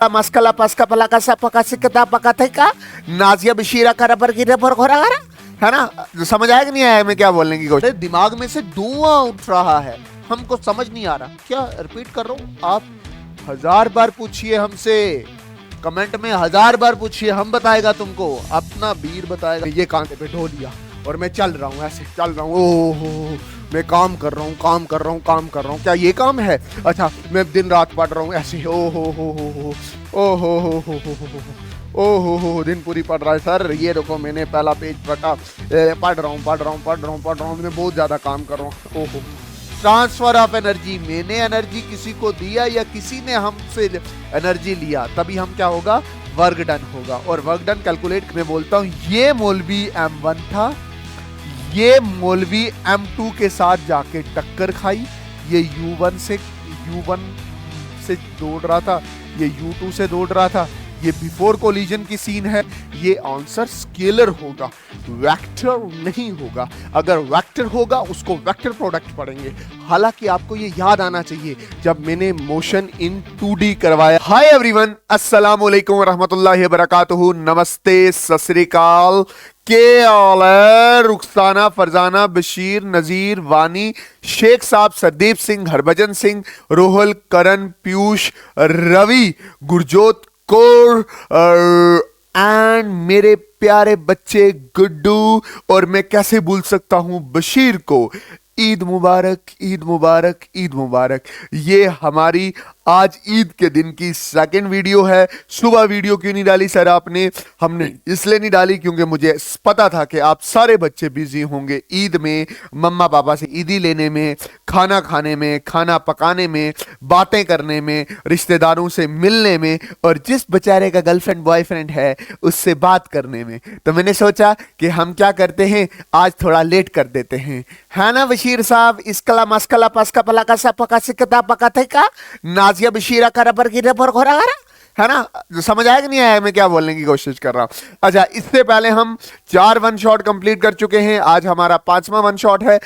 Maskala paska palaka sapaka सिकता पका थे का नाजिया बशीरा करा पर गिरे पर घोरा करा है ना। समझ आया कि नहीं आया मैं क्या बोलने की कोशिश। दिमाग में से धुआं उठ रहा है, हमको समझ नहीं आ रहा क्या। रिपीट कर रहा हूँ, आप 1000 बार पूछिए हमसे, कमेंट में 1000 बार पूछिए, हम बताएगा तुमको, अपना वीर बताएगा। ये कांधे पे ढो लिया और मैं चल रहा हूँ, ऐसे चल रहा हूँ, ओहो मैं काम कर रहा हूँ, काम कर रहा हूँ, काम कर रहा हूँ। क्या ये काम है? अच्छा मैं दिन रात पढ़ रहा हूँ ऐसे, ओ हो दिन पूरी पढ़ रहा है सर। ये देखो मैंने पहला पेज पढ़ा, पढ़ रहा हूँ, मैं बहुत ज्यादा काम कर रहा हूँ। ओहो, ट्रांसफर ऑफ एनर्जी, मैंने एनर्जी किसी को दिया या किसी ने हमसे एनर्जी लिया, तभी हम क्या होगा, वर्क डन होगा। और वर्क डन कैलकुलेट में बोलता हूँ, ये मौलवी M1 था, ये मौलवी M2 के साथ जाके टक्कर खाई, ये U1 से दौड़ रहा था, ये U2 से दौड़ रहा था, ये बिफोर कोलिजन की सीन है। ये आंसर स्केलर होगा, वेक्टर नहीं होगा। अगर वेक्टर होगा उसको वेक्टर प्रोडक्ट पढ़ेंगे। हालांकि आपको ये याद आना चाहिए जब मैंने मोशन इन 2D करवाया। हाय एवरीवन, अस्सलाम वालेकुम व रहमतुल्लाहि व बरकातुहू, नमस्ते, सत श्री अकाल। के ऑल रुखसाना, फरजाना, बशीर, नजीर, वानी, शेख साहब, सरदीप सिंह, हरभजन सिंह, रोहल, करण, पीयूष, रवि, गुरजोत कौर एंड मेरे प्यारे बच्चे गुड्डू, और मैं कैसे भूल सकता हूं बशीर को। ईद मुबारक, ईद मुबारक, ईद मुबारक। ये हमारी आज ईद के दिन की सेकंड वीडियो है। सुबह वीडियो क्यों नहीं डाली सर आपने? हमने इसलिए नहीं डाली क्योंकि मुझे पता था कि आप सारे बच्चे बिजी होंगे ईद में, मम्मा पापा से ईदी लेने में, खाना खाने में, खाना पकाने में, बातें करने में, रिश्तेदारों से मिलने में, और जिस बेचारे का गर्लफ्रेंड बॉयफ्रेंड है उससे बात करने में। तो मैंने सोचा कि हम क्या करते हैं, आज थोड़ा लेट कर देते हैं, है ना बशीर साहब। इसकला मस्कला पस्का पला का सा पका सिकता पका थे का नाजिया बशीरा का रबर की रबर घोरा करा, है ना। समझ आया कि नहीं आया मैं क्या बोलने की कोशिश कर रहा हूं। अच्छा, इससे पहले हम 4 वन शॉट कंप्लीट कर चुके हैं, आज हमारा 5वां वन शॉट है।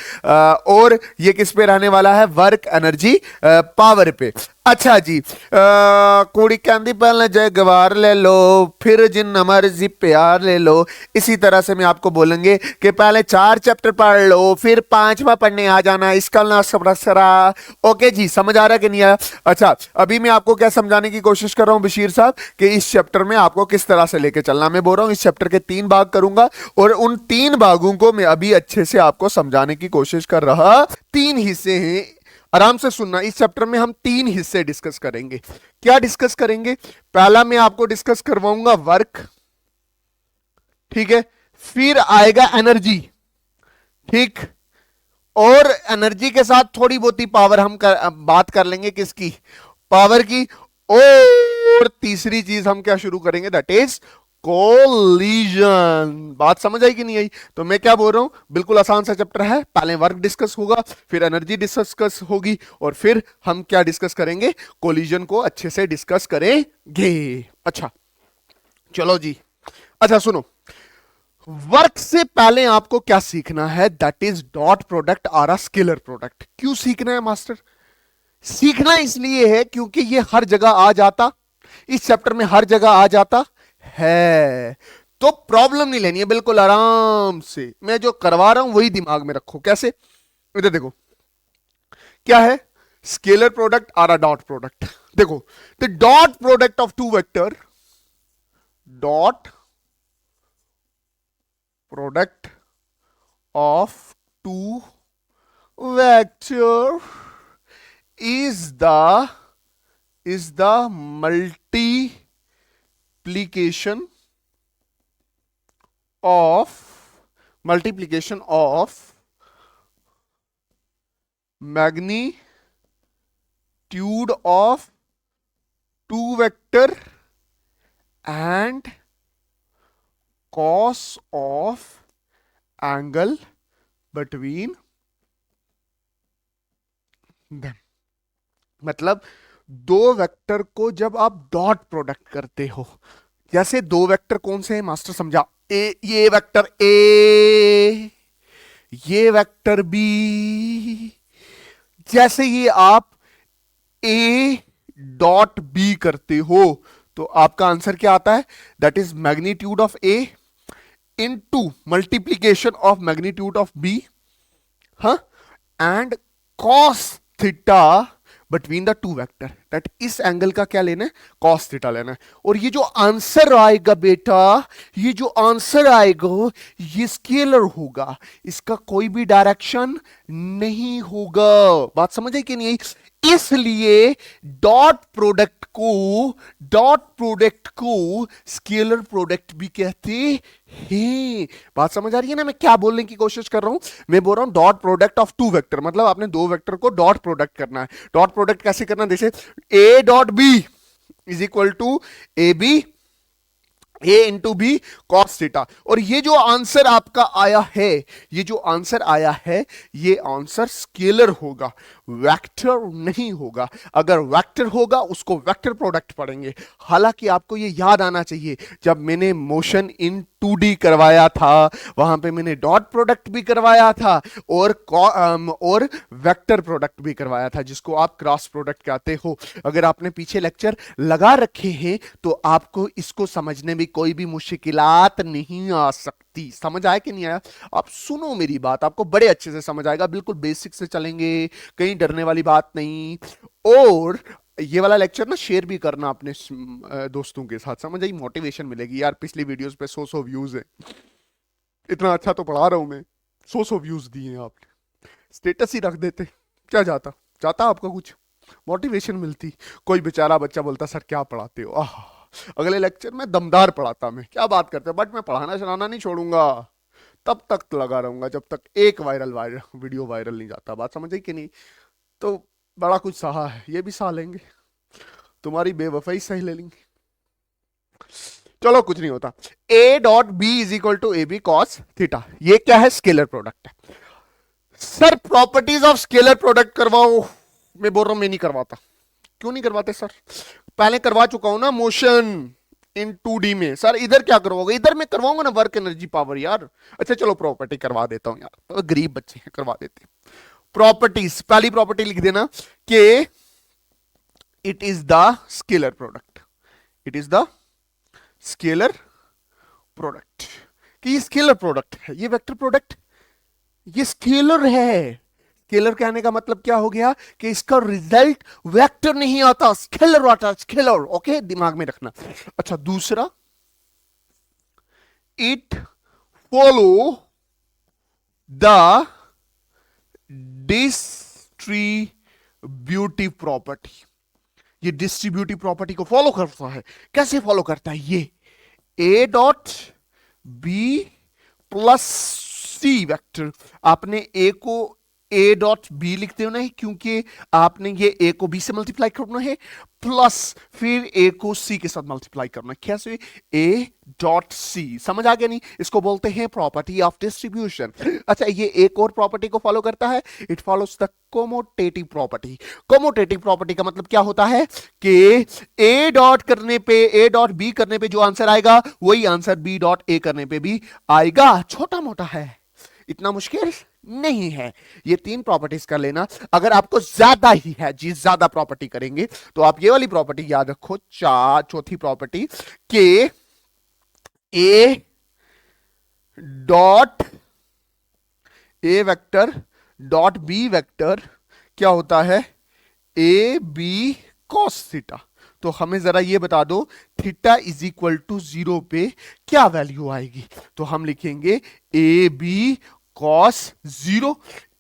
और ये किस पे रहने वाला है, वर्क एनर्जी पावर पे। अच्छा जी, कुड़ी कहती पहले जय गवार ले लो, फिर जिन मर्जी प्यार ले लो। इसी तरह से मैं आपको बोलेंगे कि पहले 4 चैप्टर पढ़ लो, फिर 5वां पढ़ने आ जाना, इसका ना सबरा। ओके जी, समझ आ रहा है कि नहीं आया? अच्छा, अभी मैं आपको क्या समझाने की कोशिश कर रहा हूं बशीर साहब, कि इस चैप्टर में आपको किस तरह से लेके चलना। मैं बोल रहा हूं इस चैप्टर के 3 भाग करूंगा, और उन 3 भागों को मैं अभी अच्छे से आपको समझाने की कोशिश कर रहा। 3 हिस्से हैं, आराम से सुनना। इस चैप्टर में हम 3 हिस्से डिस्कस करेंगे। क्या डिस्कस करेंगे? पहला मैं आपको डिस्कस करवाऊंगा वर्क, ठीक है, फिर आएगा एनर्जी, ठीक, और एनर्जी के साथ थोड़ी बहुत ही पावर हम बात कर लेंगे, किसकी, पावर की। और तीसरी चीज हम क्या शुरू करेंगे, दैट इज कोलिजन। बात समझ आई कि नहीं आई? तो मैं क्या बोल रहा हूं, बिल्कुल आसान सा चैप्टर है। पहले वर्क डिस्कस होगा, फिर एनर्जी डिस्कस होगी, और फिर हम क्या डिस्कस करेंगे, कोलिजन को अच्छे से डिस्कस करेंगे। अच्छा चलो जी, अच्छा सुनो, वर्क से पहले आपको क्या सीखना है, दैट इज डॉट प्रोडक्ट और अ स्केलर प्रोडक्ट। क्यों सीखना है मास्टर? सीखना इसलिए है क्योंकि ये हर जगह आ जाता, इस चैप्टर में हर जगह आ जाता है। तो प्रॉब्लम नहीं लेनी है, बिल्कुल आराम से मैं जो करवा रहा हूं वही दिमाग में रखो। कैसे? इधर देखो, क्या है, स्केलर प्रोडक्ट और अ डॉट प्रोडक्ट। देखो, the dot product of 2 vector, dot product of 2 vector is the multiplication of magnitude of 2 vector and cos of angle between them। मतलब 2 वेक्टर को जब आप डॉट प्रोडक्ट करते हो, जैसे 2 वेक्टर कौन से हैं मास्टर समझा, ये वेक्टर ए, ये वेक्टर बी, जैसे ही आप ए डॉट बी करते हो तो आपका आंसर क्या आता है, that is magnitude of A into multiplication of magnitude of B, हाँ, and cos theta between the two vector, that इस एंगल का क्या लेना है, कॉस थीटा लेना है। और ये जो आंसर आएगा बेटा, ये जो आंसर आएगा ये स्केलर होगा, इसका कोई भी डायरेक्शन नहीं होगा। बात समझ आई कि नहीं आई? इसलिए डॉट प्रोडक्ट को स्केलर प्रोडक्ट भी कहते हैं। बात समझ आ रही है ना मैं क्या बोलने की कोशिश कर रहा हूं? मैं बोल रहा हूं dot product of two vector, मतलब आपने दो वेक्टर को डॉट प्रोडक्ट करना है। डॉट प्रोडक्ट कैसे करना है, जैसे a dot b is equal to a b, a into b cos theta. और ये जो आंसर आपका आया है, ये जो आंसर आया है, ये आंसर स्केलर होगा, वेक्टर नहीं होगा। अगर वेक्टर होगा उसको वेक्टर प्रोडक्ट पढ़ेंगे। हालांकि आपको ये याद आना चाहिए, जब मैंने मोशन इन 2D करवाया था वहां पे मैंने डॉट प्रोडक्ट भी करवाया था और वेक्टर प्रोडक्ट भी करवाया था, जिसको आप क्रॉस प्रोडक्ट कहते हो। अगर आपने पीछे लेक्चर लगा रखे हैं तो आपको इसको समझने में कोई भी मुश्किलात नहीं आ सकती। समझ आया कि नहीं आया? आप सुनो मेरी बात, आपको बड़े अच्छे से समझ आएगा, बिल्कुल बेसिक से चलेंगे, कहीं डरने वाली बात नहीं। और ये वाला लेक्चर ना शेयर भी करना अपने दोस्तों के साथ, समझ आई? मोटिवेशन मिलेगी यार। पिछली वीडियोस पे 100 व्यूज है, इतना अच्छा तो पढ़ा रहा हूं मैं, 100 व्यूज दिए हैं आपने, स्टेटस ही रख देते, क्या जाता जाता आपका कुछ, मोटिवेशन मिलती। कोई बेचारा बच्चा बोलता सर क्या पढ़ाते हो, आह अगले लेक्चर में दमदार पढ़ाता, मैं क्या बात करते हो। बट मैं पढ़ाना चलाना नहीं छोड़ूंगा, तब तक लगा रहूंगा जब तक एक वायरल वीडियो वायरल नहीं जाता। बात समझ आई कि नहीं? तो बड़ा कुछ सहा है, ये भी सहा लेंगे, तुम्हारी बेवफाई सही ले लेंगे, चलो कुछ नहीं होता। A dot b is equal to a b cos theta, ये क्या है, स्केलर प्रोडक्ट है। Sir properties of scalar product करवाओ, मैं बोल रहा हूं मैं नहीं करवाता। क्यों नहीं करवाते सर? पहले करवा चुका हूं ना मोशन इन 2D में। सर इधर क्या करवाओगे? इधर मैं करवाऊंगा ना वर्क एनर्जी पावर यार। अच्छा चलो प्रॉपर्टी करवा देता हूं यार, तो गरीब बच्चे हैं, करवा देते हैं। प्रॉपर्टीज, पहली प्रॉपर्टी लिख देना कि it is the scalar product, it is the scalar product, कि ये स्केलर प्रोडक्ट है, ये वेक्टर प्रोडक्ट, ये स्केलर है। स्केलर कहने का मतलब क्या हो गया कि इसका रिजल्ट वेक्टर नहीं आता, स्केलर आता, स्केलर। ओके, दिमाग में रखना। अच्छा दूसरा, it follow the distributive property, ये डिस्ट्रीब्यूटिव प्रॉपर्टी को फॉलो करता है। कैसे फॉलो करता है? ये a dot b plus c vector, आपने ए को ए डॉट बी लिखते हो ना, क्योंकि आपने ये ए को बी से मल्टीप्लाई करना है, प्लस फिर ए को सी के साथ मल्टीप्लाई करना है। कैसे? ए डॉट सी, समझ आ गया नहीं? इसको बोलते हैं प्रॉपर्टी ऑफ डिस्ट्रीब्यूशन। अच्छा ये एक और प्रॉपर्टी को फॉलो करता है, it follows the commutative property. Commutative property का मतलब क्या होता है कि ए डॉट करने पे, ए डॉट बी करने पे जो आंसर आएगा वही आंसर बी डॉट ए करने पे भी आएगा। छोटा मोटा है, इतना मुश्किल नहीं है। ये तीन प्रॉपर्टीज कर लेना। अगर आपको ज्यादा ही है जी, ज्यादा प्रॉपर्टी करेंगे तो आप ये वाली प्रॉपर्टी याद रखो, चौथी प्रॉपर्टी के a dot a vector dot b vector क्या होता है, ए बी कॉस थीटा। तो हमें जरा ये बता दो थीटा इज इक्वल टू 0 पे क्या वैल्यू आएगी? तो हम लिखेंगे a b cos 0,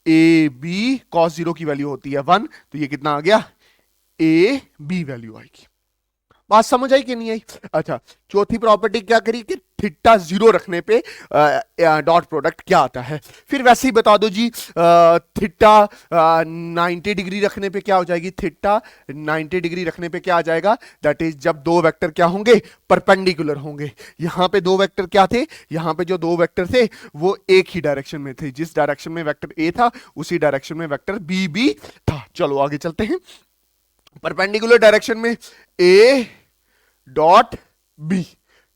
a b cos 0 की वैल्यू होती है 1, तो ये कितना आ गया, ए बी वैल्यू आएगी। बात समझ आई कि नहीं आई? अच्छा चौथी प्रॉपर्टी क्या करी कि थीटा 0 रखने पे डॉट प्रोडक्ट क्या आता है। फिर वैसे ही बता दो जी, थीटा 90 डिग्री रखने पे क्या हो जाएगी, थीटा 90 डिग्री रखने पे क्या आ जाएगा, दैट इज जब दो वेक्टर क्या होंगे, परपेंडिकुलर होंगे। यहां पे दो वेक्टर क्या थे, यहां पे जो दो वेक्टर थे वो एक ही डायरेक्शन में थे, जिस डायरेक्शन में वेक्टर ए था उसी डायरेक्शन में वेक्टर बी भी था। चलो आगे चलते हैं। परपेंडिकुलर डायरेक्शन में ए डॉट बी,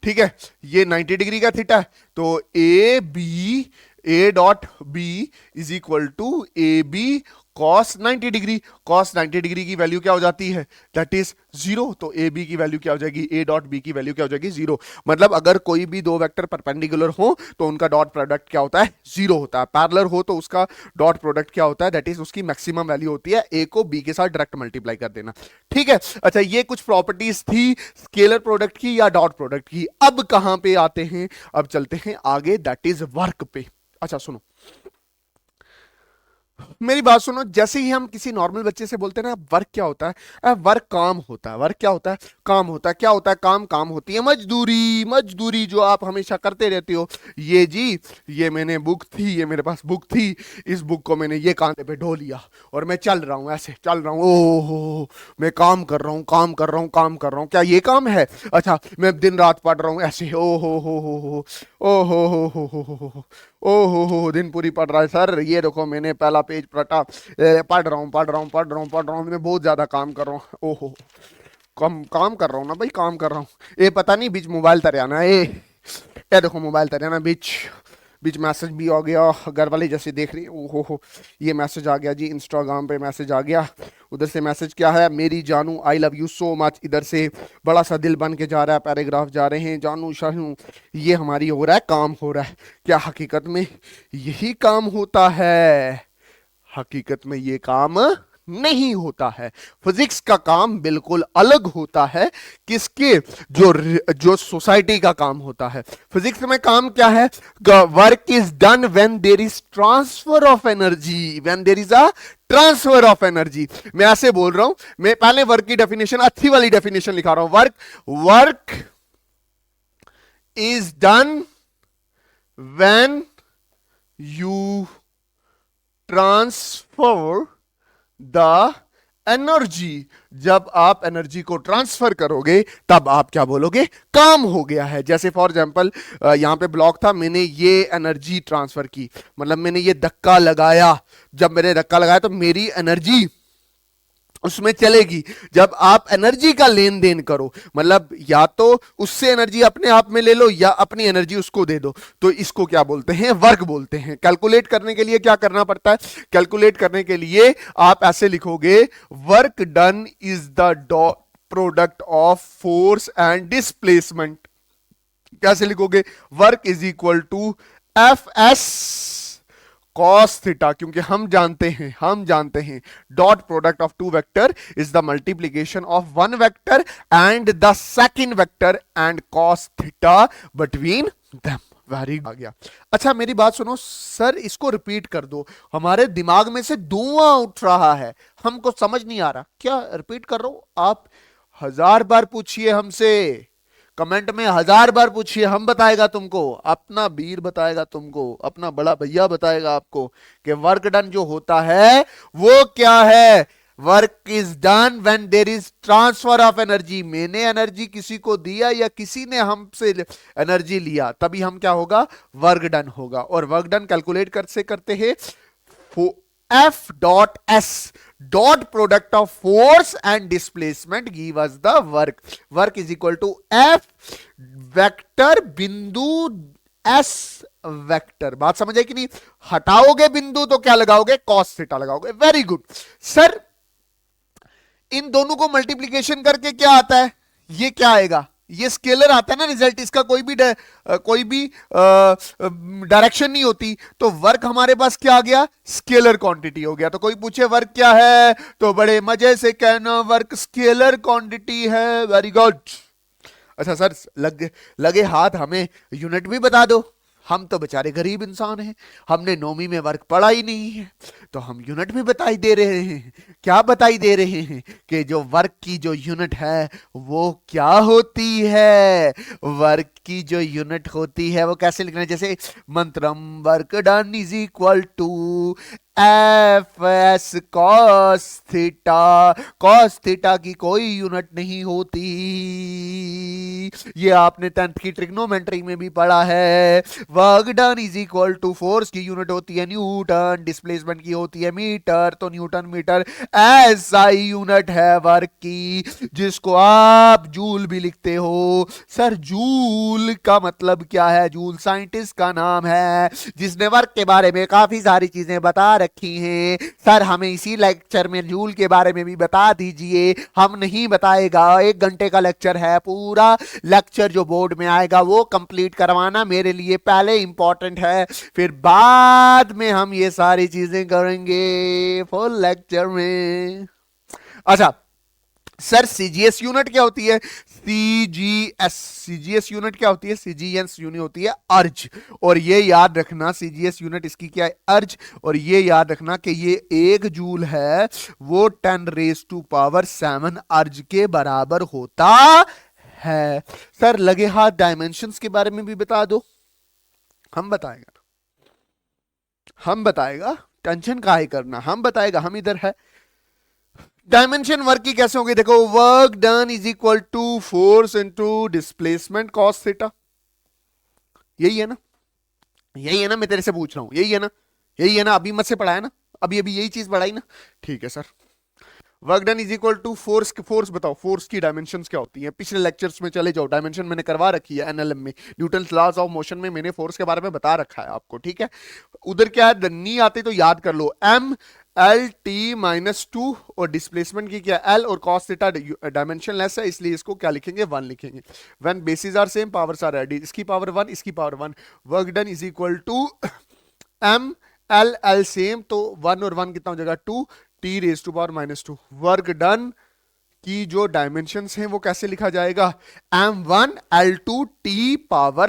ठीक है, ये 90 डिग्री का थीटा है, तो a b, a dot b is equal to a b cos 90 degree, cos 90 degree की वैल्यू क्या हो जाती है, दैट इज 0। तो ए बी की वैल्यू क्या हो जाएगी, ए डॉट बी की वैल्यू क्या हो जाएगी, 0। मतलब अगर कोई भी दो वेक्टर परपेंडिकुलर हो तो उनका डॉट प्रोडक्ट क्या होता है, 0 होता है। पैरेलल हो तो उसका डॉट प्रोडक्ट क्या होता है, दैट इज उसकी मैक्सिमम वैल्यू होती है ए को बी के साथ डायरेक्ट मल्टीप्लाई कर देना। ठीक है, अच्छा ये कुछ प्रॉपर्टीज थी स्केलर प्रोडक्ट की या डॉट प्रोडक्ट की। अब कहां पे आते हैं, अब चलते हैं आगे, दैट इज वर्क पे। अच्छा सुनो, मेरी बात सुनो, जैसे ही हम किसी नॉर्मल बच्चे से बोलते हैं ना वर्क क्या होता है, वर्क काम होता है। वर्क क्या होता है, काम होता है। क्या होता है काम, काम होती है मजदूरी। मजदूरी जो आप हमेशा करते रहते हो। ये जी, ये मैंने बुक थी, ये मेरे पास बुक थी, इस बुक को मैंने ये कांधे पे ढो लिया और मैं चल रहा हूं, ऐसे चल रहा हूं, ओहो मैं काम कर रहा हूं, काम कर रहा हूं, काम कर रहा हूं। क्या ये काम है? अच्छा मैं दिन रात पढ़ रहा हूं ऐसे, ओ हो दिन पूरी पढ़ रहा है सर। ये देखो मैंने पहला पेज पढ़ा, पढ़ रहा हूँ पढ़ रहा हूँ पढ़ रहा हूँ पढ़ रहा हूँ, मैं बहुत ज्यादा काम कर रहा हूँ। ओहो, कम काम कर रहा हूँ ना भाई, काम कर रहा हूँ। ये पता नहीं बीच मोबाइल तरियाना, ये देखो मोबाइल तरियाना बीच बीच मैसेज भी आ गया, घर वाले जैसे देख रही, ओहो ये मैसेज आ गया जी, इंस्टाग्राम पे मैसेज आ गया। उधर से मैसेज क्या है, मेरी जानू I love you so much. इधर से बड़ा सा दिल बन के जा रहा है, पैराग्राफ जा रहे हैं, जानू शानू। ये हमारी हो रहा है, काम हो रहा है। क्या हकीकत में यही काम होता है? हकीकत में ये काम नहीं होता है। फिजिक्स का काम बिल्कुल अलग होता है। किसके, जो जो सोसाइटी का काम होता है। फिजिक्स में काम क्या है, work is done when there is transfer of energy, when there is a transfer of energy. मैं ऐसे बोल रहा हूं, मैं पहले वर्क की डेफिनेशन, अच्छी वाली डेफिनेशन लिखा रहा हूं। Work is done when you transfer the energy. जब आप एनर्जी को ट्रांसफर करोगे तब आप क्या बोलोगे, काम हो गया है। जैसे फॉर एग्जांपल यहां पे ब्लॉक था, मैंने ये एनर्जी ट्रांसफर की, मतलब मैंने ये धक्का लगाया। जब मैंने धक्का लगाया तो मेरी एनर्जी उसमें चलेगी। जब आप एनर्जी का लेन देन करो, मतलब या तो उससे एनर्जी अपने आप में ले लो या अपनी एनर्जी उसको दे दो, तो इसको क्या बोलते हैं, वर्क बोलते हैं। कैलकुलेट करने के लिए क्या करना पड़ता है, कैलकुलेट करने के लिए आप ऐसे लिखोगे, work done is the product of force and displacement. कैसे लिखोगे, work is equal to F S cos theta, क्योंकि हम जानते हैं dot product of two vector is the multiplication of one vector and the second vector and cos theta between them. Very आ गया। अच्छा मेरी बात सुनो सर, इसको रिपीट कर दो, हमारे दिमाग में से धुआं उठ रहा है, हमको समझ नहीं आ रहा। क्या रिपीट कर रहा हूं? आप 1000 बार पूछिए हमसे, कमेंट में 1000 बार पूछिए, हम बताएगा तुमको, अपना वीर बताएगा तुमको, अपना बड़ा भैया बताएगा आपको कि वर्क डन जो होता है वो क्या है। Work is done when there is transfer of energy. मैंने एनर्जी किसी को दिया या किसी ने हमसे एनर्जी लिया, तभी हम क्या होगा, वर्क डन होगा। और वर्क डन कैलकुलेट से करते हैं f dot s, dot product of force and displacement give us the work. Work is equal to f vector बिंदु एस वेक्टर। बात समझ आई कि नहीं? हटाओगे बिंदु तो क्या लगाओगे, कॉस थीटा लगाओगे। वेरी गुड सर, इन दोनों को मल्टीप्लीकेशन करके क्या आता है, ये क्या आएगा, ये स्केलर आता है ना रिजल्ट, इसका कोई भी डायरेक्शन नहीं होती, तो वर्क हमारे पास क्या आ गया, स्केलर क्वांटिटी हो गया। तो कोई पूछे वर्क क्या है, तो बड़े मजे से कहना वर्क स्केलर क्वांटिटी है। Very good. अच्छा सर लगे हाथ, हमें यूनिट भी बता दो। हम तो बेचारे गरीब इंसान हैं, हमने नौवीं में वर्क पढ़ा ही नहीं है, तो हम यूनिट भी बताई दे रहे हैं। क्या बताई दे रहे हैं कि जो वर्क की जो यूनिट है वो क्या होती है। वर्क की जो यूनिट होती है वो कैसे लिखना है, जैसे मंत्रम work done is equal to F S cos theta. Cos theta की कोई यूनिट नहीं होती, ये आपने 10th की ट्रिग्नोमेट्री में भी पढ़ा है। Work done is equal to force की यूनिट होती है न्यूटन, डिस्प्लेसमेंट की होती है मीटर, तो न्यूटन मीटर ऐसा ही यूनिट है वर्क की जिसको आप जूल भी लिखते हो। सर जूल का मतलब क्या है? जूल साइंटिस्ट का नाम है जिसने वर्क के बारे में काफी सारी चीजें बता रखी हैं। सर हमें इसी लेक्चर में जूल के बारे में भी बता दीजिए। हम नहीं बताएगा, 1 घंटे का लेक्चर है, पूरा लेक्चर जो बोर्ड में आएगा वो कंप्लीट करवाना मेरे लिए पहले इंपॉर्टेंट है, फिर बाद में हम ये सारी चीजें करेंगे फुल लेक्चर में। अच्छा सर सीजीएस यूनिट क्या होती है? सीजीएस यूनिट क्या होती है? सीजीएस यूनिट होती है अर्ज। और ये याद रखना सीजीएस यूनिट इसकी क्या है? अर्ज। और ये याद रखना कि ये 1 जूल है वो 10⁻⁷ अर्ज के बराबर होता है। सर लगे हाथ डायमेंशंस के बारे में भी बता दो। हम बताएगा, टेंशन काहे करना, हम बताएगा, हम इधर है। डायमेंशन वर्क की कैसे होगी? देखो work done is equal to force into displacement cos theta. यही है ना, यही है ना, मैं तेरे से पूछ रहा हूं, यही है ना, यही है ना, अभी मत से पढ़ाया ना, अभी अभी यही चीज पढ़ाई ना। ठीक है sir, work done is equal to force. Force बताओ, फोर्स की डायमेंशंस क्या होती हैं? पिछले लेक्चर्स में चले जाओ, डायमेंशन मैंने करवा रखी है एनएलएम में, न्यूटन लॉज ऑफ मोशन में मैंने फोर्स के बारे में बता रखा है आपको। ठीक है, उधर क्या है, नहीं आते तो याद कर लो, एम एल टी -2 और डिस्प्लेसमेंट की क्या एल, और कॉस थीटा डायमेंशन लेस है इसलिए इसको क्या लिखेंगे? 1 लिखेंगे। When bases are same powers are added, इसकी पावर 1 इसकी power 1, work done is equal to m l l same, तो 1 और 1 कितना हो जाएगा? 2 t⁻⁻²। वर्क डन की जो डायमेंशंस हैं वो कैसे लिखा जाएगा? m1 l2 t⁻²।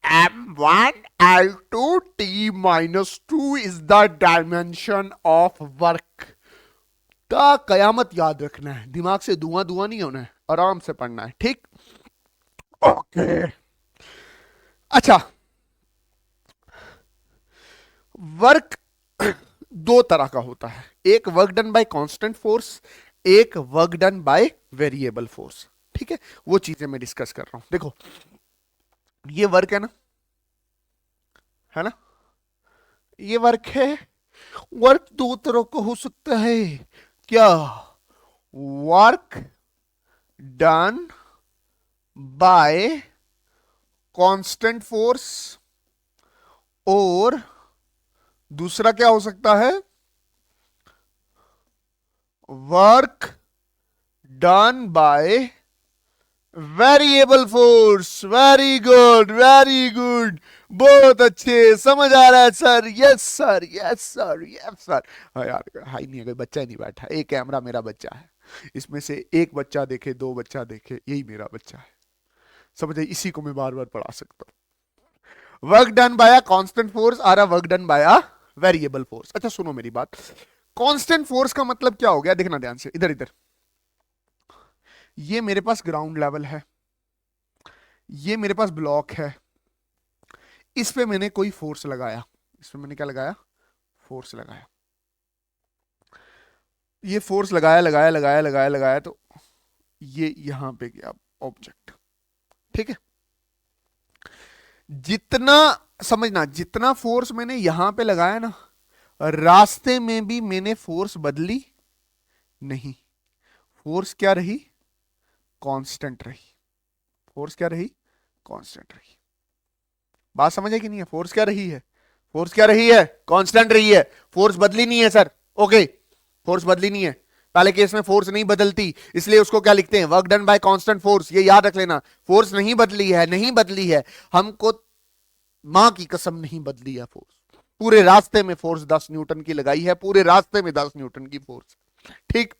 m1 l2 t⁻² is the dimension of work। ता कयामत याद रखना है, दिमाग से धुआं धुआं नहीं होना है, आराम से पढ़ना है। ठीक, ओके। अच्छा, वर्क 2 तरह का होता है, एक work done by constant force, एक work done by variable force. ठीक है, वो चीजें मैं डिस्कस कर रहा हूं। देखो ये वर्क है ना, ये वर्क है। वर्क 2 तरह का हो सकता है। क्या? Work done by constant force, और दूसरा क्या हो सकता है? Work done by variable force. Very good, very good, बहुत अच्छे, समझ आ रहा है sir. Yes sir, yes sir, yes sir. हाँ यार, हाई नहीं है, कोई बच्चा नहीं बैठा, एक कैमरा मेरा बच्चा है, इसमें से एक बच्चा देखे, 2 बच्चा देखे, यही मेरा बच्चा है। समझ आई? इसी को मैं बार बार पढ़ा सकता हूं। Work done by constant force आ रहा, work done by variable force. अच्छा सुनो मेरी बात, कांस्टेंट फोर्स का मतलब क्या हो गया? देखना ध्यान से, इधर इधर। ये मेरे पास ग्राउंड लेवल है, ये मेरे पास ब्लॉक है, इस पे मैंने कोई फोर्स लगाया, इस पे मैंने क्या लगाया? फोर्स लगाया। ये फोर्स लगाया लगाया लगाया लगाया लगाया, तो ये यहां पे गया ऑब्जेक्ट। ठीक है, जितना समझना, जितना फोर्स मैंने यहां पे लगाया ना, रास्ते में भी मैंने फोर्स बदली नहीं, फोर्स क्या रही? कांस्टेंट रही। फोर्स क्या रही? कांस्टेंट रही। बात समझ है कि नहीं है? फोर्स क्या रही है? फोर्स क्या रही है? कांस्टेंट रही है, फोर्स बदली नहीं है सर। ओके, फोर्स बदली नहीं है। पहले केस में फोर्स नहीं बदलती, इसलिए उसको क्या लिखते हैं? Work done by constant force. ये याद रख लेना, फोर्स नहीं बदली है, नहीं बदली है, हमको मां की कसम नहीं बदली है फोर्स। पूरे रास्ते में फोर्स 10 न्यूटन की लगाई है, पूरे रास्ते में 10 न्यूटन की फोर्स। ठीक,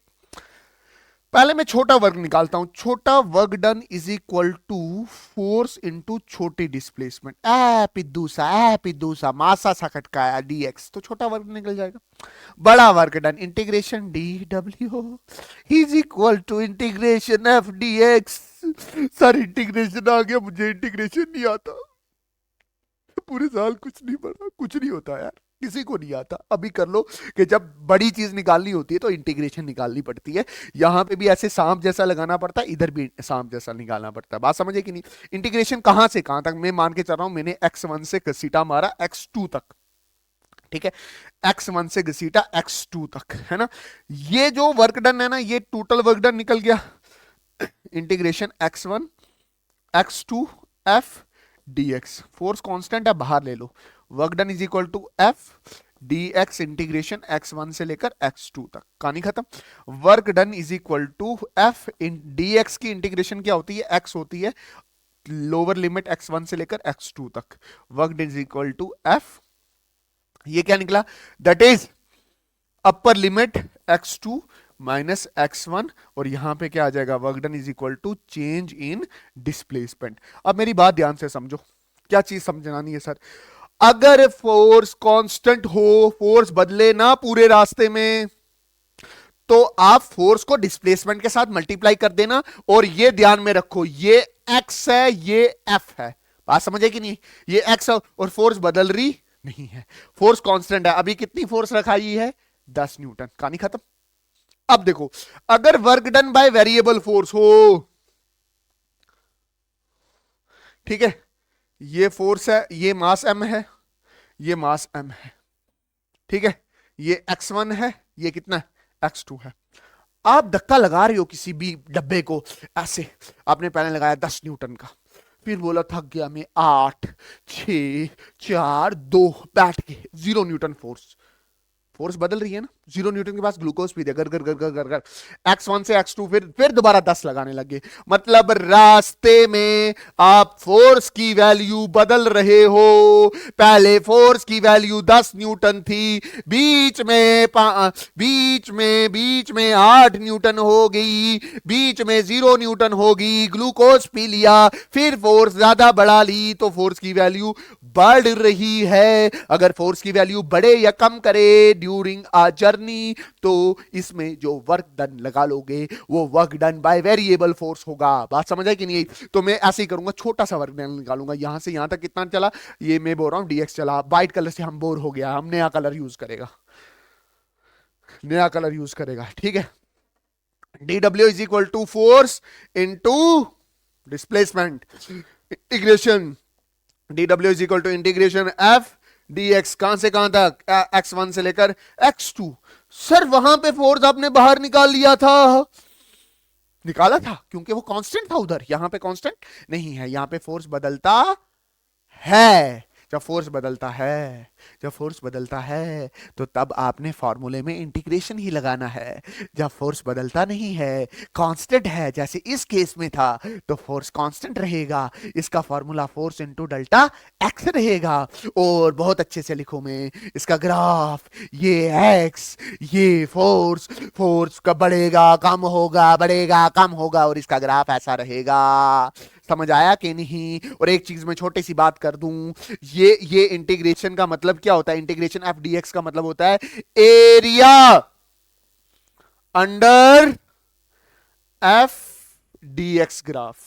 पहले मैं छोटा वर्क निकालता हूं। छोटा work done is equal to force into छोटी डिस्प्लेसमेंट। पिद्दूसा मासा सा खटकाया dx, तो छोटा वर्क निकल जाएगा। बड़ा work done integration dw is equal to integration f dx। Sir integration आ गया, मुझे इंटीग्रेशन नहीं आता, पूरे साल कुछ नहीं पढ़ा, कुछ नहीं होता यार, किसी को नहीं आता। अभी कर लो कि जब बड़ी चीज निकालनी होती है तो इंटीग्रेशन निकालनी पड़ती है। यहां पे भी ऐसे सांप जैसा लगाना पड़ता है, इधर भी सांप जैसा निकालना पड़ता है। बात समझे कि नहीं? इंटीग्रेशन कहां से कहां तक? मैं मान के चल रहा हूं मैंने x1 से घसीटा मारा x2 तक, ठीक है, x1 से घसीटा x2 तक, है ना। ये जो वर्क डन है ना, ये टोटल वर्क डन निकल गया integration x1 x2 f dx। Force constant है, बाहर ले लो। Work done is equal to f dx integration x1 से लेकर x2 तक, कहानी खत्म। Work done is equal to f in dx की इंटीग्रेशन क्या होती है? x होती है लोअर लिमिट x1 से लेकर x2 तक। Work done is equal to f, ये क्या निकला? That is upper limit x2 minus x1, और यहां पे क्या आ जाएगा? Work done is equal to change in displacement. अब मेरी बात ध्यान से समझो, क्या चीज समझानी है सर? अगर फोर्स कांस्टेंट हो, फोर्स बदले ना पूरे रास्ते में, तो आप फोर्स को डिस्प्लेसमेंट के साथ मल्टीप्लाई कर देना, और ये ध्यान में रखो ये x है, ये f है। बात समझे कि नहीं? ये x है और फोर्स बदल रही नहीं है, फोर्स कांस्टेंट है। अभी कितनी फोर्स रखाई है? 10 न्यूटन, कहानी खत्म। अब देखो, अगर work done by variable force हो, ठीक है, ये फोर्स है, ये मास m है, ये मास m है, ठीक है, ये x1 है, ये कितना है? x2 है। आप धक्का लगा रहे हो किसी भी डब्बे को, ऐसे आपने पहले लगाया 10 न्यूटन का, फिर बोला थक गया मैं, 8 6 4 2, बैठ के 0 न्यूटन फोर्स। फोर्स बदल रही है ना, 0 न्यूटन के पास ग्लूकोज पी दिया, गर गर गर गर गर गर, x1 से x2, फिर दोबारा 10 लगाने लगे। मतलब रास्ते में आप फोर्स की वैल्यू बदल रहे हो। पहले फोर्स की वैल्यू 10 न्यूटन थी, बीच में 8 न्यूटन हो गई, बीच में 0 न्यूटन हो गई, ग्लूकोज पी लिया, फिर फोर्स ज्यादा बढ़ा ली, तो फोर्स की वैल्यू बढ़ रही है। अगर फोर्स की वैल्यू बढ़े या कम करे ड्यूरिंग अ जर्नी, तो इसमें जो वर्क डन लगा लोगे वो work done by variable force होगा। बात समझ आई कि नहीं? तो मैं ऐसे ही करूंगा, छोटा सा वर्क डन निकालूंगा, यहां से यहां तक कितना चला, ये मैं बोल रहा हूं dx चला। व्हाइट कलर से हम बोर हो गया, हम नया कलर यूज करेगा, नया कलर यूज करेगा, ठीक है। dw is equal to force into displacement, integration dw is equal to integration f dx, कहां से कहां तक? x1 से लेकर x2। सर वहां पे फोर्स आपने बाहर निकाल लिया था, निकाला था क्योंकि वो कांस्टेंट था उधर, यहां पे कांस्टेंट नहीं है, यहां पे फोर्स बदलता है। जब फोर्स बदलता है, जब फोर्स बदलता है तो तब आपने फॉर्मूले में इंटीग्रेशन ही लगाना है। जब फोर्स बदलता नहीं है, कांस्टेंट है, जैसे इस केस में था, तो फोर्स कांस्टेंट रहेगा। इसका formula force into delta x रहेगा। और बहुत अच्छे से लिखो मैं इसका ग्राफ, ये एक्स, ये फोर्स, फोर्स कब बढ़ेगा कम होगा, बढ़ेगा कम होगा, और इसका ग्राफ ऐसा रहेगा। समझ आया कि नहीं? और एक चीज मैं छोटी सी बात कर दूं, ये इंटीग्रेशन का मतलब क्या होता है? इंटीग्रेशन एफ डी एक्स का मतलब होता है area under F D x graph.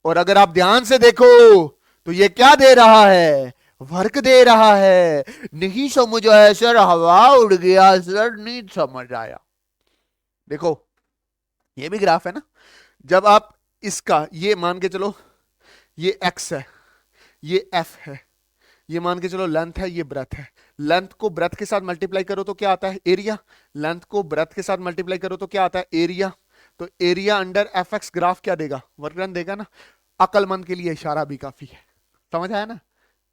और अगर आप ध्यान से देखो तो ये क्या दे रहा है? वर्क दे रहा है। नहीं समझ आया सर, हवा उड़ गया सर, नहीं समझ आया। देखो ये भी ग्राफ है ना, जब आप इसका ये मान के चलो, ये x है, ये f है, ये मान के चलो लेंथ है, ये ब्रेथ है। लेंथ को ब्रेथ के साथ मल्टीप्लाई करो तो क्या आता है? एरिया। लेंथ को ब्रेथ के साथ मल्टीप्लाई करो तो क्या आता है? एरिया। तो area under F x graph क्या देगा? वर्क डन देगा ना। अकलमंद के लिए इशारा भी काफी है। समझ आया ना?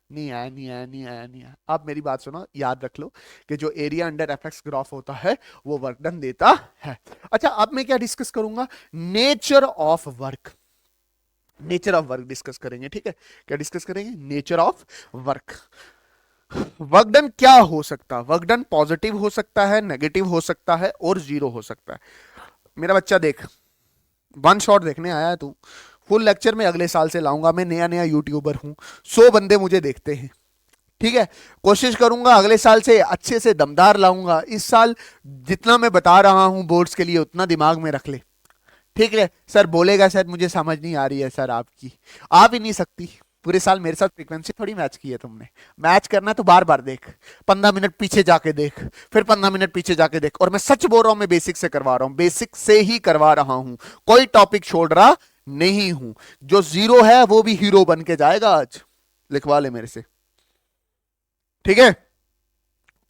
नहीं आया, नहीं आया, नहीं आया, नहीं आया। आप मेरी बात सुनो, याद रख लो कि जो area under F x graph होता है वो वर्क डन देता है। अच्छा, अब मैं क्या डिस्कस करूंगा? Nature of work. Nature of work discuss करेंगे, ठीक है। क्या डिस्कस करेंगे? Nature of work. Work done क्या हो सकता है? वर्क डन पॉजिटिव हो सकता है, नेगेटिव हो सकता है, और जीरो हो सकता है। मेरा बच्चा देख, वन शॉट देखने आया है तू, फुल लेक्चर में अगले साल से लाऊंगा। मैं नया नया यूट्यूबर हूं, 100 बंदे मुझे देखते हैं, ठीक है। कोशिश करूंगा अगले साल से अच्छे से दमदार लाऊंगा। इस साल जितना मैं बता रहा हूं बोर्ड्स के लिए उतना दिमाग में रख ले, ठीक है। सर बोलेगा सर मुझे समझ नहीं आ रही है सर आपकी, आ भी नहीं सकती, पूरे साल मेरे साथ फ्रीक्वेंसी थोड़ी मैच की है तुमने। मैच करना है तो बार बार देख, 15 मिनट पीछे जाके देख, फिर 15 मिनट पीछे जाके देख। और मैं सच बोल रहा हूं, मैं बेसिक से करवा रहा हूं, बेसिक से ही करवा रहा हूं, कोई टॉपिक छोड़ रहा नहीं हूं। जो जीरो है वो भी हीरो बन के जाएगा आज, लिखवा ले मेरे से, ठीक है।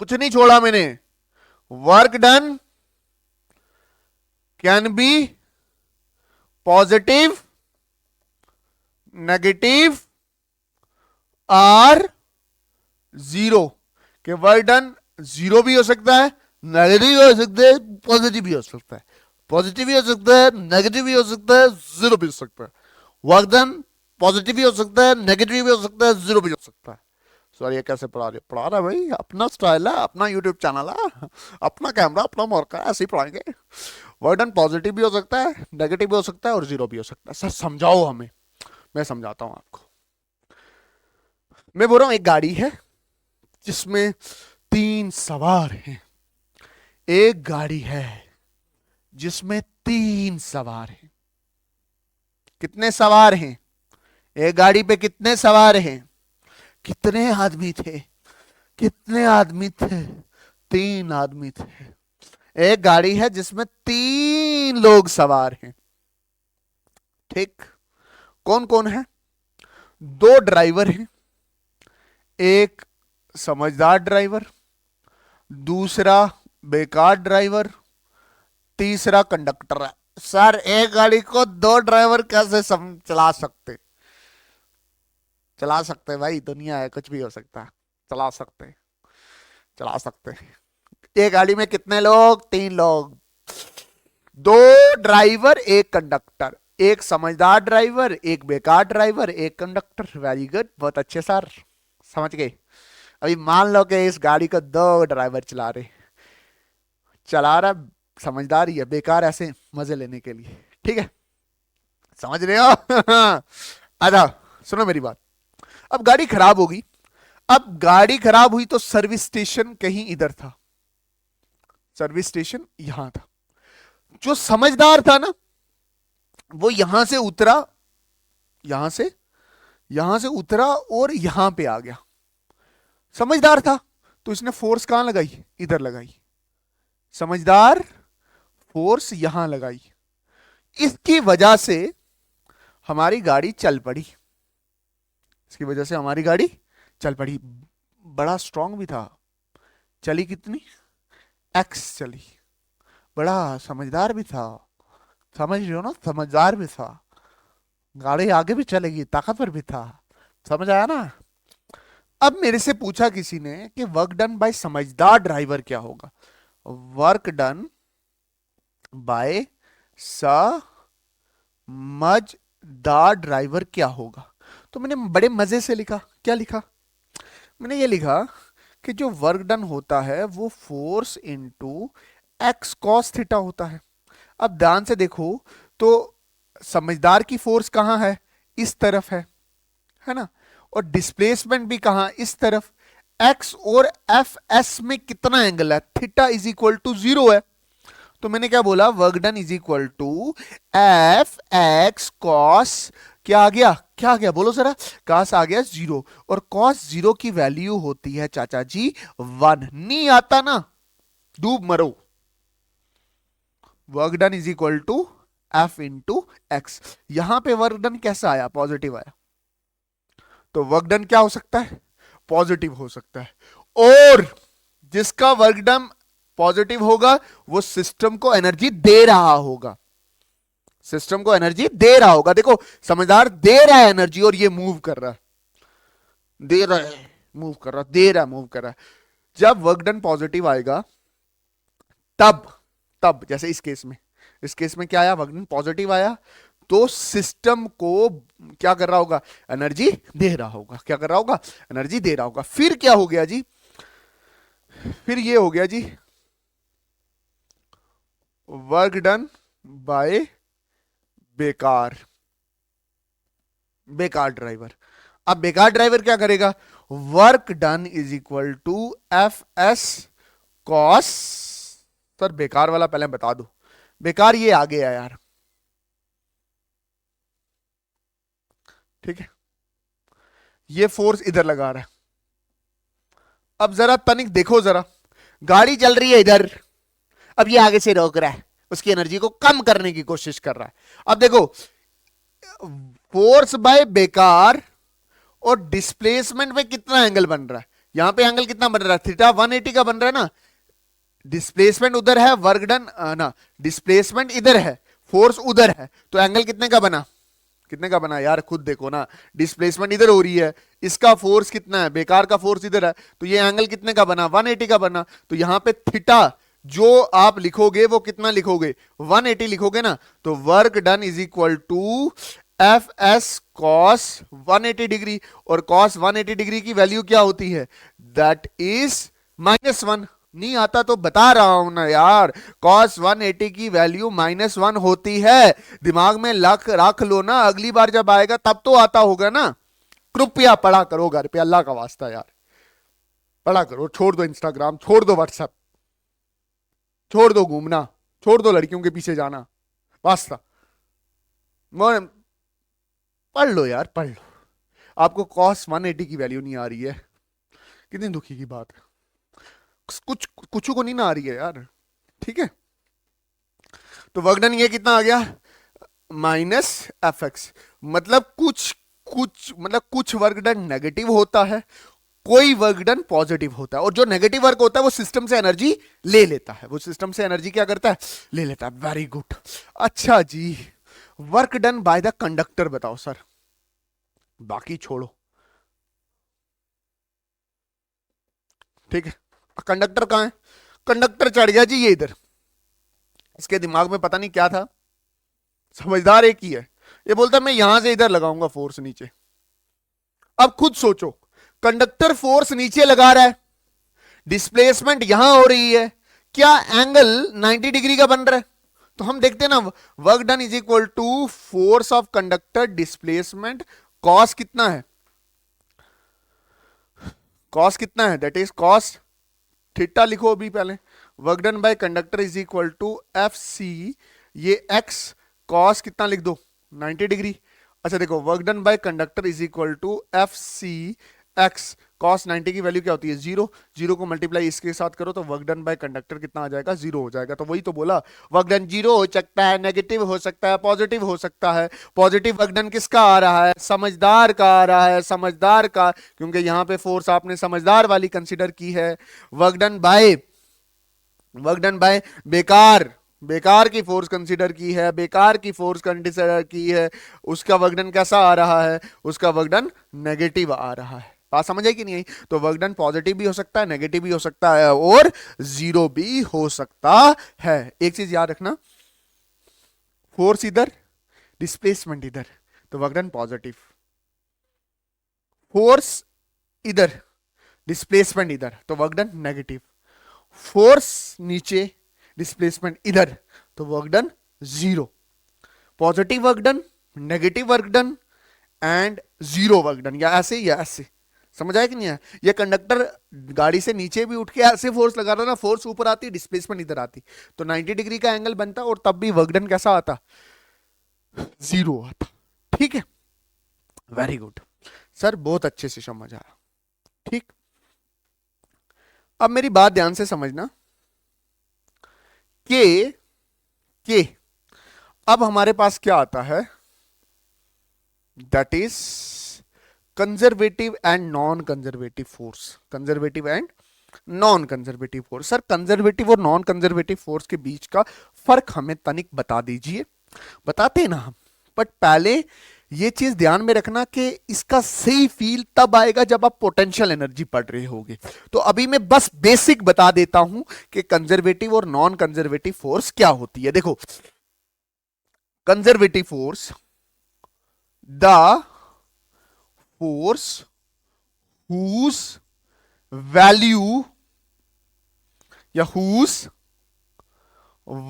कुछ नहीं छोड़ा मैंने। Work done can be positive, negative or zero. कि वर्क डन जीरो भी हो सकता है, नेगेटिव भी हो सकता है, पॉजिटिव भी हो सकता है, पॉजिटिव भी हो सकता है, नेगेटिव भी हो सकता है, जीरो भी हो सकता है। वर्क डन पॉजिटिव भी हो सकता है, नेगेटिव भी हो सकता है, जीरो भी हो सकता है। सॉरी, ये कैसे पढ़ा रहे? पढ़ा रहा भाई, अपना स्टाइल है, अपना यूट्यूब चैनल है, अपना कैमरा, अपना मौका है, ऐसे ही पढ़ाएंगे। वर्क डन पॉजिटिव भी हो सकता है, नेगेटिव भी हो सकता है और जीरो भी हो सकता है। सर समझाओ हमें, मैं समझाता हूं आपको। मैं बोल रहा हूं एक गाड़ी है जिसमें 3 सवार हैं। एक गाड़ी है जिसमें 3 सवार हैं। कितने सवार हैं? एक गाड़ी पे कितने सवार हैं? कितने आदमी थे? कितने आदमी थे? 3 आदमी थे। एक गाड़ी है जिसमें 3 लोग सवार हैं, ठीक। कौन कौन है? 2 ड्राइवर हैं, एक समझदार ड्राइवर, दूसरा बेकार ड्राइवर, तीसरा कंडक्टर है। सर एक गाड़ी को 2 ड्राइवर कैसे चला सकते? चला सकते भाई, दुनिया है, कुछ भी हो सकता है, चला सकते, चला सकते। एक गाड़ी में कितने लोग? 3 लोग। 2 ड्राइवर, एक कंडक्टर, एक समझदार ड्राइवर, एक बेकार ड्राइवर, एक कंडक्टर। वेरी गुड, बहुत अच्छे सर, समझ गए। अभी मान लो कि इस गाड़ी को 2 ड्राइवर चला रहे, चला रहा समझदार ही है, बेकार ऐसे मजे लेने के लिए, ठीक है, समझ रहे हो? अच्छा सुनो मेरी बात। अब गाड़ी खराब होगी, अब गाड़ी खराब हुई तो सर्विस स्टेशन कहीं इधर था, सर्विस स्टेशन यहां था। जो समझदार था ना, वो यहां से उतरा, यहां से उतरा और यहां पे आ गया। समझदार था तो इसने फोर्स कहां लगाई? इधर लगाई। समझदार फोर्स यहां लगाई, इसकी वजह से हमारी गाड़ी चल पड़ी, इसकी वजह से हमारी गाड़ी चल पड़ी। बड़ा स्ट्रांग भी था, चली कितनी? एक्स चली। बड़ा समझदार भी था, समझ रहे हो ना, समझदार भी था, गाड़ी आगे भी चलेगी, ताकतवर भी था, समझ आया ना? अब मेरे से पूछा किसी ने कि वर्क डन बाय समझदार ड्राइवर क्या होगा? वर्क डन बाय समझदार ड्राइवर क्या होगा? तो मैंने बड़े मजे से लिखा। क्या लिखा? मैंने ये लिखा कि जो वर्क डन होता है वो force into x cos theta होता है। अब ध्यान से देखो तो समझदार की फोर्स कहां है? इस तरफ है ना? और डिस्प्लेसमेंट भी कहां? इस तरफ। एक्स और एफ एस में कितना एंगल है? थीटा इज इक्वल टू 0 है। तो मैंने क्या बोला? Work done is equal to f x cos, क्या आ गया? क्या आ गया बोलो जरा? कॉस आ गया 0, और कॉस 0 की वैल्यू होती है चाचा जी 1। नहीं आता ना, डूब मरो। Work done is equal to f into x. यहां पे वर्क डन कैसा आया? पॉजिटिव आया। तो वर्क डन क्या हो सकता है? पॉजिटिव हो सकता है। और जिसका वर्क डन पॉजिटिव होगा वो सिस्टम को एनर्जी दे रहा होगा, सिस्टम को एनर्जी दे रहा होगा। देखो समझदार दे रहा है एनर्जी और ये मूव कर रहा है, दे रहा है, मूव कर रहा, दे रहा, मूव कर रहा है। जब वर्क डन पॉजिटिव आएगा तब तब जैसे इस केस में क्या आया? वर्क डन पॉजिटिव आया, तो सिस्टम को क्या कर रहा होगा? एनर्जी दे रहा होगा। क्या कर रहा होगा? एनर्जी दे रहा होगा। फिर क्या हो गया जी? फिर ये हो गया जी वर्क डन बाय बेकार, बेकार ड्राइवर। अब बेकार ड्राइवर क्या करेगा? Work done is equal to F S cos. Sir बेकार वाला पहले बता दो, बेकार ये आ गया यार, ठीक है। ये फोर्स इधर लगा रहा है। अब जरा तनिक देखो जरा, गाड़ी चल रही है इधर, अब ये आगे से रोक रहा है, उसकी एनर्जी को कम करने की कोशिश कर रहा है। अब देखो, फोर्स बाय बेकार और डिस्प्लेसमेंट में कितना एंगल बन रहा है, यहां पे एंगल कितना बन रहा है, थीटा 180 का बन रहा है ना। डिस्प्लेसमेंट उधर है, वर्क डन ना, डिस्प्लेसमेंट इधर है, फोर्स उधर है, तो एंगल कितने का बना, कितने का बना यार, खुद देखो ना। डिस्प्लेसमेंट इधर हो रही है, इसका फोर्स कितना है, बेकार का फोर्स इधर है, तो ये एंगल कितने का बना, 180 का बना। तो यहां पे थीटा जो आप लिखोगे वो कितना लिखोगे, 180 लिखोगे ना। तो work done is equal to F S cos 180 degree, और कॉस 180 डिग्री की वैल्यू क्या होती है, दैट इज -1। नहीं आता तो बता रहा हूं ना यार, cos 180 की वैल्यू -1 होती है। दिमाग में रख लो ना, अगली बार जब आएगा तब तो आता होगा ना। कृपया पढ़ा करो घर पे, अल्लाह का वास्ता यार, पढ़ा करो। छोड़ दो इंस्टाग्राम, छोड़ दो व्हाट्सएप, छोड़ दो घूमना, छोड़ दो लड़कियों के पीछे जाना, वास्ता पढ़ लो यार, पढ़ लो। आपको cos 180 की वैल्यू नहीं आ रही है, कितनी दुखी की बात है। कुछ को नहीं ना आ रही है यार, ठीक है। तो वर्क डन ये कितना आ गया, -fx। मतलब कुछ वर्क डन नेगेटिव होता है, कोई वर्क डन पॉजिटिव होता है, और जो नेगेटिव वर्क होता है वो सिस्टम से एनर्जी ले लेता है, वो सिस्टम से एनर्जी क्या करता है, ले लेता है। Very good. अच्छा जी, work done by the conductor बताओ सर, बाकी छोड़ो, ठीक है। कंडक्टर कहां है, कंडक्टर चढ़ गया जी ये इधर, इसके दिमाग में पता नहीं क्या था, समझदार एक ही है, ये बोलता मैं यहां से इधर लगाऊंगा फोर्स नीचे। अब खुद सोचो, कंडक्टर फोर्स नीचे लगा रहा है, डिस्प्लेसमेंट यहां हो रही है, क्या एंगल 90 डिग्री का बन रहा है। तो हम देखते हैं ना, work done is equal to force of conductor displacement, cos कितना है, कॉस कितना है, दैट इज कॉस थीटा लिखो अभी पहले। Work done by conductor is equal to f c, ये एक्स, कॉस कितना लिख दो, 90 डिग्री। अच्छा देखो, work done by conductor is equal to f c x, cos 90 की वैल्यू क्या होती है, 0। 0 को मल्टीप्लाई इसके साथ करो तो वर्क डन बाय कंडक्टर कितना आ जाएगा, 0 हो जाएगा। तो वही तो बोला, वर्क डन 0 हो सकता है, नेगेटिव हो सकता है, पॉजिटिव हो सकता है। पॉजिटिव वर्क डन किसका आ रहा है, समझदार का आ रहा है, समझदार का, क्योंकि यहां पे फोर्स आपने समझदार वाली कंसिडर की है। वर्क डन बाय बेकार, बेकार की फोर्स कंसीडर की है, बेकार की फोर्स कंसीडर की है, उसका वर्क डन कैसा आ रहा है, उसका वर्क डन नेगेटिव आ रहा है। बात समझ आई कि नहीं आई। तो वर्क डन पॉजिटिव भी हो सकता है, नेगेटिव भी हो सकता है, और 0 भी हो सकता है। एक चीज याद रखना, फोर्स इधर, डिस्प्लेसमेंट इधर, तो वर्क डन पॉजिटिव। फोर्स इधर, डिस्प्लेसमेंट इधर, तो वर्क डन नेगेटिव। फोर्स नीचे, डिस्प्लेसमेंट इधर, तो work done 0। Positive work done, negative work done and 0 work done, या ऐसे या ऐसे। समझ आया कि नहीं है। ये कंडक्टर गाड़ी से नीचे भी उठ के ऐसे फोर्स लगा रहा ना, फोर्स ऊपर आती, डिस्प्लेसमेंट इधर आती, तो 90 डिग्री का एंगल बनता और तब भी वर्क डन कैसा आता, 0 आता। ठीक है, वेरी गुड सर, बहुत अच्छे से समझ आया। ठीक, अब मेरी बात ध्यान से समझना कि अब हमारे पास क्या आता है, that is conservative and non conservative force. Conservative and non conservative force. Sir conservative और नॉन कंजर्वेटिव फोर्स के बीच का फर्क हमें तनिक बता दीजिए। बताते हैं ना हम, बट पहले ये चीज ध्यान में रखना कि इसका सही फील तब आएगा जब आप पोटेंशियल एनर्जी पढ़ रहे होगे। तो अभी मैं बस बेसिक बता देता हूं कि कंजर्वेटिव और नॉन कंजर्वेटिव फोर्स क्या होती है। देखो, conservative force, the force whose value या whose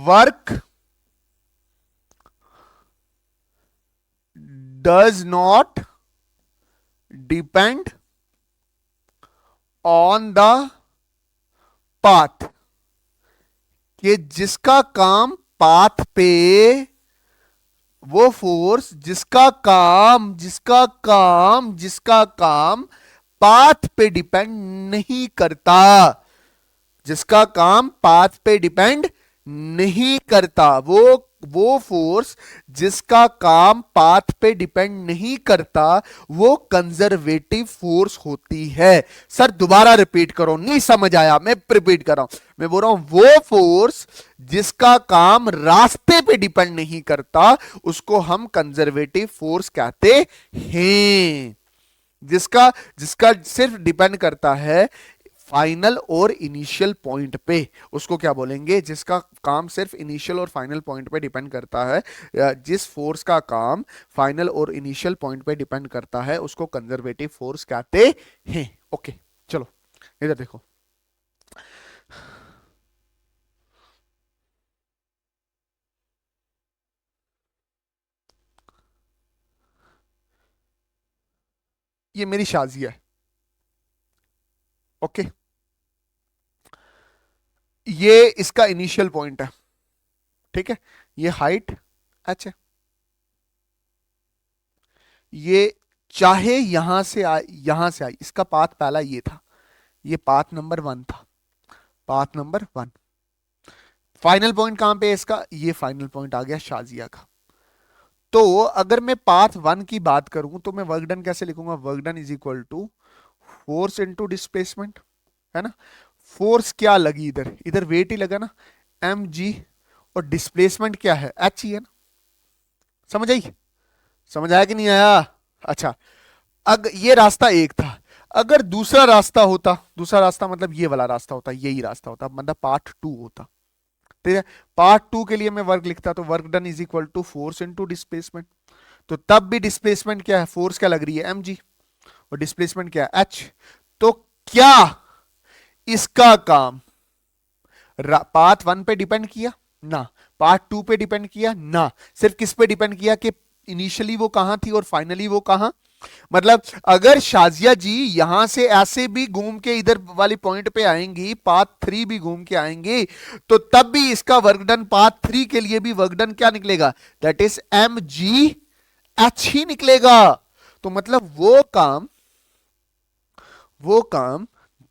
work does not depend on the path, कि जिसका काम पाथ पे वो फोर्स जिसका काम पाथ पे डिपेंड नहीं करता, जिसका काम पाथ पे डिपेंड नहीं करता, वो फोर्स जिसका काम पाथ पे डिपेंड नहीं करता, वो कंजर्वेटिव फोर्स होती है। सर दोबारा रिपीट करो, नहीं समझ आया, मैं रिपीट कर रहा हूं। मैं बोल रहा हूं वो फोर्स जिसका काम रास्ते पे डिपेंड नहीं करता, उसको हम कंजर्वेटिव फोर्स कहते हैं। जिसका जिसका सिर्फ डिपेंड करता है फाइनल और इनिशियल पॉइंट पे, उसको क्या बोलेंगे? जिसका काम सिर्फ इनिशियल और फाइनल पॉइंट पे डिपेंड करता है, जिस फोर्स का काम फाइनल और इनिशियल पॉइंट पे डिपेंड करता है, उसको कंजर्वेटिव फोर्स कहते हैं। ओके, चलो इधर देखो। ये मेरी शाजिया है। ओके, ये इसका इनिशियल पॉइंट है, ठीक है। ये हाइट h है। ये चाहे यहां से आई, इसका पाथ पहला ये था, ये पाथ नंबर 1 था, पाथ नंबर 1। फाइनल पॉइंट कहां पे है इसका? ये फाइनल पॉइंट आ गया शाजिया का। तो अगर मैं पाथ 1 की बात करूं तो मैं वर्क डन कैसे लिखूंगा? Work done is equal to force into displacement, है ना। फोर्स क्या लगी इधर? इधर वेट ही लगा ना, mg, और डिस्प्लेसमेंट क्या है? h ही है ना। समझ आई? समझ आया कि नहीं आया? अच्छा, अगर ये रास्ता एक था, अगर दूसरा रास्ता होता, दूसरा रास्ता मतलब ये वाला रास्ता होता, यही रास्ता होता, मतलब पार्ट 2 होता, ठीक है। पार्ट 2 के लिए मैं वर्क लिखता तो work done is equal to force into displacement. तो तब भी डिस्प्लेसमेंट क्या है? फोर्स क्या लग रही है? mg, और डिस्प्लेसमेंट क्या है? h। तो क्या इसका काम पार्ट 1 पे डिपेंड किया? ना। पार्ट 2 पे डिपेंड किया? ना। सिर्फ किस पे डिपेंड किया कि इनिशियली वो कहां थी और फाइनली वो कहां। मतलब अगर शाजिया जी यहां से ऐसे भी घूम के इधर वाली पॉइंट पे आएंगी, पाथ 3 भी घूम के आएंगी, तो तब भी इसका वर्क डन पाथ 3 के लिए भी वर्क डन क्या निकलेगा? दैट इज mgh ही निकलेगा। तो मतलब वो काम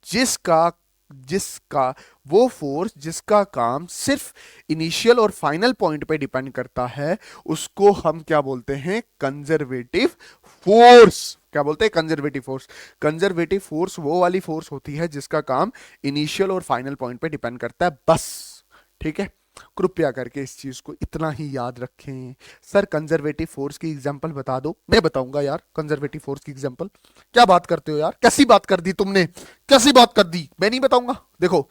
जिसका जिसका वो फोर्स जिसका काम सिर्फ इनिशियल और फाइनल पॉइंट पे डिपेंड करता है, उसको हम क्या बोलते हैं? Conservative force. क्या बोलते हैं? Conservative force. कंजर्वेटिव फोर्स वो वाली फोर्स होती है जिसका काम इनिशियल और फाइनल पॉइंट पे डिपेंड करता है, बस। ठीक है, कृपया करके इस चीज को इतना ही याद रखें। सर कंजर्वेटिव फोर्स की एग्जांपल बता दो। मैं बताऊंगा यार कंजर्वेटिव फोर्स की एग्जांपल। क्या बात करते हो यार, कैसी बात कर दी तुमने, कैसी बात कर दी? मैं नहीं बताऊंगा। देखो,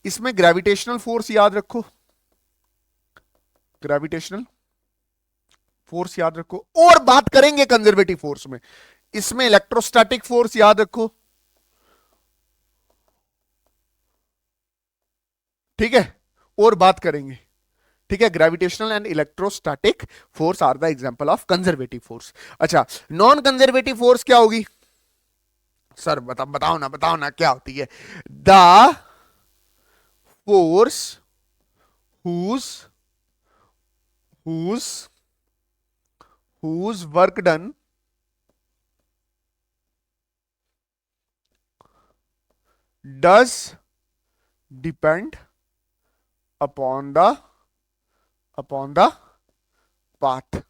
इसमें ग्रेविटेशनल फोर्स याद रखो, ग्रेविटेशनल फोर्स याद रखो, और बात करेंगे कंजर्वेटिव फोर्स में। इसमें इलेक्ट्रोस्टैटिक फोर्स याद रखो, ठीक है, और बात करेंगे। ठीक है, gravitational and electrostatic force are the example of conservative force. अच्छा, नॉन कंजर्वेटिव फोर्स क्या होगी? सर बताओ ना क्या होती है? The force whose whose whose work done does depend upon the path.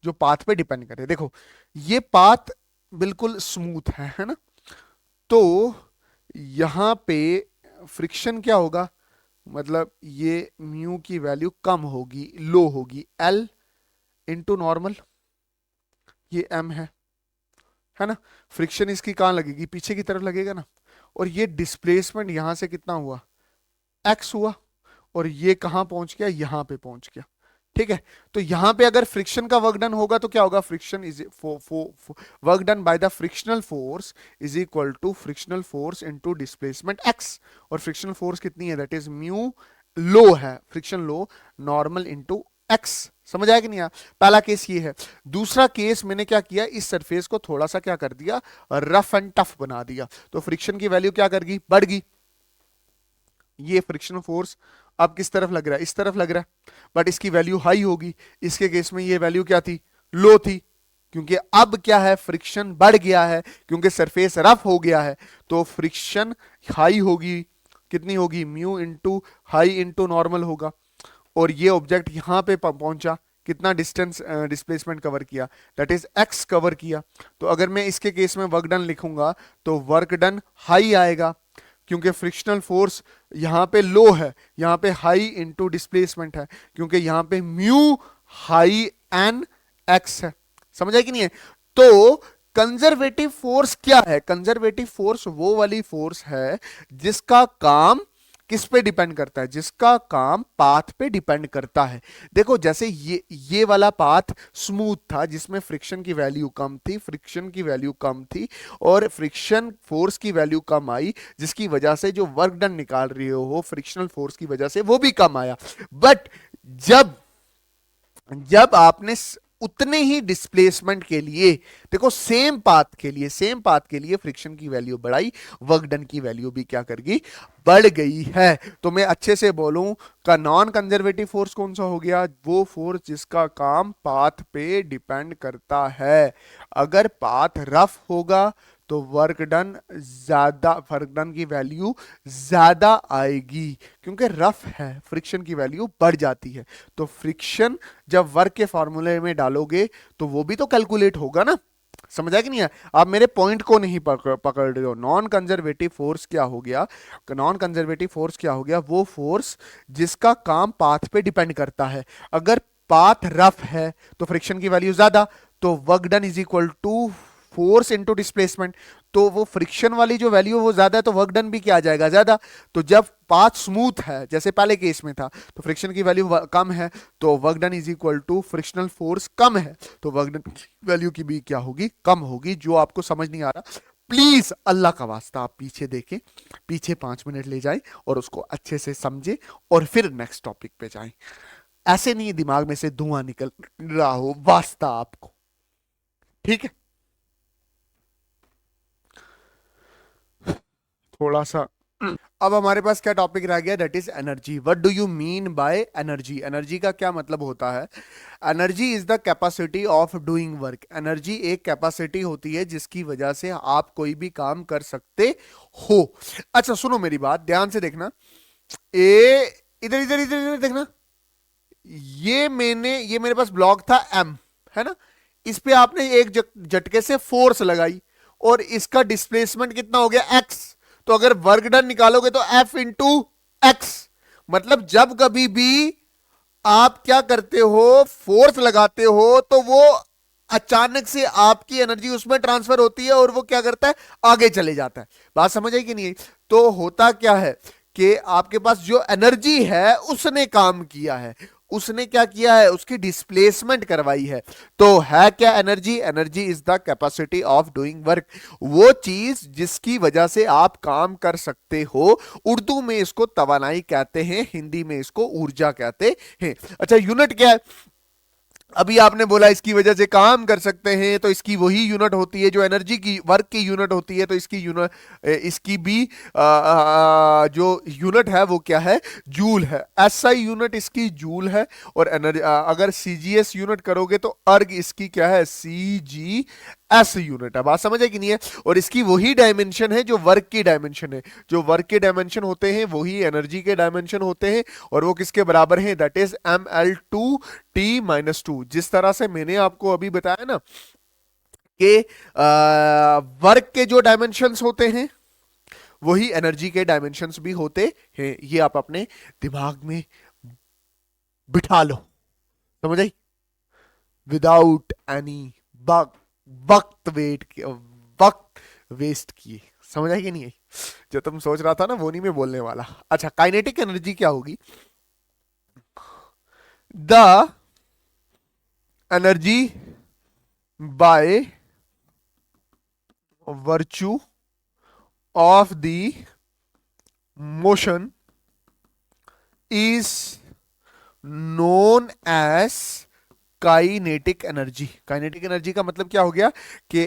जो पाथ पे डिपेंड करे। देखो, ये पाथ बिल्कुल स्मूथ है ना। तो यहां पे फ्रिक्शन क्या होगा? मतलब ये म्यू की वैल्यू कम होगी, लो होगी, एल इंटू नॉर्मल, ये एम है ना। फ्रिक्शन इसकी कहां लगेगी? पीछे की तरफ लगेगा ना। और ये डिस्प्लेसमेंट यहां से कितना हुआ? एक्स हुआ, और ये कहां पहुंच गया? यहां पे पहुंच गया। ठीक है, तो यहां पे अगर फ्रिक्शन का वर्क डन होगा तो क्या होगा? Friction is work done by the frictional force is equal to frictional force into displacement x. और फ्रिक्शनल फोर्स कितनी है? दैट इज म्यू लो है, फ्रिक्शन लो, नॉर्मल इनटू एक्स। समझ आया कि नहीं आया? पहला केस ये है। दूसरा केस मैंने क्या किया, इस सरफेस को थोड़ा सा क्या कर दिया? रफ एंड टफ बना दिया। तो फ्रिक्शन की वैल्यू क्या कर गई? बढ़ गई। ये फ्रिक्शन फोर्स अब किस तरफ लग रहा है, इस तरफ लग रहा है, बट इसकी वैल्यू हाई होगी। इसके केस में ये वैल्यू क्या थी, लो थी, क्योंकि अब क्या है, फ्रिक्शन बढ़ गया है, क्योंकि सरफेस रफ हो गया है, तो फ्रिक्शन हाई होगी। कितनी होगी, mu into high into normal होगा। और ये ऑब्जेक्ट यहां पे पहुंचा, कितना डिस्टेंस डिस्प्लेसमेंट कवर किया, दैट इज एक्स कवर किया। तो अगर मैं इसके केस में वर्क डन लिखूंगा तो वर्क डन हाई आएगा, क्योंकि फ्रिक्शनल फोर्स यहां पे लो है, यहां पे हाई इंटू डिस्प्लेसमेंट है, क्योंकि यहां पे म्यू हाई एन एक्स है। समझ आया कि नहीं है? तो कंजर्वेटिव फोर्स क्या है, कंजर्वेटिव फोर्स वो वाली फोर्स है जिसका काम किस पे डिपेंड करता है, जिसका काम पाथ पे डिपेंड करता है। देखो जैसे ये वाला पाथ स्मूथ था, जिसमें फ्रिक्शन की वैल्यू कम थी, फ्रिक्शन की वैल्यू कम थी, और फ्रिक्शन फोर्स की वैल्यू कम आई, जिसकी वजह से जो वर्क डन निकाल रही हो फ्रिक्शनल फोर्स की वजह से वो भी कम आया। बट जब जब आपने उतने ही डिस्प्लेसमेंट के लिए, देखो सेम पाथ के लिए फ्रिक्शन की वैल्यू बढ़ाई, वर्क डन की वैल्यू भी क्या कर गई, बढ़ गई है। तो मैं अच्छे से बोलूं का नॉन कंजर्वेटिव फोर्स कौन सा हो गया, वो फोर्स जिसका काम पाथ पे डिपेंड करता है। अगर पाथ रफ होगा तो वर्क डन ज्यादा, वर्क डन की वैल्यू ज्यादा आएगी, क्योंकि रफ है फ्रिक्शन की वैल्यू बढ़ जाती है। तो फ्रिक्शन जब वर्क के फॉर्मूले में डालोगे तो वो भी तो कैलकुलेट होगा ना। समझा कि नहीं है? आप मेरे पॉइंट को नहीं पकड़ रहे हो। नॉन कंजर्वेटिव फोर्स क्या हो गया, नॉन कंजर्वेटिव फोर्स क्या हो गया, वो फोर्स जिसका काम पाथ पे डिपेंड करता है। अगर पाथ रफ है तो फ्रिक्शन की वैल्यू ज्यादा, तो work done is equal to force into displacement. तो वो फ्रिक्शन वाली जो वैल्यू है वो ज्यादा है, तो वर्क डन भी क्या आ जाएगा, ज्यादा। तो जब पाथ स्मूथ है जैसे पहले केस में था, तो फ्रिक्शन की वैल्यू कम है, तो work done is equal to frictional force कम है, तो वर्क डन वैल्यू की भी क्या होगी, कम होगी। जो आपको समझ नहीं आ रहा, प्लीज अल्लाह का वास्ता आप पीछे देखें, पीछे 5 मिनट ले जाएं और उसको अच्छे से समझे, और फिर नेक्स्ट टॉपिक पे जाएं। ऐसे नहीं दिमाग में से धुआं निकल रहा हो, वास्ता आपको, ठीक है? थोड़ा सा अब हमारे पास क्या टॉपिक रह गया, that is energy. What do you mean by energy, energy का क्या मतलब होता है? Energy is the capacity of doing work. Energy एक कैपेसिटी होती है जिसकी वजह से आप कोई भी काम कर सकते हो। अच्छा सुनो मेरी बात ध्यान से देखना, ए इधर इधर इधर इधर देखना, ये मेरे पास ब्लॉक था एम, है ना, इस पे आपने एक झटके से फोर्स लगाई, और इसका डिस्प्लेसमेंट कितना हो गया, एक्स। तो अगर वर्क डन निकालोगे तो एफ इंटू एक्स। मतलब जब कभी भी आप क्या करते हो, फोर्स लगाते हो, तो वो अचानक से आपकी एनर्जी उसमें ट्रांसफर होती है और वो क्या करता है, आगे चले जाता है। बात समझ आई कि नहीं? तो होता क्या है कि आपके पास जो एनर्जी है उसने काम किया है, उसने क्या किया है, उसकी डिस्प्लेसमेंट करवाई है। तो है क्या energy, energy is the capacity of doing work, वो चीज जिसकी वजह से आप काम कर सकते हो। उर्दू में इसको तवानाई कहते हैं, हिंदी में इसको ऊर्जा कहते हैं। अच्छा यूनिट क्या है, अभी आपने बोला इसकी वजह से काम कर सकते हैं, तो इसकी वही यूनिट होती है जो एनर्जी की, वर्क की यूनिट होती है। तो इसकी यूनिट, इसकी भी जो यूनिट है वो क्या है, जूल है। एसआई यूनिट इसकी जूल है, और एनर्जी अगर सीजीएस यूनिट करोगे तो अर्ग इसकी क्या है, सीजी एस यूनिट है। बात समझ है कि नहीं है? और इसकी वही डायमेंशन है जो वर्क की डायमेंशन है, जो वर्क के डायमेंशन होते हैं वही एनर्जी के डायमेंशन होते हैं, और वो किसके बराबर हैं, दैट इज ml2t-2। जिस तरह से मैंने आपको अभी बताया ना कि वर्क के जो डायमेंशंस होते हैं वही एनर्जी के डायमेंशंस भी होते हैं। ये आप अपने दिमाग में बिठा लो, समझ आई, विदाउट एनी वक्त वक्त वेस्ट किए। समझ आई कि नहीं आई? जो तुम सोच रहा था ना वो नहीं मैं बोलने वाला। अच्छा काइनेटिक एनर्जी क्या होगी, the energy by virtue of the motion is known as kinetic energy. Kinetic energy का मतलब क्या हो गया कि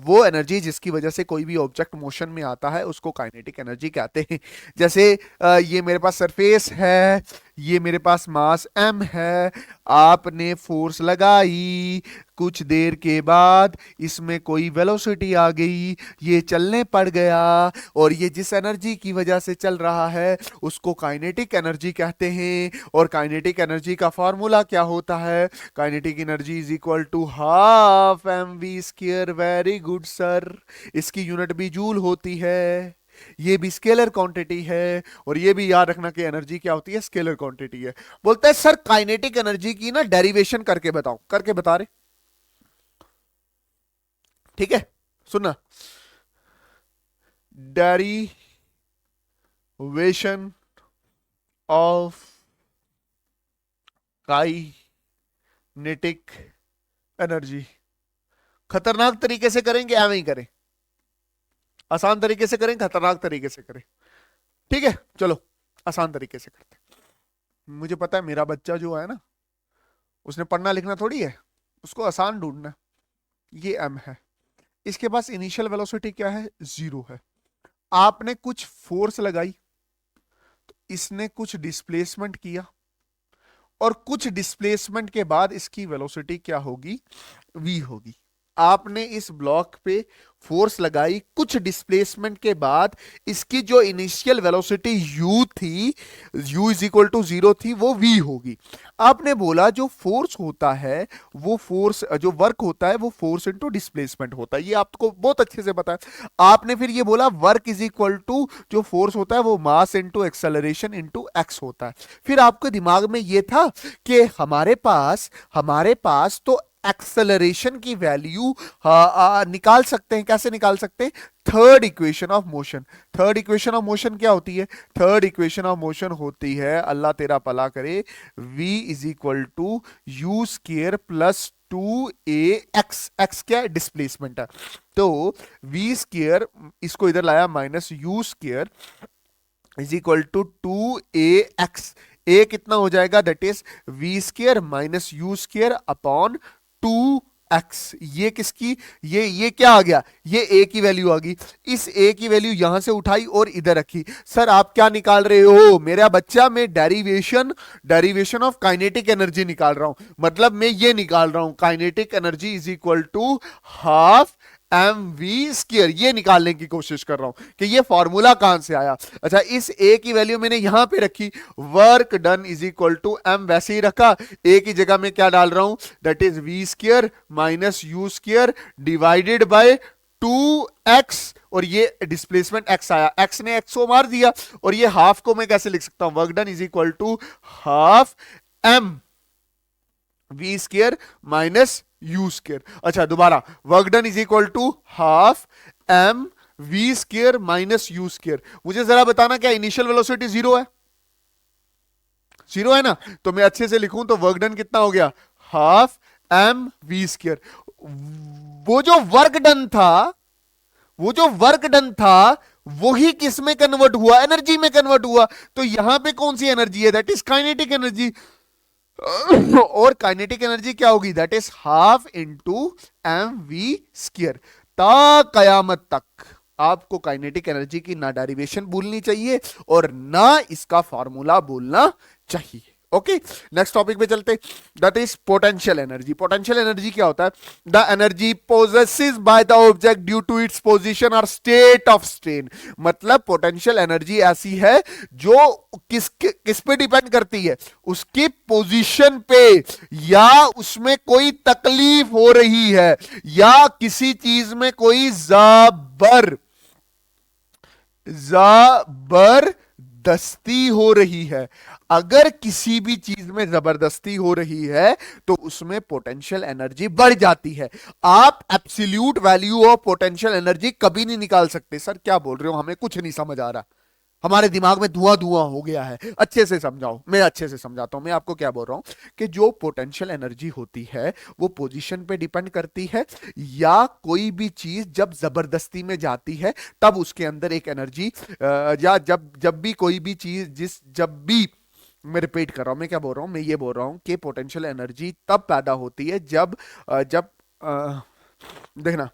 वो एनर्जी जिसकी वजह से कोई भी ऑब्जेक्ट मोशन में आता है उसको काइनेटिक एनर्जी कहते हैं। जैसे ये मेरे पास सरफेस है, ये मेरे पास मास m है, आपने फोर्स लगाई, कुछ देर के बाद इसमें कोई वेलोसिटी आ गई, ये चलने पड़ गया, और ये जिस एनर्जी की वजह से चल रहा है उसको काइनेटिक एनर्जी कहते हैं। और काइनेटिक एनर्जी का फॉर्मूला क्या होता है? Kinetic energy is equal to half m v square. Very good sir, इसकी यूनिट भी जूल होती है, ये भी स्केलर क्वांटिटी है, और ये भी याद रखना कि एनर्जी क्या होती है, स्केलर क्वांटिटी है। बोलता है सर काइनेटिक एनर्जी की ना डेरिवेशन करके बताओ। करके बता रहे, ठीक है, सुनना, डेरिवेशन ऑफ काइनेटिक एनर्जी। खतरनाक तरीके से करेंगे, एवं ही करें, आसान तरीके से करें, खतरनाक तरीके से करें, ठीक है? चलो आसान तरीके से करते हैं। मुझे पता है मेरा बच्चा जो है ना, उसने पढ़ना लिखना थोड़ी है, उसको आसान ढूंढना है। ये m है, इसके पास इनिशियल वेलोसिटी क्या है? 0 है। आपने कुछ फोर्स लगाई तो इसने कुछ डिस्प्लेसमेंट किया, और कुछ डिस्प्लेसमेंट के बाद इसकी वेलोसिटी क्या होगी? v होगी। आपने इस ब्लॉक पे फोर्स लगाई, कुछ डिस्प्लेसमेंट के बाद इसकी जो इनिशियल वेलोसिटी u थी, u इज इक्वल टू 0 थी, वो v होगी। आपने बोला जो फोर्स होता है, वो फोर्स, जो वर्क होता है वो फोर्स इनटू डिस्प्लेसमेंट होता है, ये आपको बहुत अच्छे से पता है। आपने फिर ये बोला वर्क इज इक्वल टू जो फोर्स होता है वो मास इनटू एक्सेलरेशन इनटू x होता है। फिर आपके दिमाग में ये था कि हमारे पास तो एक्सेलरेशन की वैल्यू निकाल सकते हैं। कैसे निकाल सकते हैं? Third equation of motion. Third equation of motion क्या होती है? थर्ड इक्वेशन ऑफ मोशन होती है, अल्लाह तेरा भला करे, v is equal to u square plus 2ax। x क्या है? डिस्प्लेसमेंट है। तो v स्क्वायर, इसको इधर लाया, minus u square is equal to 2ax। a कितना हो जाएगा? That is v square minus u square upon 2x। ये किसकी? ये क्या आ गया? ये a की वैल्यू आ गई। इस a की वैल्यू यहां से उठाई और इधर रखी। सर आप क्या निकाल रहे हो मेरा बच्चा? मैं डेरिवेशन ऑफ काइनेटिक एनर्जी निकाल रहा हूं। मतलब मैं ये निकाल रहा हूं, kinetic energy is equal to half m v square. ये निकालने की कोशिश कर रहा हूं कि ये फॉर्मूला कहां से आया। अच्छा, इस a की वैल्यू मैंने यहां पे रखी, work done is equal to m वैसे ही रखा। a की जगह में क्या डाल रहा हूं? That is v square minus u square divided by 2x, और ये डिस्प्लेसमेंट x आया, x ने x को मार दिया। और ये हाफ को मैं कैसे लिख सकता हूं? Work done is equal to half m v square minus u square. अच्छा दोबारा, work done is equal to half m v square minus u square. मुझे जरा बताना क्या इनिशियल वेलोसिटी 0 है? 0 है ना? तो मैं अच्छे से लिखूं तो वर्क डन कितना हो गया? Half m v square. वो जो वर्क डन था, वही किस में कन्वर्ट हुआ? एनर्जी में कन्वर्ट हुआ। तो यहां पे कौन सी एनर्जी है? That is kinetic energy. और काइनेटिक एनर्जी क्या होगी? That is half into m v square. ता कयामत तक आपको काइनेटिक एनर्जी की ना डेरिवेशन भूलनी चाहिए और ना इसका फॉर्मूला भूलना चाहिए। ओके, नेक्स्ट टॉपिक पे चलते, that is potential energy. Potential energy क्या होता है? The energy possesses by the object due to its position और स्टेट ऑफ स्ट्रेन। मतलब पोटेंशियल एनर्जी ऐसी है जो किस पे डिपेंड करती है? उसकी पोजीशन पे, या उसमें कोई तकलीफ हो रही है, या किसी चीज में कोई जबरदस्ती हो रही है। अगर किसी भी चीज में जबरदस्ती हो रही है तो उसमें पोटेंशियल एनर्जी बढ़ जाती है। आप absolute value of potential energy कभी नहीं निकाल सकते। सर क्या बोल रहे हो, हमें कुछ नहीं समझ आ रहा, हमारे दिमाग में धुआं धुआं हो गया है। अच्छे से समझाओ, मैं अच्छे से समझाता हूं। मैं आपको क्या बोल रहा हूं कि जो पोटेंशियल एनर्जी होती है वो पोजीशन पे डिपेंड करती है, या कोई भी चीज जब जबरदस्ती में जाती है तब उसके अंदर एक एनर्जी, या जब भी कोई भी चीज जब भी मैं रिपीट कर रहा हूं, मैं क्या बोल रहा हूं, मैं ये बोल रहा हूं कि पोटेंशियल एनर्जी तब पैदा होती है जब जब देखना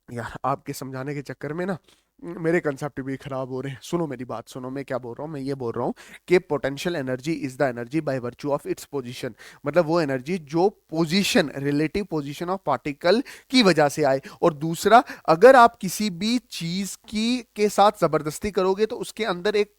यार, आपके समझाने के चक्कर में ना मेरे कंसेप्ट भी खराब हो रहे हैं। सुनो मेरी बात सुनो, मैं क्या बोल रहा हूँ, मैं ये बोल रहा हूँ कि potential energy is the energy by virtue of its position. मतलब वो एनर्जी जो position, relative position of particle की वजह से आए। और दूसरा, अगर आप किसी भी चीज की के साथ जबरदस्ती करोगे तो उसके अंदर एक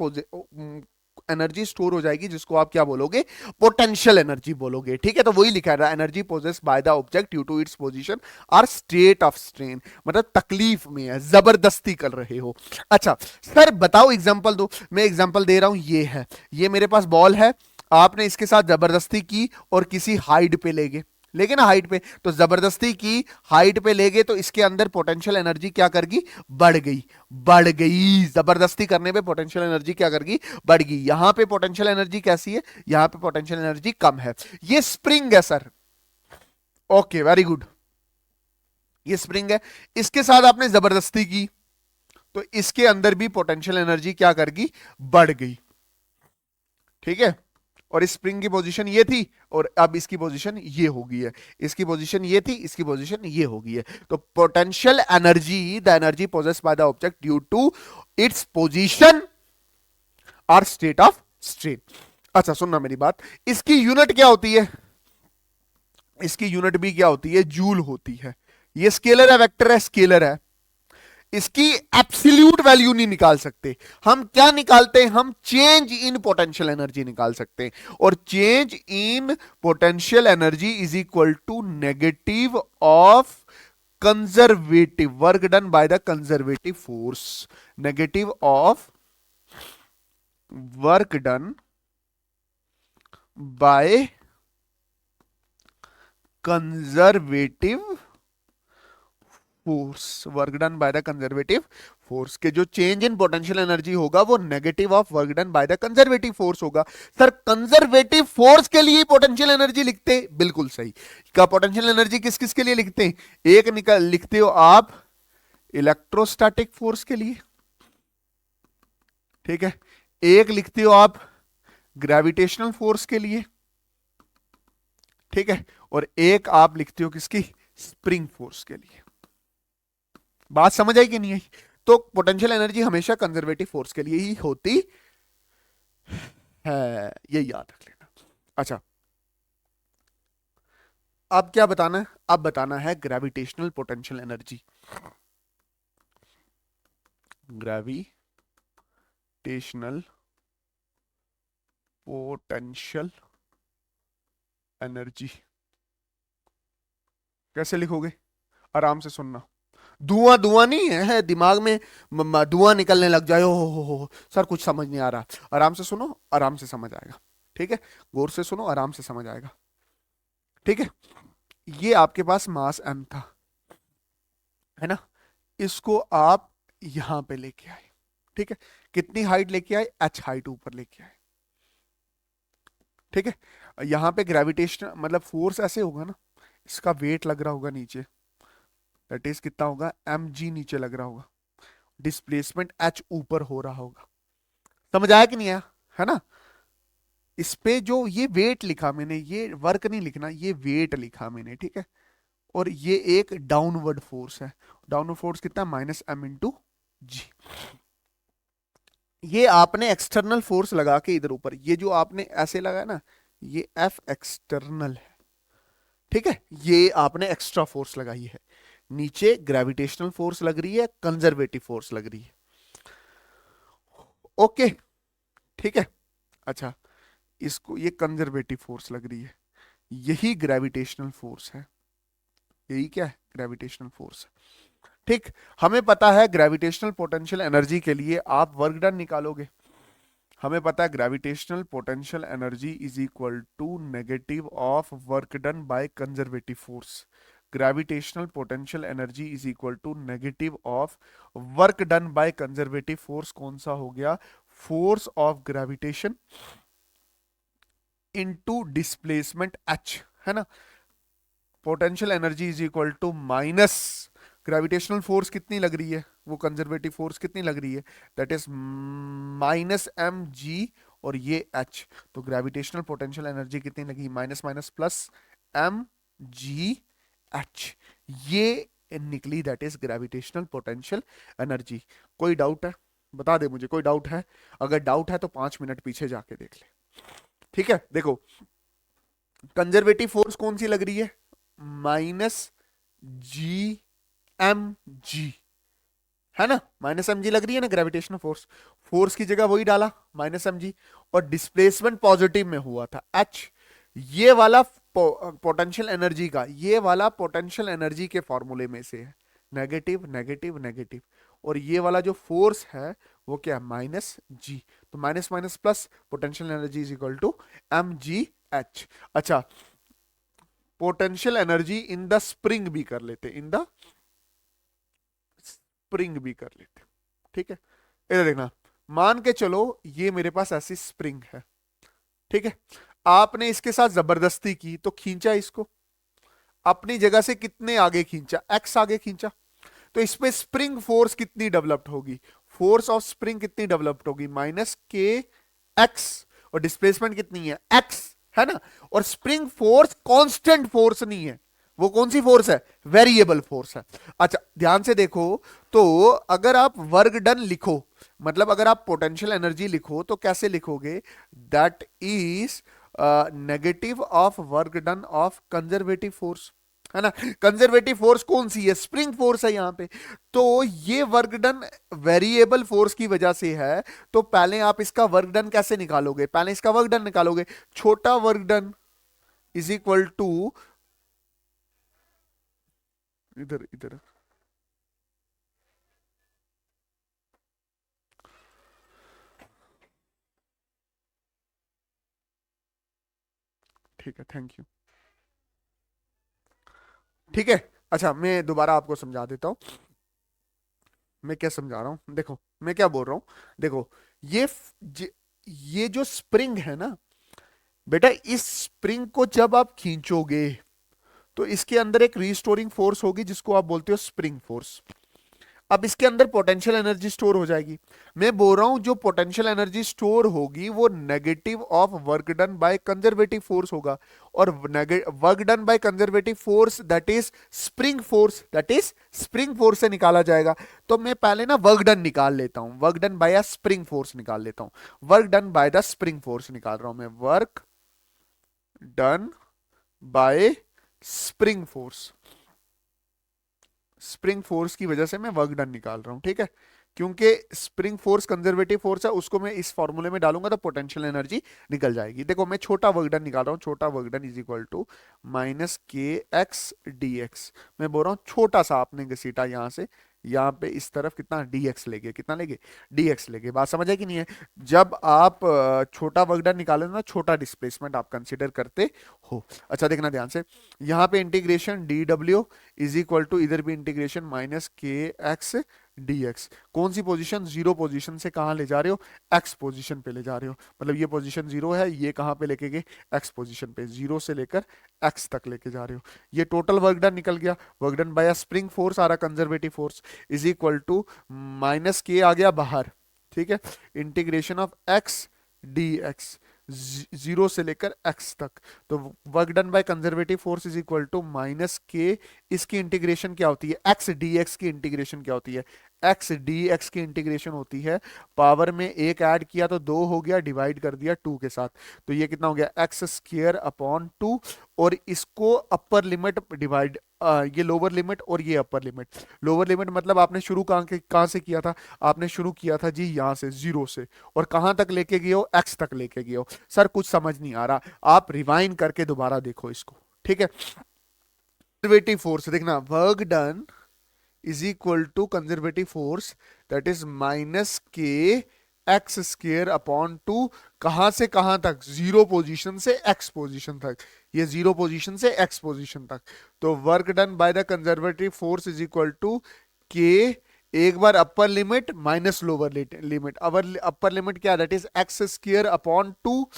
एनर्जी स्टोर हो जाएगी, जिसको आप क्या बोलोगे, पोटेंशियल एनर्जी बोलोगे। ठीक है, तो वही लिखा है, energy possess by the object due to its position or state of strain. मतलब तकलीफ में है, जबरदस्ती कर रहे हो। अच्छा सर बताओ एग्जांपल दो। मैं एग्जांपल दे रहा हूं, ये है, ये मेरे पास बॉल है, आपने इसके साथ जबरदस्ती की और किसी हाइट पे ले गए, लेकिन हाइट पे तो जबरदस्ती की, हाइट पे ले गए, तो इसके अंदर पोटेंशियल एनर्जी क्या करगी, बढ़ गई। बढ़ गई, जबरदस्ती करने पे पोटेंशियल एनर्जी क्या करगी, बढ़ गई। यहां पे पोटेंशियल एनर्जी कैसी है, यहां पे पोटेंशियल एनर्जी कम है। ये स्प्रिंग है सर, ओके वेरी गुड, ये स्प्रिंग है, इसके साथ आपने जबरदस्ती की तो इसके अंदर भी पोटेंशियल एनर्जी क्या करगी, बढ़ गई। ठीक है, और इस स्प्रिंग की पोजीशन ये थी और अब इसकी पोजीशन ये हो गई है, इसकी पोजीशन ये थी, इसकी पोजीशन ये हो गई है। तो potential energy, the energy possessed by the object due to its position और स्टेट ऑफ स्ट्रेन। अच्छा सुनना मेरी बात, इसकी यूनिट क्या होती है, इसकी यूनिट भी क्या होती है, जूल होती है। ये स्केलर है, वेक्टर है, स्केलर है, इसकी एब्सोल्यूट वैल्यू नहीं निकाल सकते। हम क्या निकालते हैं, हम चेंज इन पोटेंशियल एनर्जी निकाल सकते हैं। और change in potential energy is equal to negative of conservative work done by the conservative force. Negative of work done by conservative force, work done by the conservative force. के जो change in potential energy होगा वो negative of work done by the conservative force होगा। Sir conservative force के लिए potential energy लिखते हैं, बिल्कुल सही। का पोटेंशियल एनर्जी किस किस के लिए लिखते हैं, एक निकल लिखते हो आप इलेक्ट्रोस्टैटिक फोर्स के लिए, ठीक है, एक लिखते हो आप ग्रेविटेशनल फोर्स के लिए, ठीक है, और एक आप लिखते हो किसकी, स्प्रिंग फोर्स के लिए। बात समझ आई कि नहीं आई? तो पोटेंशियल एनर्जी हमेशा कंजर्वेटिव फोर्स के लिए ही होती है, ये याद रख लेना। अच्छा अब क्या बताना है, अब बताना है gravitational potential energy. Gravitational potential energy कैसे लिखोगे, आराम से सुनना। धुआं धुआं नहीं है दिमाग में, धुआं निकलने लग जाए, हो सर कुछ समझ नहीं आ रहा, आराम से सुनो, आराम से समझ आएगा। ठीक है, गौर से सुनो, आराम से समझ आएगा। ठीक है, ये आपके पास मास m था, है ना, इसको आप यहां पे लेके आए, ठीक है, कितनी हाइट लेके आए, h हाइट ऊपर लेके आए। ठीक है, यहां पे ग्रेविटेशन मतलब फोर्स ऐसे होगा ना, इसका वेट लग रहा होगा नीचे, दैट इज कितना होगा, mg नीचे लग रहा होगा, डिस्प्लेसमेंट h ऊपर हो रहा होगा। समझ आया कि नहीं आया, है ना। इस पे जो ये वेट लिखा मैंने, ये वर्क नहीं लिखना, ये वेट लिखा मैंने, ठीक है, और ये एक डाउनवर्ड फोर्स है, डाउनवर्ड फोर्स कितना, -m/g। ये आपने एक्सटर्नल फोर्स लगा के इधर ऊपर, ये जो आपने ऐसे लगाया ना, ये F एक्सटर्नल है, ठीक है, ये आपने एक्स्ट्रा फोर्स लगाई है। नीचे ग्रेविटेशनल फोर्स लग रही है, कंजर्वेटिव फोर्स लग रही है। ओके ठीक है, अच्छा इसको, ये कंजर्वेटिव फोर्स लग रही है, यही ग्रेविटेशनल फोर्स है, यही क्या है, ग्रेविटेशनल फोर्स है। ठीक, हमें पता है ग्रेविटेशनल पोटेंशियल एनर्जी के लिए आप वर्क डन निकालोगे, हमें पता है gravitational potential energy is equal to negative of work done by conservative force. Gravitational potential energy is equal to negative of work done by conservative force, कौन सा हो गया, force of gravitation into displacement h, है ना। Potential energy is equal to minus gravitational force कितनी लग रही है, वो कंजर्वेटिव फोर्स कितनी लग रही है, दैट इज -mg, और ये एच, तो ग्रेविटेशनल पोटेंशियल एनर्जी कितनी लगी, minus minus plus m g h, ये निकली, that is gravitational potential energy. कोई डाउट है, बता दे मुझे, कोई डाउट है? अगर डाउट है तो 5 मिनट पीछे जाके देख ले। ठीक है, देखो कंजर्वेटिव फोर्स कौन सी लग रही है, माइनस जी एम जी, है ना, माइनस एम जी लग रही है ना ग्रेविटेशनल फोर्स, फोर्स की जगह वही डाला माइनस एम जी, और डिस्प्लेसमेंट पॉजिटिव में हुआ था एच। ये वाला पोटेंशियल एनर्जी का, ये वाला पोटेंशियल एनर्जी के फॉर्मूले में से है, नेगेटिव नेगेटिव नेगेटिव, और ये वाला जो फोर्स है वो क्या है, माइनस जी, तो minus minus plus, potential energy is equal to m g h. अच्छा, potential energy in the spring भी कर लेते, इन द स्प्रिंग भी कर लेते, ठीक है। इधर देखना, मान के चलो ये मेरे पास ऐसी स्प्रिंग है, ठीक है, आपने इसके साथ जबरदस्ती की तो खींचा इसको, अपनी जगह से कितने आगे खींचा, एक्स आगे खींचा, तो इस पे स्प्रिंग फोर्स कितनी डेवलप्ड होगी, फोर्स ऑफ स्प्रिंग कितनी डेवलप्ड होगी, माइनस के एक्स, और डिस्प्लेसमेंट कितनी है, एक्स, है ना। और स्प्रिंग फोर्स कांस्टेंट फोर्स नहीं है, वो कौन सी फोर्स है, वेरिएबल फोर्स है। अच्छा ध्यान से देखो, तो अगर आप वर्क डन लिखो, मतलब अगर आप पोटेंशियल एनर्जी लिखो तो कैसे लिखोगे, that is negative of work done of conservative force, है ना। कंजर्वेटिव फोर्स कौन सी है, स्प्रिंग फोर्स है यहां पे, तो ये वर्क डन वेरिएबल फोर्स की वजह से है, तो पहले आप इसका वर्क डन कैसे निकालोगे, पहले इसका वर्क डन निकालोगे, छोटा work done is equal to, इधर इधर, ठीक है, थैंक यू, ठीक है। अच्छा मैं दोबारा आपको समझा देता हूं, मैं क्या समझा रहा हूं, देखो मैं क्या बोल रहा हूं, देखो ये ये जो स्प्रिंग है ना बेटा, इस स्प्रिंग को जब आप खींचोगे तो इसके अंदर एक रिस्टोरिंग फोर्स होगी जिसको आप बोलते हो स्प्रिंग फोर्स। अब इसके अंदर पोटेंशियल एनर्जी स्टोर हो जाएगी, मैं बोल रहा हूं जो पोटेंशियल एनर्जी स्टोर होगी वो negative of work done by conservative force होगा, और work done by conservative force that is spring force, that is spring force से निकाला जाएगा। तो मैं पहले ना वर्क डन निकाल लेता हूं, work done by spring force निकाल लेता हूं, work done by the spring force निकाल रहा हूं मैं, work done by spring force, spring force की वजह से मैं वर्क डन निकाल रहा हूं, ठीक है, क्योंकि स्प्रिंग फोर्स कंजर्वेटिव फोर्स है, उसको मैं इस फॉर्मूले में डालूंगा तो पोटेंशियल एनर्जी निकल जाएगी। देखो मैं छोटा वर्क डन निकाल रहा हूं, छोटा work done is equal to minus k x d x, मैं बोल रहा हूं छोटा सा आपने घसीटा यहां से, यहाँ पे इस तरफ कितना dx लेंगे, कितना लेंगे dx लेंगे, बात समझ है कि नहीं है। जब आप छोटा वर्क डन निकालें ना, छोटा डिस्प्लेसमेंट आप कंसीडर करते हो। अच्छा देखना ध्यान से, यहाँ पे इंटीग्रेशन डी डब्ल्यू इज इक्वल टू, इधर भी integration minus k x d x, कौन सी पोजीशन, जीरो पोजीशन से कहाँ ले जा रहे हो, एक्स पोजीशन पे ले जा रहे हो, मतलब ये पोजीशन जीरो है, ये कहाँ पे लेके गए, एक्स पोजीशन पे, जीरो से लेकर एक्स तक लेके जा रहे हो। ये टोटल वर्क डन निकल गया, work done by spring force आ रहा conservative force is equal to minus k आ गया बाहर, ठीक है, integration of x d x, zero से लेकर एक्स तक, तो work done by conservative force is equal to minus k, इसकी इंटीग्रेशन क्या होती है, एक्स डी एक्स की इंटीग्रेशन क्या होती है, एक्स डी एक्स की इंटीग्रेशन होती है, पावर में एक ऐड किया तो दो हो गया, डिवाइड कर दिया टू के साथ, तो ये कितना हो गया एक्स स्क्वायर अपॉन टू, और इसको अपर लिमिट डिवाइड, ये लोअर लिमिट और ये अपर लिमिट, लोअर लिमिट मतलब आपने शुरू कहाँ से किया था, आपने शुरू किया था जी यहाँ से जीरो से, और कहाँ तक लेके गए हो, एक्स तक लेके गए हो। सर कुछ समझ नहीं आ रहा, आप रिवाइंड करके दोबारा देखो इसको, ठीक है। कंजर्वेटिव फोर्स देखना, work done is equal to conservative force that is minus k x square upon two, कहां से कहां तक, जीरो पोजीशन से एक्स पोजीशन तक, ये जीरो पोजीशन से एक्स पोजीशन तक, तो work done by the conservative force is equal to k, एक बार upper limit minus lower limit, upper limit क्या, that is x square upon two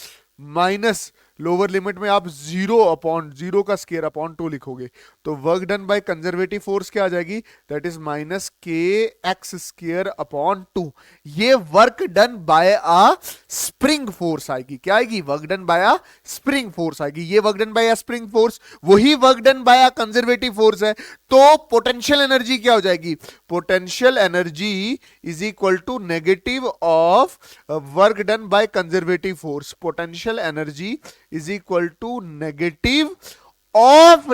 minus lower limit में आप 0 का स्केयर अपॉन 2 लिखोगे, तो work done by conservative force क्या आ जाएगी, that is minus k x square upon 2। ये work done by a spring force आएगी, क्या आएगी, work done by a spring force आएगी। ये work done by a spring force वही work done by a conservative force है, तो potential energy क्या हो जाएगी, potential energy is equal to negative of work done by conservative force. Potential energy is equal to negative of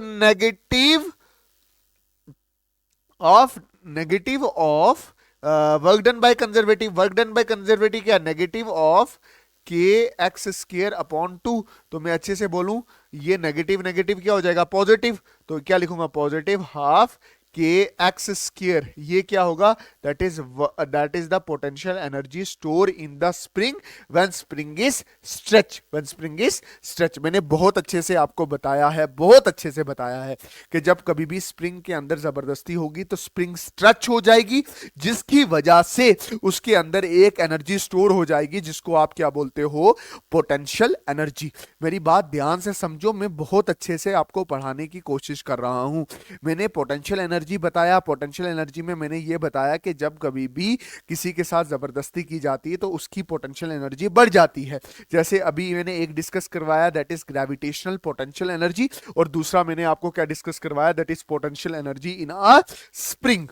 work done by conservative. Work done by conservative क्या, negative of k x square upon 2। तो मैं अच्छे से बोलूं, ये negative negative क्या हो जाएगा, पॉजिटिव। तो क्या लिखूंगा, पॉजिटिव हाफ के एक्स स्केयर, ये क्या होगा, that is the potential energy store in the spring when spring is stretch, when spring is stretch. मैंने बहुत अच्छे से आपको बताया है, बहुत अच्छे से बताया है कि जब कभी भी स्प्रिंग के अंदर जबरदस्ती होगी तो स्प्रिंग स्ट्रेच हो जाएगी, जिसकी वजह से उसके अंदर एक एनर्जी स्टोर हो जाएगी, जिसको आप क्या बोलते हो, पोटेंशियल एनर्जी। मेरी बात ध्यान से समझो, मैं बहुत अच्छे से आपको पढ़ाने की कोशिश कर रहा हूं। मैंने पोटेंशियल एनर्जी बताया, पोटेंशियल एनर्जी में मैंने ये बताया कि जब कभी भी किसी के साथ जबरदस्ती की जाती है तो उसकी पोटेंशियल एनर्जी बढ़ जाती है। जैसे अभी मैंने एक डिस्कस करवाया, that is gravitational potential energy, और दूसरा मैंने आपको क्या डिस्कस करवाया, that is potential energy in a spring.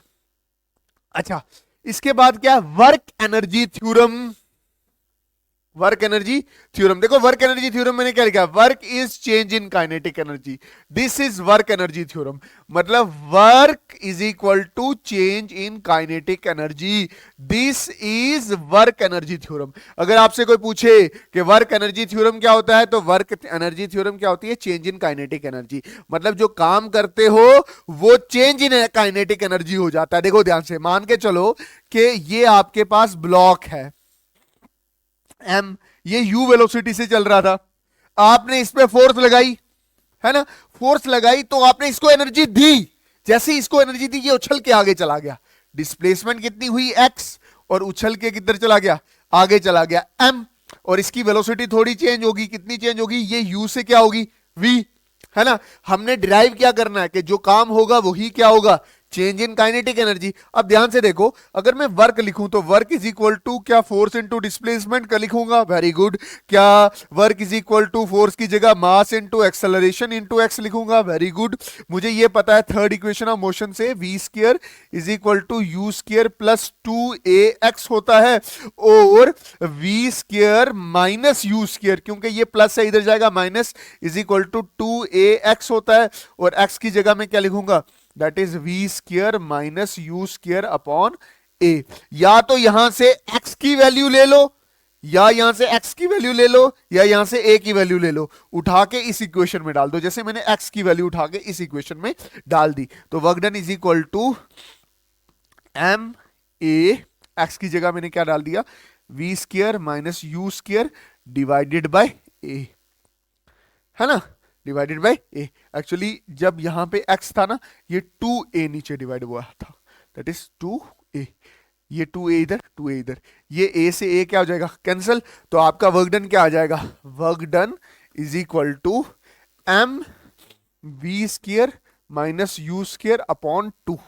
अच्छा, इसके बाद क्या, work energy theorem. Work energy theorem, देखो वर्क एनर्जी थ्योरम मैंने क्या लिखा, work is change in kinetic energy. This is work energy theorem, मतलब work is equal to change in kinetic energy. This is work energy theorem. अगर आपसे कोई पूछे कि वर्क एनर्जी थ्योरम क्या होता है, तो वर्क एनर्जी थ्योरम क्या होती है, चेंज इन काइनेटिक एनर्जी। मतलब जो काम करते हो वो चेंज इन काइनेटिक एनर्जी हो जाता है। देखो ध्यान से, मान के चलो कि ये आपके पास ब्लॉक है m, ये u वेलोसिटी से चल रहा था, आपने इस पे फोर्स लगाई, है ना, फोर्स लगाई तो आपने इसको एनर्जी दी। जैसे इसको एनर्जी दी, ये उछल के आगे चला गया। डिस्प्लेसमेंट कितनी हुई x, और उछल के किधर चला गया, आगे चला गया m। और इसकी वेलोसिटी थोड़ी चेंज होगी, कितनी चेंज होगी, ये u से क्या होगी, v, है ना। हमने डिराइव क्या करना है कि जो काम होगा वही क्या होगा, चेंज इन काइनेटिक एनर्जी। अब ध्यान से देखो, अगर मैं वर्क लिखूं तो वर्क इज इक्वल टू क्या, फोर्स इनटू डिस्प्लेसमेंट का लिखूंगा, वेरी गुड। क्या work is equal to force की जगह mass into acceleration into x लिखूंगा, वेरी गुड। मुझे ये पता है थर्ड इक्वेशन ऑफ मोशन से v square is equal to u square plus 2ax होता है, और v square minus u square, क्योंकि ये प्लस है इधर जाएगा minus, is equal to 2ax होता है, और x की जगह में क्या लिखूंगा, that is v square minus u square upon a। या तो यहां से x की वैल्यू ले लो, या यहां से x की वैल्यू ले लो, या यहां से a की वैल्यू ले लो, उठा के इस इक्वेशन में डाल दो। जैसे मैंने x की वैल्यू उठा के इस इक्वेशन में डाल दी, तो work done is equal to m a, x की जगह मैंने क्या डाल दिया, v square minus u square divided by a, है ना, डिवाइडेड बाय a। एक्चुअली जब यहां पे x था ना, ये 2a नीचे डिवाइड हुआ था, दैट इज 2a, ये 2a इधर 2a इधर, ये a से a क्या हो जाएगा, कैंसिल। तो आपका वर्क डन क्या आ जाएगा, work done is equal to m v square minus u square upon 2।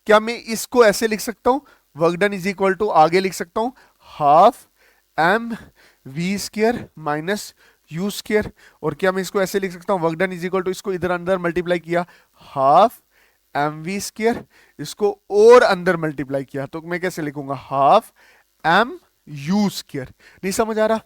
क्या मैं इसको ऐसे लिख सकता हूं, work done is equal to, आगे लिख सकता हूं, half m v square minus u square, और क्या मैं इसको ऐसे लिख सकता हूं, work done is equal to, इसको इधर अंदर मल्टीप्लाई किया, हाफ एम वी स्क्वायर, इसको और अंदर मल्टीप्लाई किया, तो मैं कैसे लिखूंगा, हाफ एम यू स्क्वायर। नहीं समझ आ रहा,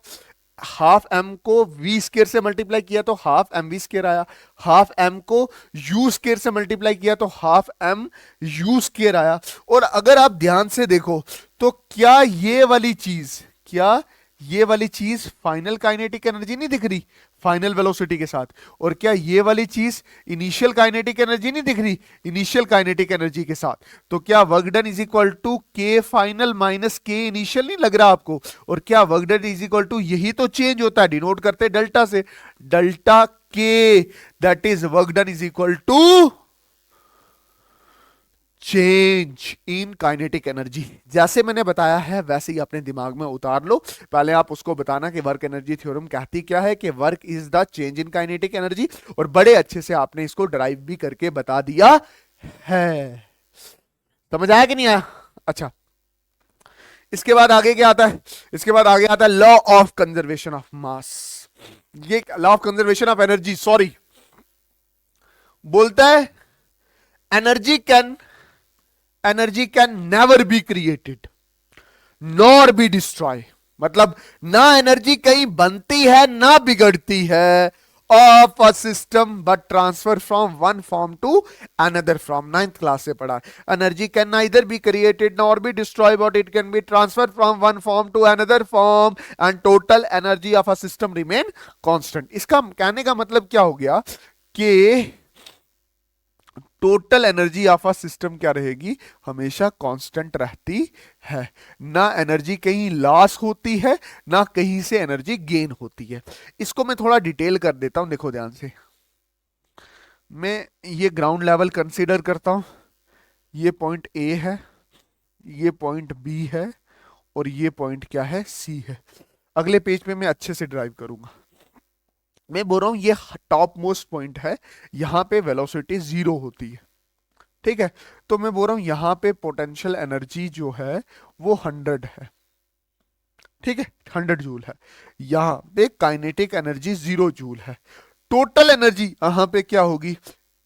हाफ एम को वी स्क्वायर से मल्टीप्लाई किया तो हाफ एम वी स्क्वायर आया, हाफ एम को यू स्क्वायर से मल्टीप्लाई किया तो हाफ एम यू स्क्वायर आया। और अगर आप ध्यान से देखो तो क्या ये वाली चीज, क्या ये वाली चीज फाइनल काइनेटिक एनर्जी नहीं दिख रही फाइनल वेलोसिटी के साथ, और क्या ये वाली चीज इनिशियल काइनेटिक एनर्जी नहीं दिख रही इनिशियल काइनेटिक एनर्जी के साथ। तो क्या work done is equal to K final minus K initial नहीं लग रहा आपको, और क्या work done is equal to, यही तो चेंज होता है, डिनोट करते हैं डेल्टा से, delta K, that is work done is equal to change in kinetic energy. जैसे मैंने बताया है वैसे ही अपने दिमाग में उतार लो। पहले आप उसको बताना कि वर्क एनर्जी थ्योरम कहती क्या है, कि work is the change in kinetic energy, और बड़े अच्छे से आपने इसको ड्राइव भी करके बता दिया है। समझ आया कि नहीं आया? अच्छा, इसके बाद आगे क्या आता है? इसके बाद आगे आता है law of conservation of mass. ये law of conservation of energy, sorry, बोलता है energy can never be created nor be destroy. मतलब ना एनर्जी कहीं बनती है ना बिगड़ती है of a system but transfer from one form to another form. 9th class से पढ़ा। Energy can neither be created nor be destroy but it can be transfer from one form to another form and total energy of a system remain constant. इसका कहने का मतलब क्या हो गया कि total energy of a system क्या रहेगी? हमेशा कांस्टेंट रहती है। ना एनर्जी कहीं लॉस होती है ना कहीं से एनर्जी गेन होती है। इसको मैं थोड़ा डिटेल कर देता हूं, देखो ध्यान से। मैं ये ग्राउंड लेवल कंसीडर करता हूं, ये पॉइंट ए है, ये पॉइंट बी है, और ये पॉइंट क्या है? सी है। अगले पेज पे मैं अच्छे से ड्राइव करूंगा। मैं बोल रहा हूं ये टॉप मोस्ट पॉइंट है, यहां पे वेलोसिटी 0 होती है, ठीक है? तो मैं बोल रहा हूं यहां पे पोटेंशियल एनर्जी जो है वो 100 है, ठीक है? 100 जूल है। यहां पे काइनेटिक एनर्जी 0 जूल है। टोटल एनर्जी यहां पे क्या होगी?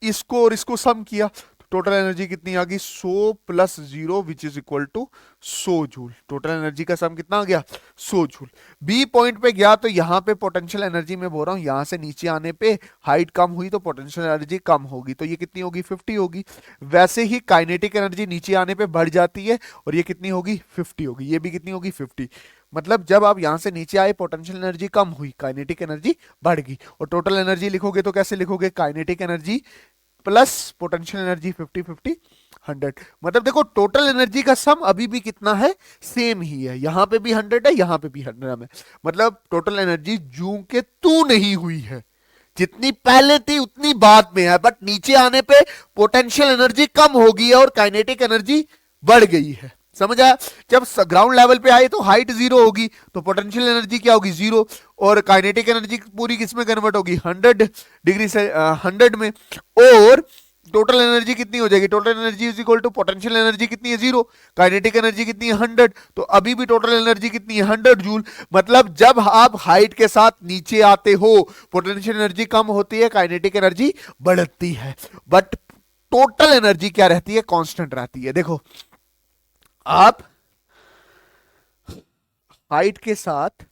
इसको और इसको सम किया, टोटल एनर्जी कितनी आ गई? 100 plus 0 which is equal to 100 joule. Total energy का सम कितना आ गया? 100 जूल। बी पॉइंट पे गया तो यहां पे पोटेंशियल एनर्जी में बोल रहा हूं यहां से नीचे आने पे हाइट कम हुई तो पोटेंशियल एनर्जी कम होगी, तो ये कितनी होगी? 50 होगी। वैसे ही काइनेटिक एनर्जी नीचे आने पे बढ़ जाती है और ये कितनी होगी? 50 होगी। ये भी कितनी होगी? 50। मतलब जब आप यहां से नीचे आए पोटेंशियल एनर्जी कम हुई, काइनेटिक एनर्जी बढ़ गई। और टोटल एनर्जी लिखोगे तो कैसे लिखोगे? Kinetic energy plus potential energy 50 50 100। मतलब देखो टोटल एनर्जी का सम अभी भी कितना है? सेम ही है। यहां पे भी 100 है, यहां पे भी 100 है। मतलब टोटल एनर्जी जू के तू नहीं हुई है, जितनी पहले थी उतनी बाद में है, बट नीचे आने पे पोटेंशियल एनर्जी कम हो गई है और काइनेटिक एनर्जी बढ़ गई है। समझ आया? जब ग्राउंड लेवल पे आए तो हाइट 0 होगी तो पोटेंशियल एनर्जी क्या होगी? 0। और काइनेटिक एनर्जी पूरी किस में कन्वर्ट होगी? 100 डिग्री से 100 में। और टोटल एनर्जी कितनी हो जाएगी? Total energy is equal to potential energy कितनी है? 0। काइनेटिक एनर्जी कितनी है? 100। तो अभी भी टोटल एनर्जी कितनी है? 100 जूल। मतलब जब आप हाइट के साथ नीचे आते हो पोटेंशियल एनर्जी कम होती है, काइनेटिक एनर्जी बढ़ती है, बट टोटल एनर्जी क्या रहती है? कांस्टेंट रहती है। देखो आप हाइट के साथ,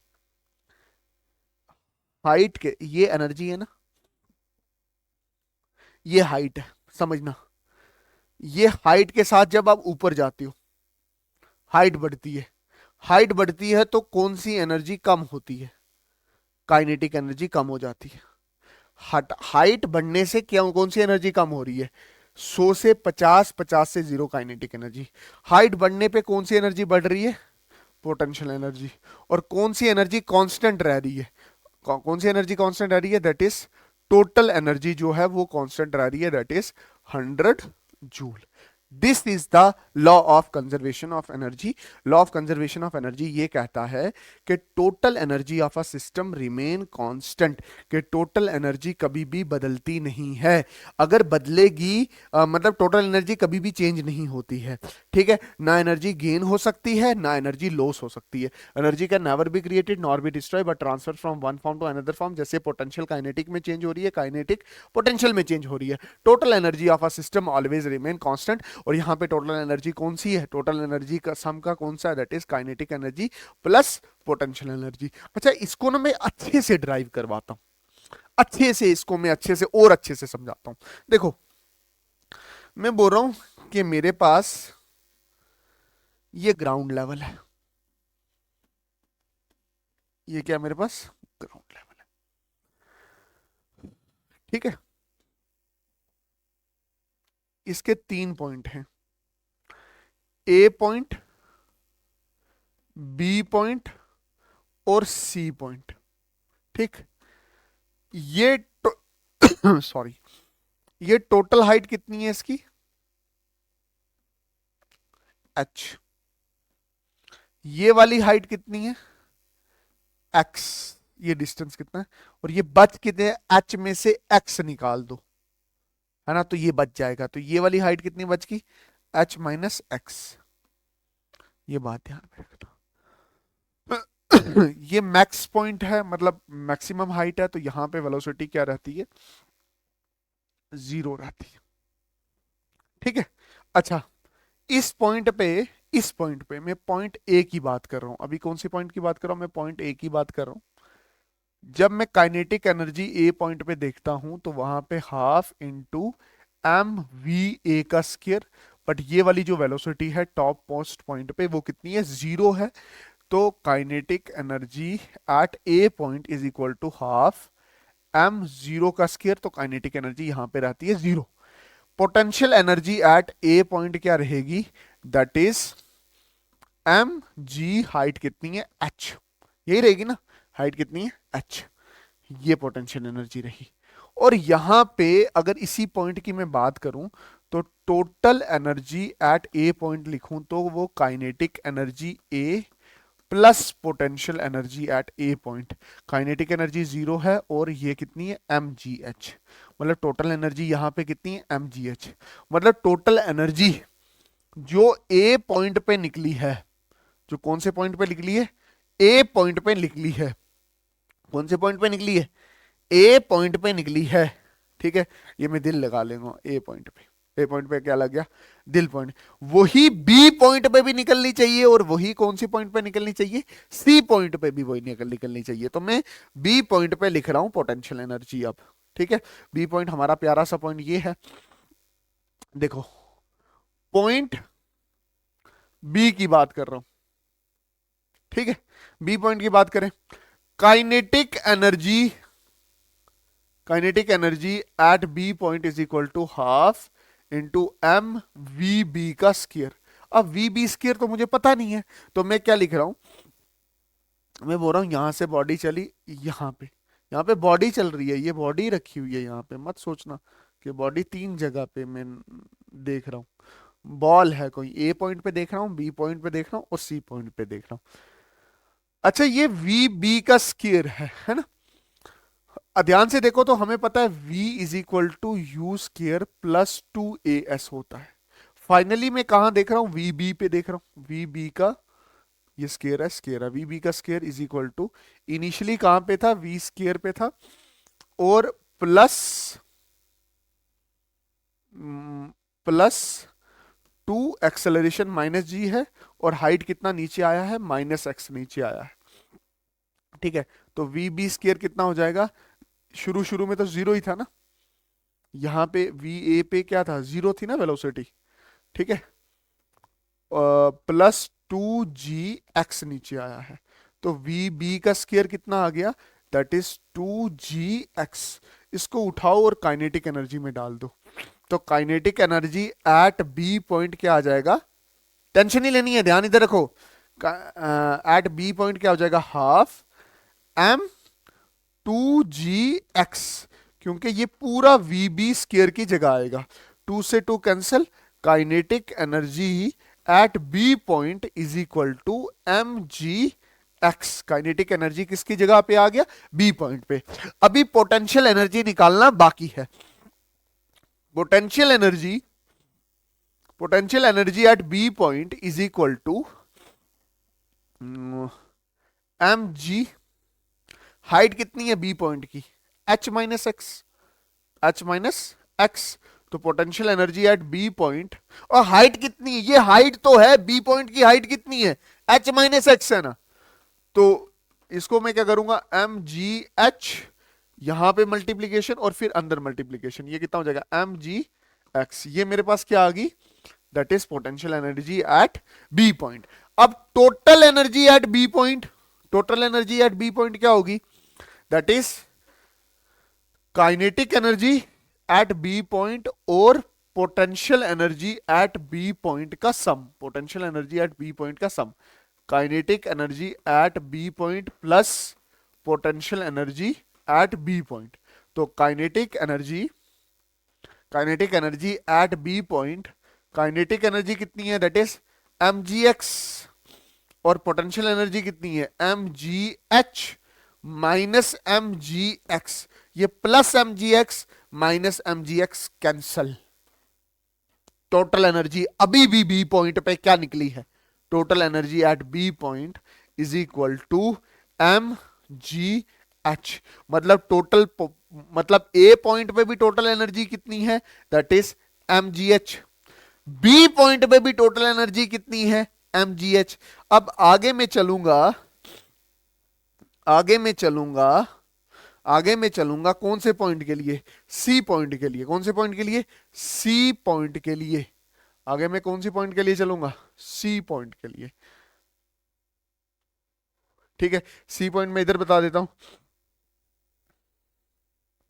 हाइट के ये एनर्जी है ना, ये हाइट है, समझना। ये हाइट के साथ जब आप ऊपर जाते हो हाइट बढ़ती है। हाइट बढ़ती है तो कौन सी एनर्जी कम होती है? काइनेटिक एनर्जी कम हो जाती है। हाइट बढ़ने से क्या कौन सी एनर्जी कम हो रही है? 100 से 50, 50 से 0 काइनेटिक एनर्जी। हाइट बढ़ने पे कौन सी एनर्जी बढ़ रही है? Potential energy. और कौन सी एनर्जी कांस्टेंट रह रही है? कौन सी एनर्जी कांस्टेंट रह रही है? दैट इज टोटल एनर्जी जो है वो कांस्टेंट रह रही है, that is 100 joule. This is the law of conservation of energy. Law of conservation of energy ये कहता है कि total energy of a system remain constant, कि टोटल एनर्जी कभी भी बदलती नहीं है। अगर बदलेगी मतलब टोटल एनर्जी कभी भी चेंज नहीं होती है, ठीक है? ना एनर्जी गेन हो सकती है ना एनर्जी लॉस हो सकती है। Energy can never be created nor be destroy but transfer from one form to another form. जैसे पोटेंशियल काइनेटिक में चेंज हो रही है, काइनेटिक पोटेंशियल में चेंज हो रही है। Total energy of a system always remain constant. और यहां पे टोटल एनर्जी कौन सी है? टोटल एनर्जी का सम का कौन सा है? That is kinetic energy plus potential energy. अच्छा, इसको ना मैं अच्छे से ड्राइव करवाता हूं, अच्छे से इसको मैं अच्छे से और अच्छे से समझाता हूं। देखो मैं बोल रहा हूं कि मेरे पास ये ग्राउंड लेवल है, ये क्या मेरे पास ग्राउंड लेवल है, ठीक है? इसके 3 पॉइंट हैं, ए पॉइंट, बी पॉइंट और सी पॉइंट, ठीक? ये सॉरी ये टोटल हाइट कितनी है इसकी? h, ये वाली हाइट कितनी है x, ये डिस्टेंस कितना है, और ये बच कितने, h में से x निकाल दो, है ना, तो ये बच जाएगा, तो ये वाली हाइट कितनी बच गई, h माइनस एक्स। ये बात ध्यान में रखना। ये मैक्स पॉइंट है, मतलब मैक्सिमम हाइट है, तो यहां पे वेलोसिटी क्या रहती है, जीरो रहती है। ठीक है। अच्छा, इस पॉइंट पे, इस पॉइंट पे मैं पॉइंट ए की बात कर रहा हूं, अभी कौन सी पॉइंट की बात कर रहा हूं, मैं पॉइंट ए की बात कर रहा हूं। जब मैं काइनेटिक एनर्जी ए पॉइंट पे देखता हूं तो वहां पे half into m v A का स्क्वायर, बट ये वाली जो वेलोसिटी है टॉप मोस्ट पॉइंट पे वो कितनी है, जीरो है। तो kinetic energy at A point is equal to half m zero का स्क्वायर, तो काइनेटिक एनर्जी यहां पे रहती है zero. Potential energy at A point क्या रहेगी, that is m g, height कितनी है एच, यही रहेगी ना, हाइट कितनी है एच, ये पोटेंशियल एनर्जी रही। और यहां पे अगर इसी पॉइंट की मैं बात करूं तो total energy at A point लिखूं तो वो kinetic energy A plus potential energy at A point, kinetic energy zero है और ये कितनी है एम जी एच, मतलब टोटल एनर्जी यहां पे कितनी है एम जी एच, मतलब टोटल एनर्जी जो ए पॉइंट पे निकली है, जो कौन से पॉइंट पे निकली है, ए पॉइंट पे निकली है, कौन से पॉइंट पे निकली है, ए पॉइंट पे निकली है। ठीक है, ये मैं दिल लगा लेंगे ए पॉइंट पे, ए पॉइंट पे क्या लग गया, दिल पॉइंट, वही बी पॉइंट पे भी निकलनी चाहिए और वही कौन सी पॉइंट पे निकलनी चाहिए, सी पॉइंट पे भी वही निकलनी चाहिए। तो मैं बी पॉइंट पे लिख रहा हूं पोटेंशियल एनर्जी अब। ठीक है, बी पॉइंट हमारा प्यारा सा पॉइंट ये है, देखो पॉइंट बी की बात कर रहा हूं। ठीक है, बी पॉइंट की बात करें, kinetic energy, kinetic energy at B point is equal to half into m v B का स्क्वायर। अब वी बी स्क्वायर तो मुझे पता नहीं है, तो मैं क्या लिख रहा हूं, मैं बोल रहा हूं यहां से बॉडी चली यहाँ पे बॉडी चल रही है, ये बॉडी रखी हुई है यहाँ पे, मत सोचना कि बॉडी तीन जगह पे मैं देख रहा हूँ, बॉल है कोई, ए पॉइंट पे देख रहा हूँ, बी पॉइंट पे देख रहा हूँ और सी पॉइंट पे देख रहा हूँ। अच्छा, ये वी बी का स्क्वायर है ना, ध्यान से देखो तो हमें पता है v is equal to u square plus two a s होता है। फाइनली मैं कहां देख रहा हूं, वी बी पे देख रहा हूं, वी बी का ये स्क्र है, वी बी का square is equal to, initially कहां पे था, वी स्क्र पे था, और plus plus two acceleration minus g है, और हाइट कितना नीचे आया है, माइनस एक्स नीचे आया है। ठीक है, तो वी बी स्क्र कितना हो जाएगा, शुरू शुरू में तो जीरो ही था ना, यहां पे वी ए पे क्या था, जीरो थी ना वेलोसिटी। ठीक है, प्लस टू जी एक्स नीचे आया है, तो वी बी का स्क्वायर कितना आ गया, that is two g x. इसको उठाओ और काइनेटिक एनर्जी में डाल दो, तो kinetic energy at B point क्या आ जाएगा, टेंशन नहीं लेनी है, ध्यान इधर रखो, एट बी पॉइंट क्या हो जाएगा, half m two g x, क्योंकि ये पूरा वी बी स्क्वायर की जगह आएगा, टू से two cancel, kinetic energy at B point is equal to m g x, kinetic energy किसकी जगह पे आ गया, बी पॉइंट पे। अभी पोटेंशियल एनर्जी निकालना बाकी है, potential energy, potential energy at B point is equal to m g, height कितनी है बी पॉइंट की, h minus x, h minus x, तो potential energy at B point, और हाइट कितनी है, ये हाइट तो है, बी पॉइंट की हाइट कितनी है, एच माइनस एक्स है ना, तो इसको मैं क्या करूंगा, एम जी एच, यहां पे मल्टीप्लीकेशन और फिर अंदर मल्टीप्लीकेशन, ये कितना हो जाएगा, एम जी एक्स, ये मेरे पास क्या आ गई, that is potential energy at B point. अब total energy at B point, total energy at B point क्या होगी, that is kinetic energy at B point और potential energy at B point का sum, potential energy at B point का sum, kinetic energy at B point plus potential energy at B point, तो kinetic energy, kinetic energy at B point, kinetic energy कितनी है, that is mgx और potential energy कितनी है mgh minus mgx, ये plus mgx minus mgx cancel. Total energy अभी भी B point पे क्या निकली है, total energy at B point is equal to m g h. मतलब टोटल, मतलब ए पॉइंट पे भी टोटल एनर्जी कितनी है, that is m g h. B point पे भी टोटल एनर्जी कितनी है एम जी एच। अब आगे मैं चलूंगा, आगे मैं चलूंगा, आगे मैं चलूंगा कौन से पॉइंट के लिए, सी पॉइंट के लिए। कौन से पॉइंट के लिए, सी पॉइंट के लिए। आगे मैं कौन सी पॉइंट के लिए चलूंगा, सी पॉइंट के लिए। ठीक है, सी पॉइंट में इधर बता देता हूं,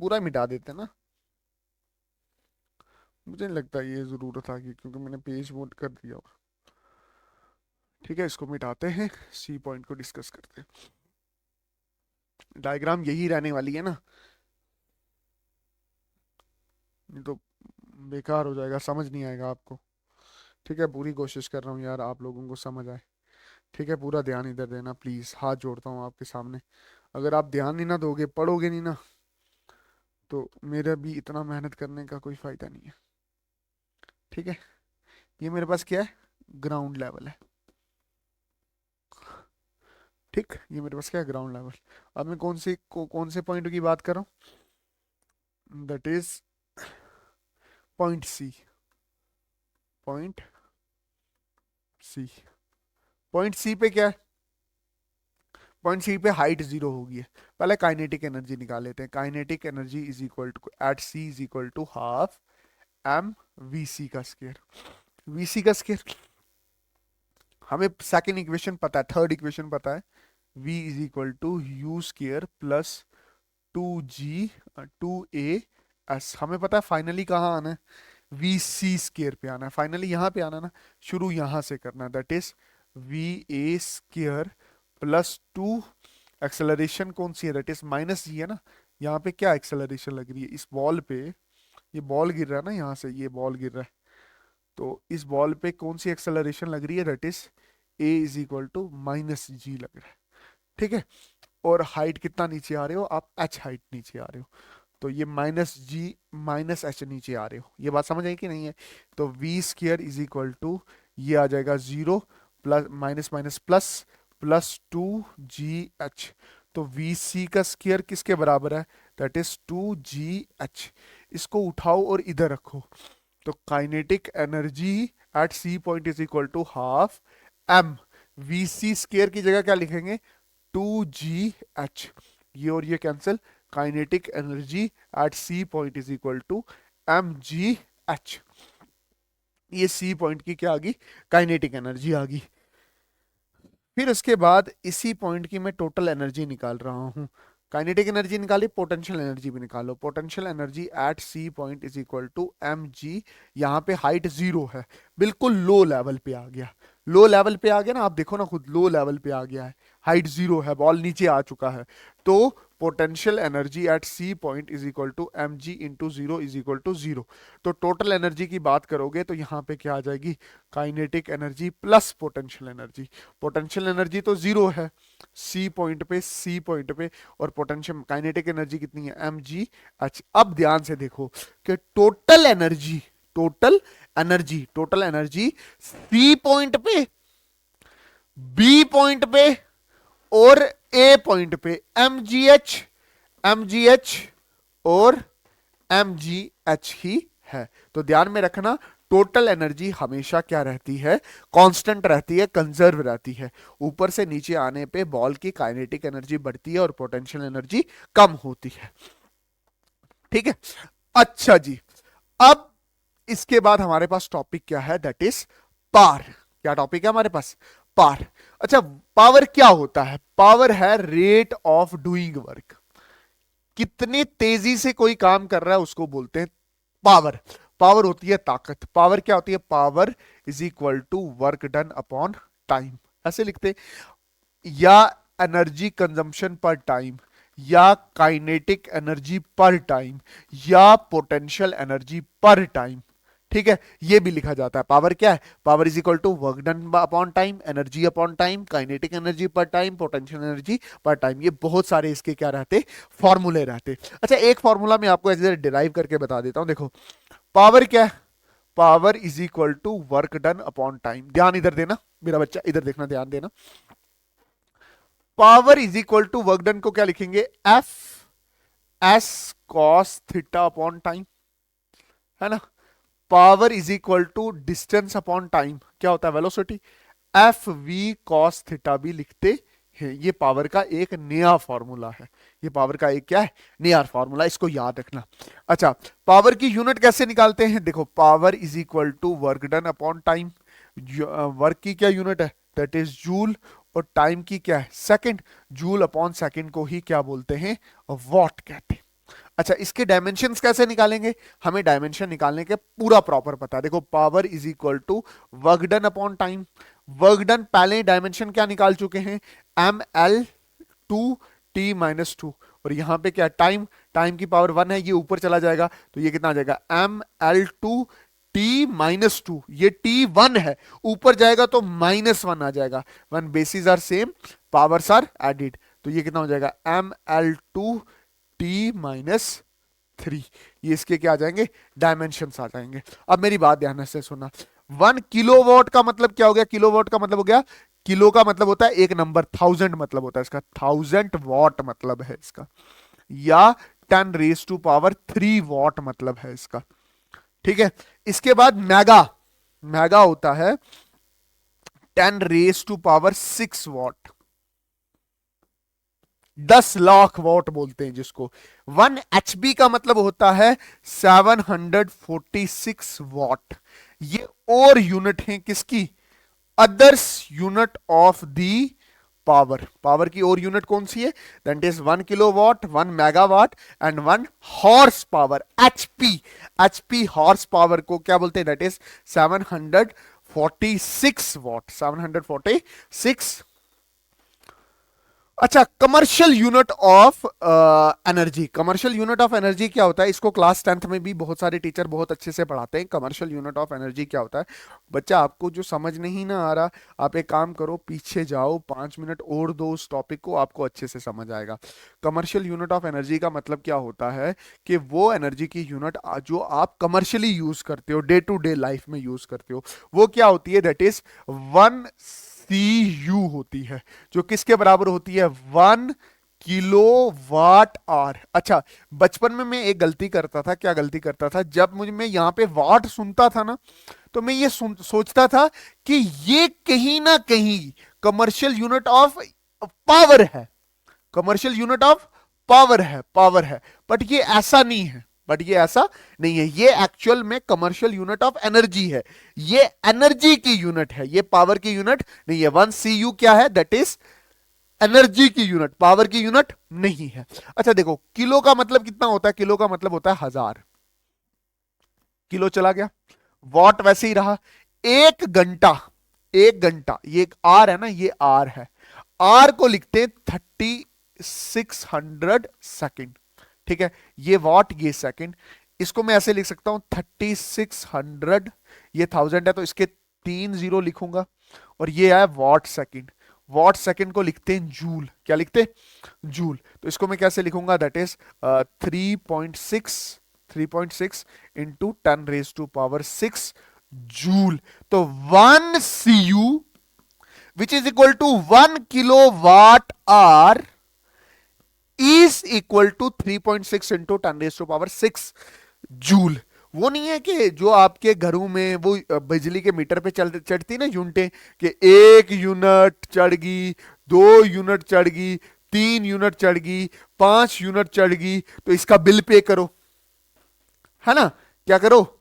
पूरा मिटा देते हैं ना, मुझे नहीं लगता ये जरूरत था कि, क्योंकि मैंने पेज मोड कर दिया होगा। ठीक है, इसको मिटाते हैं, सी पॉइंट को डिस्कस करते हैं। डायग्राम यही रहने वाली है ना, नहीं तो बेकार हो जाएगा, समझ नहीं आएगा आपको। ठीक है, पूरी कोशिश कर रहा हूँ यार आप लोगों को समझ आए। ठीक है, पूरा ध्यान इधर देना प्लीज, हाथ जोड़ता हूँ आपके सामने। अगर आप ध्यान नहीं ना दोगे, पढ़ोगे नहीं ना, तो मेरा भी इतना मेहनत करने का कोई फायदा नहीं है। ठीक है, ये मेरे पास क्या है, ग्राउंड लेवल है। ठीक, ये मेरे पास क्या है, ग्राउंड लेवल। अब मैं कौन से पॉइंट की बात कर रहा हूँ, that is point C. Point C, point C पे क्या है, पॉइंट सी पे हाइट जीरो होगी है। पहले काइनेटिक एनर्जी निकाल लेते हैं। Kinetic energy is equal to at c is equal to half m v सी का स्क्वायर। वी सी का स्क्वायर हमें सेकंड इक्वेशन पता है, थर्ड इक्वेशन पता है, v is equal to u square plus two g two a s. हमें पता है फाइनली कहाँ आना है, वी सी स्क्वायर पे आना है, फाइनली यहाँ पे आना है ना, शुरू यहाँ से करना है, that is V A square plus two, acceleration कौन सी है, दैट इज माइनस जी है ना। यहाँ पे क्या एक्सेलरेशन लग रही है इस बॉल पे, ये बॉल गिर रहा है ना यहाँ से, ये बॉल गिर रहा है, तो इस बॉल पे कौन सी एक्सेलरेशन लग रही है, that is a is equal to minus g लग रहा है। ठीक है, और हाइट कितना नीचे आ रहे हो आप, एच हाइट नीचे आ रहे हो, तो ये माइनस जी माइनस एच नीचे आ रहे हो। ये बात समझ आई कि नहीं है, तो v square is equal to, ये आ जाएगा zero, plus minus minus plus, plus two g h. तो वी सी का स्क्वायर किसके बराबर है, that is two g h. इसको उठाओ और इधर रखो, तो kinetic energy at C point is equal to half m, v C square की जगह क्या लिखेंगे, टू जी एच। ये और ये cancel, kinetic energy at C point is equal to m g h. ये सी पॉइंट की क्या आ गई, काइनेटिक एनर्जी आ गई। फिर उसके बाद इसी पॉइंट की मैं टोटल एनर्जी निकाल रहा हूँ। काइनेटिक एनर्जी निकाली, पोटेंशियल एनर्जी भी निकालो। Potential energy at C point is equal to m g, यहाँ पे हाइट जीरो है, बिल्कुल लो लेवल पे आ गया। लो लेवल पे आ गया ना, आप देखो ना खुद, लो लेवल पे आ गया है, हाइट जीरो है, बॉल नीचे आ चुका है। तो potential energy at C point is equal to m g into zero is equal to zero. तो टोटल एनर्जी की बात करोगे तो यहाँ पे क्या आ जाएगी, kinetic energy plus potential energy. Potential energy तो जीरो है सी पॉइंट पे, सी पॉइंट पे, और पोटेंशियल काइनेटिक एनर्जी कितनी है एम जी एच। अब ध्यान से देखो कि total energy, total energy, total energy C point पे, बी पॉइंट पे और ए पॉइंट पे, m g h, m g h और एम जी एच ही है। तो ध्यान में रखना, टोटल एनर्जी हमेशा क्या रहती है, कांस्टेंट रहती है, कंजर्व रहती है। ऊपर से नीचे आने पे बॉल की काइनेटिक एनर्जी बढ़ती है और पोटेंशियल एनर्जी कम होती है। ठीक है, अच्छा जी। अब इसके बाद हमारे पास टॉपिक क्या है, दैट इज पावर। क्या टॉपिक है हमारे पास, पावर। अच्छा, पावर क्या होता है, पावर है रेट ऑफ डूइंग वर्क, कितनी तेजी से कोई काम कर रहा है उसको बोलते हैं पावर। पावर होती है ताकत। पावर क्या होती है, power is equal to work done upon time, ऐसे लिखते हैं। या एनर्जी कंजम्पशन पर टाइम, या काइनेटिक एनर्जी पर टाइम, या पोटेंशियल एनर्जी पर टाइम। ठीक है, ये भी लिखा जाता है। पावर क्या है? Power is equal to work done upon time, energy upon time, kinetic energy per time, potential energy per time. ये बहुत सारे इसके क्या रहते, फॉर्मूले रहते। अच्छा, एक फॉर्मूला मैं आपको ऐसे डिराइव करके बता देता हूं। देखो, पावर क्या है? Power is equal to work done upon time. ध्यान इधर देना मेरा बच्चा, इधर देखना, ध्यान देना। Power is equal to work done को क्या लिखेंगे? F S cos theta upon time, है ना। Power is equal to distance upon time, क्या होता है? Velocity. F v cos theta भी लिखते हैं। ये पावर का एक नया फॉर्मूला है। ये पावर का एक क्या है? नया फॉर्मूला, इसको याद रखना। अच्छा, पावर की यूनिट कैसे निकालते हैं? देखो, power is equal to work done upon time. Work की क्या यूनिट है? That is joule. और टाइम की क्या है? सेकंड। जूल अपॉन सेकंड को ही क्या बोलते हैं? वॉट कहते हैं। अच्छा, इसके डायमेंशंस कैसे निकालेंगे? हमें डायमेंशन निकालने के पूरा प्रॉपर पता है। देखो, power is equal to work done upon time. Work done पहले डायमेंशन क्या निकाल चुके हैं? M L two T minus two. और यहां पे क्या? टाइम। टाइम की पावर 1 है, ये ऊपर चला जाएगा तो ये कितना आ जाएगा? M L two T minus two. ये टी 1 है, ऊपर जाएगा तो -1 आ जाएगा। When bases are same, powers are added. तो ये कितना हो जाएगा? M L two T minus 3। ये इसके क्या आ जाएंगे? डायमेंशंस आ जाएंगे। अब मेरी बात ध्यान से सुनना। 1 किलोवाट का मतलब क्या हो गया? किलोवाट का मतलब हो गया, किलो का मतलब होता है एक नंबर, 1000 मतलब होता है इसका, 1000 वॉट मतलब है इसका, या 10 रेस टू पावर 3 वॉट मतलब है इसका। ठीक है, इसके बाद मेगा। मेगा होता है 10 raise to power 6 watt, 10 lakh watt बोलते हैं जिसको। 1 एचपी का मतलब होता है 746 वॉट। ये और यूनिट है किसकी? Others unit of the power. Power की और यूनिट कौन सी है? That is 1 kilowatt, 1 megawatt and 1 horse power, HP. HP horse power को क्या बोलते हैं? That is 746 what, 746। अच्छा, commercial unit of energy. Commercial unit of energy क्या होता है? इसको क्लास 10th में भी बहुत सारे टीचर बहुत अच्छे से पढ़ाते हैं। कमर्शियल यूनिट ऑफ एनर्जी क्या होता है? बच्चा, आपको जो समझ नहीं ना आ रहा, आप एक काम करो, पीछे जाओ, 5 मिनट और दो उस टॉपिक को, आपको अच्छे से समझ आएगा। कमर्शियल यूनिट ऑफ एनर्जी का मतलब क्या होता है कि वो एनर्जी की यूनिट जो आप कमर्शियली यूज करते हो, डे टू डे लाइफ में यूज करते हो, वो क्या होती है? दैट इज 1 CU होती है, जो किसके बराबर होती है? 1 किलो वाट आर। अच्छा, बचपन में मैं एक गलती करता था। क्या गलती करता था? जब मुझे मैं यहां पे वाट सुनता था ना, तो मैं ये सोचता था कि ये कहीं ना कहीं कमर्शियल यूनिट ऑफ पावर है, कमर्शियल यूनिट ऑफ पावर है, पावर है। बट ये ऐसा नहीं है, बट ये ऐसा नहीं है। ये एक्चुअल में कमर्शियल यूनिट ऑफ एनर्जी है। ये एनर्जी की यूनिट है, ये पावर की यूनिट नहीं है। 1 CU क्या है? दैट इज एनर्जी की यूनिट, पावर की यूनिट नहीं है। अच्छा देखो, किलो का मतलब कितना होता है? किलो का मतलब होता है 1000। किलो चला गया, वॉट वैसे ही रहा। 1 घंटा, 1 घंटा, ये आर है ना, ये आर है। आर को लिखते हैं 3600 सेकेंड। ठीक है, ये वॉट, ये सेकंड। इसको मैं ऐसे लिख सकता हूं 3600, ये 1000 है तो इसके 3 जीरो लिखूंगा, और ये है वॉट सेकंड। वॉट सेकंड को लिखते हैं जूल। क्या लिखते हैं? जूल। तो इसको मैं कैसे लिखूंगा? That is 3.6 into 10 raise to power 6 joule. तो 1 CU which is equal to 1 kilo watt hour is equal to 3.6 into 10 raise to power 6 joule. वो नहीं है कि जो आपके घरों में वो बिजली के मीटर पे चढ़ती ना यूनिटें, कि 1 यूनिट चढ़ गई, 2 यूनिट चढ़ गई, 3 यूनिट चढ़ गई, 5 यूनिट चढ़ गई, तो इसका बिल पे करो, है ना। क्या करो?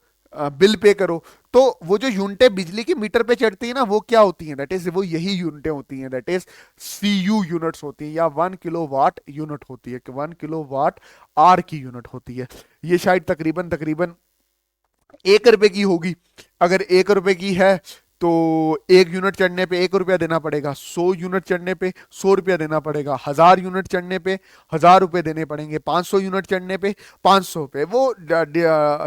बिल पे करो। तो वो जो यूनिटें बिजली की मीटर पे चढ़ती है ना, वो क्या होती हैं? दैट इज वो यही यूनिटें होती हैं, दैट इज CU यूनिट्स होती हैं, या 1 किलो वाट यूनिट होती है, कि 1 किलो वाट आर की यूनिट होती है। ये शायद तकरीबन तकरीबन 1 रुपए की होगी। अगर 1 रुपए की है तो 1 यूनिट चढ़ने पे 1 रुपया देना पड़ेगा, 100 यूनिट चढ़ने पे 100 रुपया देना पड़ेगा, 1000 यूनिट चढ़ने पे 1000 रुपये देने पड़ेंगे, 500 यूनिट चढ़ने पे 500 रुपये। वो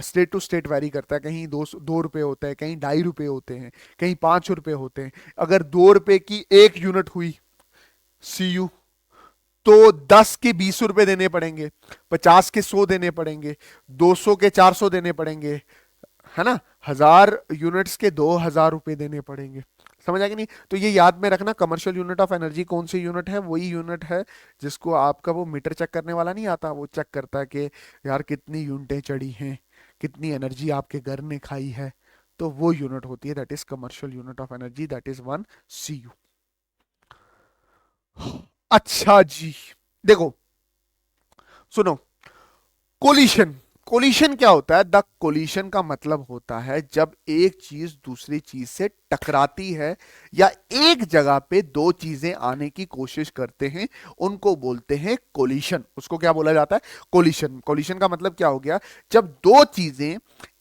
स्टेट टू स्टेट वेरी करता है, कहीं 2 रुपये होते हैं, कहीं 2.5 रुपये होते हैं, कहीं 5 रुपये होते हैं। अगर 2 रुपये की 1 यूनिट हुई CU, तो 10 के 20 रुपए देने पड़ेंगे, 50 के 100 देने पड़ेंगे, 200 के 400 देने पड़ेंगे, है ना, 1000 यूनिट्स के 2000 रुपए देने पड़ेंगे। समझ आ गया नहीं? तो ये याद में रखना, कमर्शियल यूनिट ऑफ एनर्जी कौन सी यूनिट है? वही यूनिट है जिसको आपका वो मीटर चेक करने वाला नहीं आता, वो चेक करता है कि यार कितनी यूनिटें चढ़ी हैं, कितनी एनर्जी आपके घर ने खाई है। तो वो यूनिट होती है, that is commercial unit of energy, that is 1 CU। अच्छा जी, देखो सुनो, कोलिशन। कोलिशन क्या होता है? द कोलिशन का मतलब होता है जब एक चीज दूसरी चीज से टकराती है, या एक जगह पे दो चीजें आने की कोशिश करते हैं, उनको बोलते हैं कोलिशन। उसको क्या बोला जाता है? कोलिशन। कोलिशन का मतलब क्या हो गया? जब दो चीजें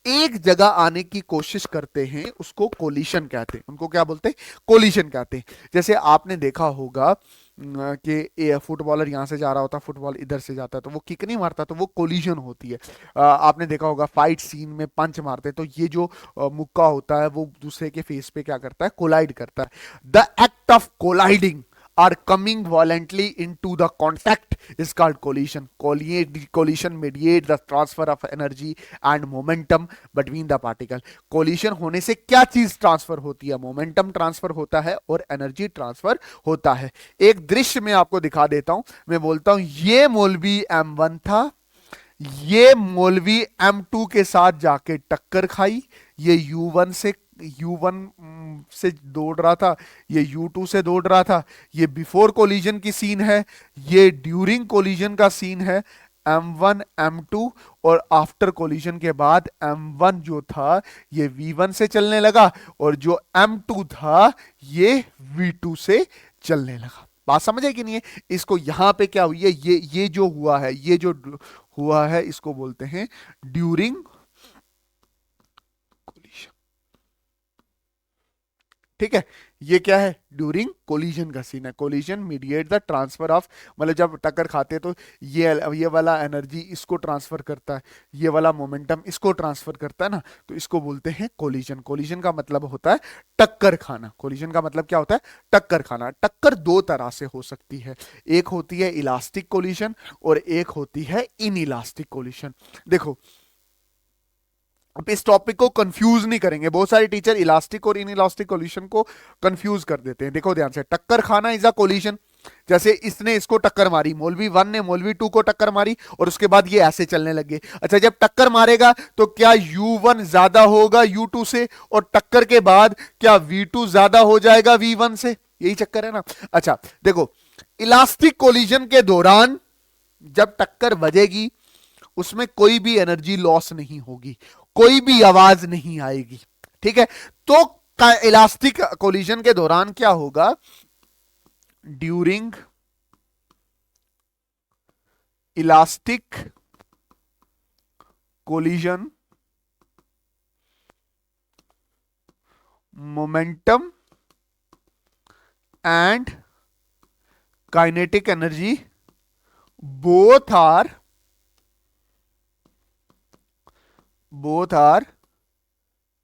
एक जगह आने की कोशिश करते हैं, उसको कोलिशन कहते हैं। उनको क्या बोलते हैं? कोलिशन कहते हैं। जैसे आपने देखा होगा कि फुटबॉलर यहां से जा रहा होता, फुटबॉल इधर से जाता है, तो वो किक नहीं मारता, तो वो कोलिजन होती है। आपने देखा होगा फाइट सीन में पंच मारते हैं, तो ये जो मुक्का होता है वो दूसरे के फेस पे क्या करता है? कोलाइड करता है। The act of colliding are coming violently into the contact is called collision. Collision mediate the transfer of energy and momentum between the particle. Collision होने से क्या चीज ट्रांसफर होती है? मोमेंटम ट्रांसफर होता है और एनर्जी ट्रांसफर होता है। एक दृश्य में आपको दिखा देता हूं। मैं बोलता हूं ये मौलवी M1 था, ये मौलवी M2 के साथ जाके टक्कर खाई, ये U1 से दौड़ रहा था, ये U2 से दौड़ रहा था। ये बिफोर कोलिजन की सीन है, ये ड्यूरिंग कोलिजन का सीन है, M1 M2। और आफ्टर कोलिजन के बाद M1 जो था ये V1 से चलने लगा, और जो M2 था ये V2 से चलने लगा। बात समझे कि नहीं है? इसको यहां पे क्या हुई है? ये जो हुआ है, ये जो हुआ है, इसको बोलते हैं ड्यूरिंग कोलिजन। ठीक है, ये क्या है? ड्यूरिंग कोलिजन का सीन है। Collision mediate the transfer of, मतलब जब टक्कर खाते हैं तो ये वाला एनर्जी इसको ट्रांसफर करता है, ये वाला मोमेंटम इसको ट्रांसफर करता है ना, तो इसको बोलते हैं कोलिजन। कोलिजन का मतलब होता है टक्कर खाना। कोलिजन का मतलब क्या होता है? टक्कर खाना। टक्कर दो तरह से हो सकती है, एक होती है इलास्टिक कोलिजन और एक होती है इन इलास्टिक कोलिजन। देखो, अब इस टॉपिक को कंफ्यूज नहीं करेंगे, बहुत सारे टीचर इलास्टिक और इन इलास्टिक कोलिशन को कंफ्यूज कर देते हैं। देखो ध्यान से, टक्कर खाना इज अ कोलिशन। जैसे इसने इसको टक्कर मारी, मौलवी 1 ने मौलवी 2 को टक्कर मारी, और उसके बाद ये ऐसे चलने लगे। अच्छा, जब टक्कर मारेगा तो क्या U1 ज्यादा होगा U2 से, और टक्कर के बाद क्या V2 ज्यादा हो जाएगा V1 से? यही चक्कर है ना। अच्छा देखो, इलास्टिक कोलिजन के दौरान जब टक्कर बजेगी, उसमें कोई भी एनर्जी लॉस नहीं होगी, कोई भी आवाज नहीं आएगी। ठीक है, तो इलास्टिक कोलिजन के दौरान क्या होगा? During elastic collision momentum and kinetic energy both are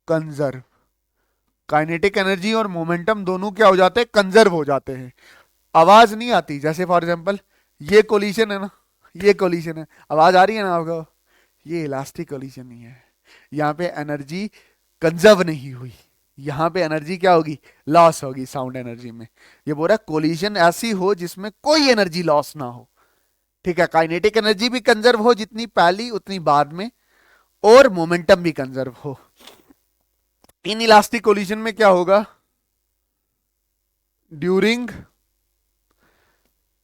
conserve. Kinetic energy और मोमेंटम दोनों क्या हो जाते हैं? कंजर्व हो जाते हैं। आवाज नहीं आती। जैसे फॉर एग्जांपल ये कोलिशन है ना, ये कोलिशन है, आवाज आ रही है ना आपको? ये इलास्टिक कोलिशन नहीं है, यहाँ पे एनर्जी कंजर्व नहीं हुई, यहाँ पे एनर्जी क्या होगी? लॉस होगी साउंड एनर्जी में। ये बोल रहा है कोलिशन ऐसी हो जिसमें कोई एनर्जी लॉस ना हो। ठीक है, काइनेटिक एनर्जी भी कंजर्व हो, जितनी पहली उतनी बाद में, और मोमेंटम भी कंजर्व हो। इन इलास्टिक कोलिजन में क्या होगा? During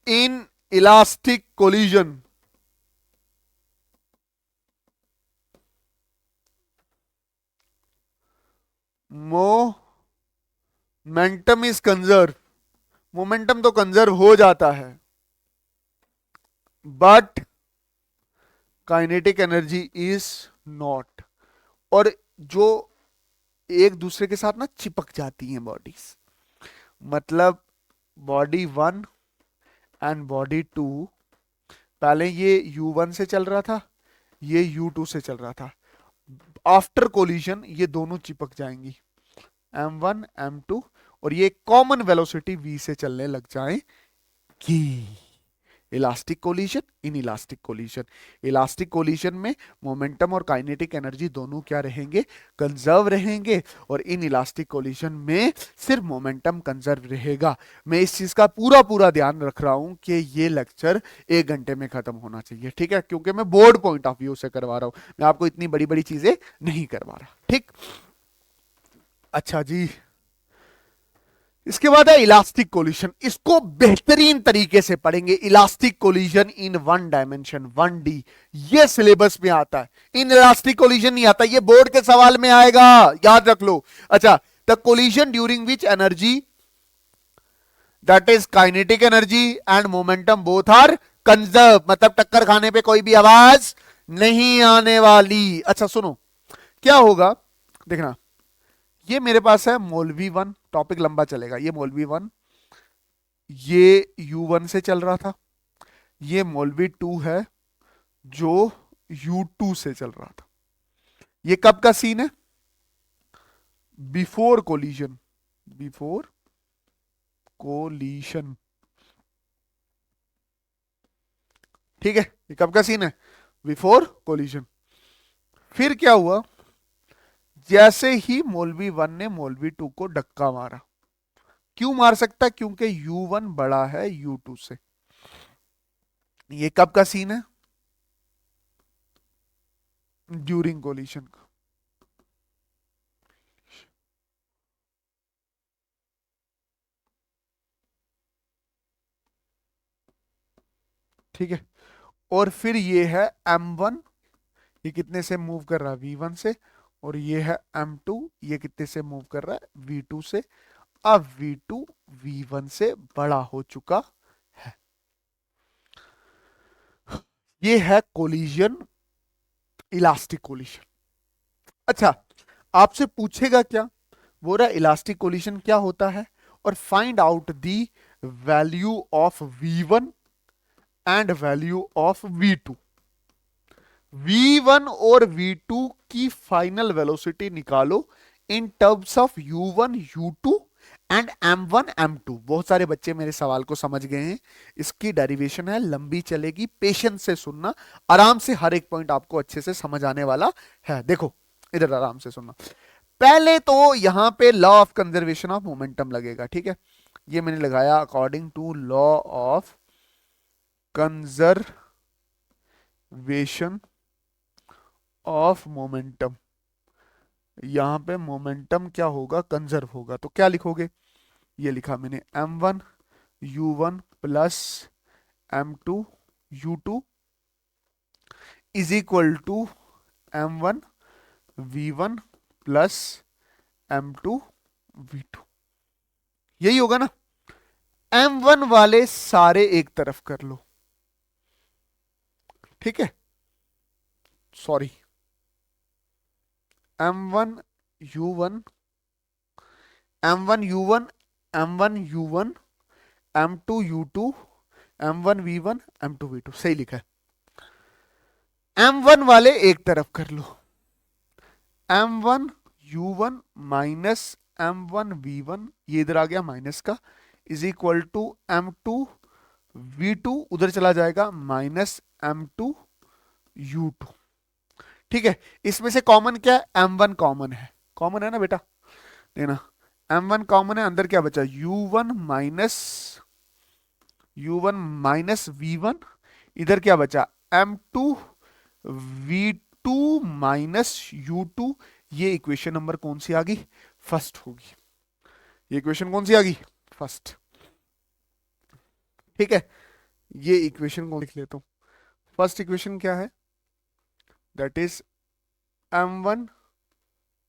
in elastic collision momentum is conserve. Momentum तो कंजर्व हो जाता है, but kinetic energy is not. और जो एक दूसरे के साथ ना चिपक जाती हैं बॉडीज। मतलब body one and body two, पहले ये U1 से चल रहा था, ये U2 से चल रहा था। आफ्टर कोलिजन ये दोनों चिपक जाएंगी, M1 M2, और ये कॉमन वेलोसिटी V से चलने लग जाएंगी। Elastic collision, in elastic collision. Elastic collision में मोमेंटम और काइनेटिक एनर्जी दोनों क्या रहेंगे, कंजर्व रहेंगे, और इन इलास्टिक कोलिजन में सिर्फ मोमेंटम कंजर्व रहेगा। मैं इस चीज का पूरा पूरा ध्यान रख रहा हूं कि ये लेक्चर 1 घंटे में खत्म होना चाहिए, ठीक है, क्योंकि मैं बोर्ड पॉइंट ऑफ व्यू से करवा रहा हूं, मैं आपको इतनी बड़ी बड़ी चीजें नहीं करवा रहा, ठीक। अच्छा जी, इसके बाद है इलास्टिक कोलिजन। इसको बेहतरीन तरीके से पढ़ेंगे। Elastic collision in one dimension, 1D, ये सिलेबस में आता है। इन इलास्टिक कोलिजन नहीं आता, ये बोर्ड के सवाल में आएगा, याद रख लो। अच्छा, the collision during which energy, that is kinetic energy and momentum both are conserve, मतलब टक्कर खाने पे कोई भी आवाज नहीं आने वाली। अच्छा सुनो, क्या होगा, देखना, ये मेरे पास है मौलवी वन, टॉपिक लंबा चलेगा। ये मौलवी वन, ये U1 से चल रहा था, ये मौलवी टू है जो U2 से चल रहा था। ये कब का सीन है, बिफोर कोलिजन, बिफोर कोलिशन, ठीक है, ये कब का सीन है, बिफोर कोलिजन। फिर क्या हुआ, जैसे ही मौलवी वन ने मौलवी टू को धक्का मारा, क्यों मार सकता है, क्योंकि U1 बड़ा है U2 से। ये कब का सीन है, ड्यूरिंग कोलिशन का। ठीक है, और फिर ये है M1, ये कितने से मूव कर रहा है, V1 से, और ये है M2, ये कितने से मूव कर रहा है, V2 से। अब V2 V1 से बड़ा हो चुका है। ये है कोलिजन, इलास्टिक कोलिजन। अच्छा, आपसे पूछेगा क्या, वो रहा इलास्टिक कोलिजन क्या होता है, और find out the value of V1 and value of V2। V1 और V2 की फाइनल वेलोसिटी निकालो in terms of U1 U2 and M1 M2। बहुत सारे बच्चे मेरे सवाल को समझ गए हैं। इसकी डेरिवेशन है, लंबी चलेगी, पेशेंस से सुनना, आराम से हर एक पॉइंट आपको अच्छे से समझ आने वाला है। देखो इधर आराम से सुनना। पहले तो यहां पे law of conservation of momentum लगेगा, ठीक है, ये मैंने लगाया according to law of conservation of momentum. यहां पे मोमेंटम क्या होगा, कंजर्व होगा, तो क्या लिखोगे, ये लिखा मैंने M1 U1 plus M2 U2 is equal to M1 V1 plus M2 V2। यही होगा ना। M1 वाले सारे एक तरफ कर लो, ठीक है, sorry, M1 U1, M1 U1, M1 U1, M2 U2, M1 V1, M2 V2, सही लिखा है। M1 वाले एक तरफ कर लो, M1 U1 minus M1 V1, ये इधर आ गया माइनस का, is equal to M2 V2 उधर चला जाएगा माइनस M2 U2। ठीक है, इसमें से कॉमन क्या है, M1 कॉमन है ना बेटा, देना, M1 कॉमन है, अंदर क्या बचा, U1 माइनस V1, इधर क्या बचा, M2 V2 माइनस U2। ये इक्वेशन नंबर कौन सी आ गई, फर्स्ट होगी। ये इक्वेशन कौन सी आ गई, फर्स्ट। ठीक है, ये इक्वेशन को लिख लेता हूं। फर्स्ट इक्वेशन क्या है, that is M1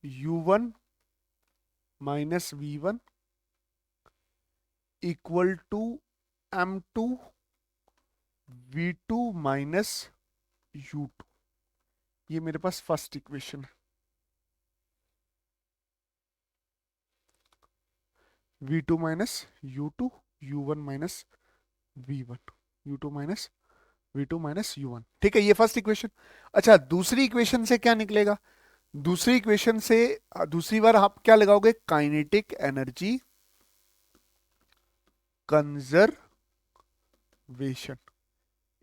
U1 minus V1 equal to M2 V2 minus U2। ये मेरे पास फर्स्ट इक्वेशन है। v2 minus u2, u1 minus v1, u2 minus v2 minus u1। ठीक है, ये फर्स्ट इक्वेशन। अच्छा, दूसरी इक्वेशन से क्या निकलेगा? दूसरी इक्वेशन से दूसरी बार आप क्या लगाओगे? Kinetic energy conservation.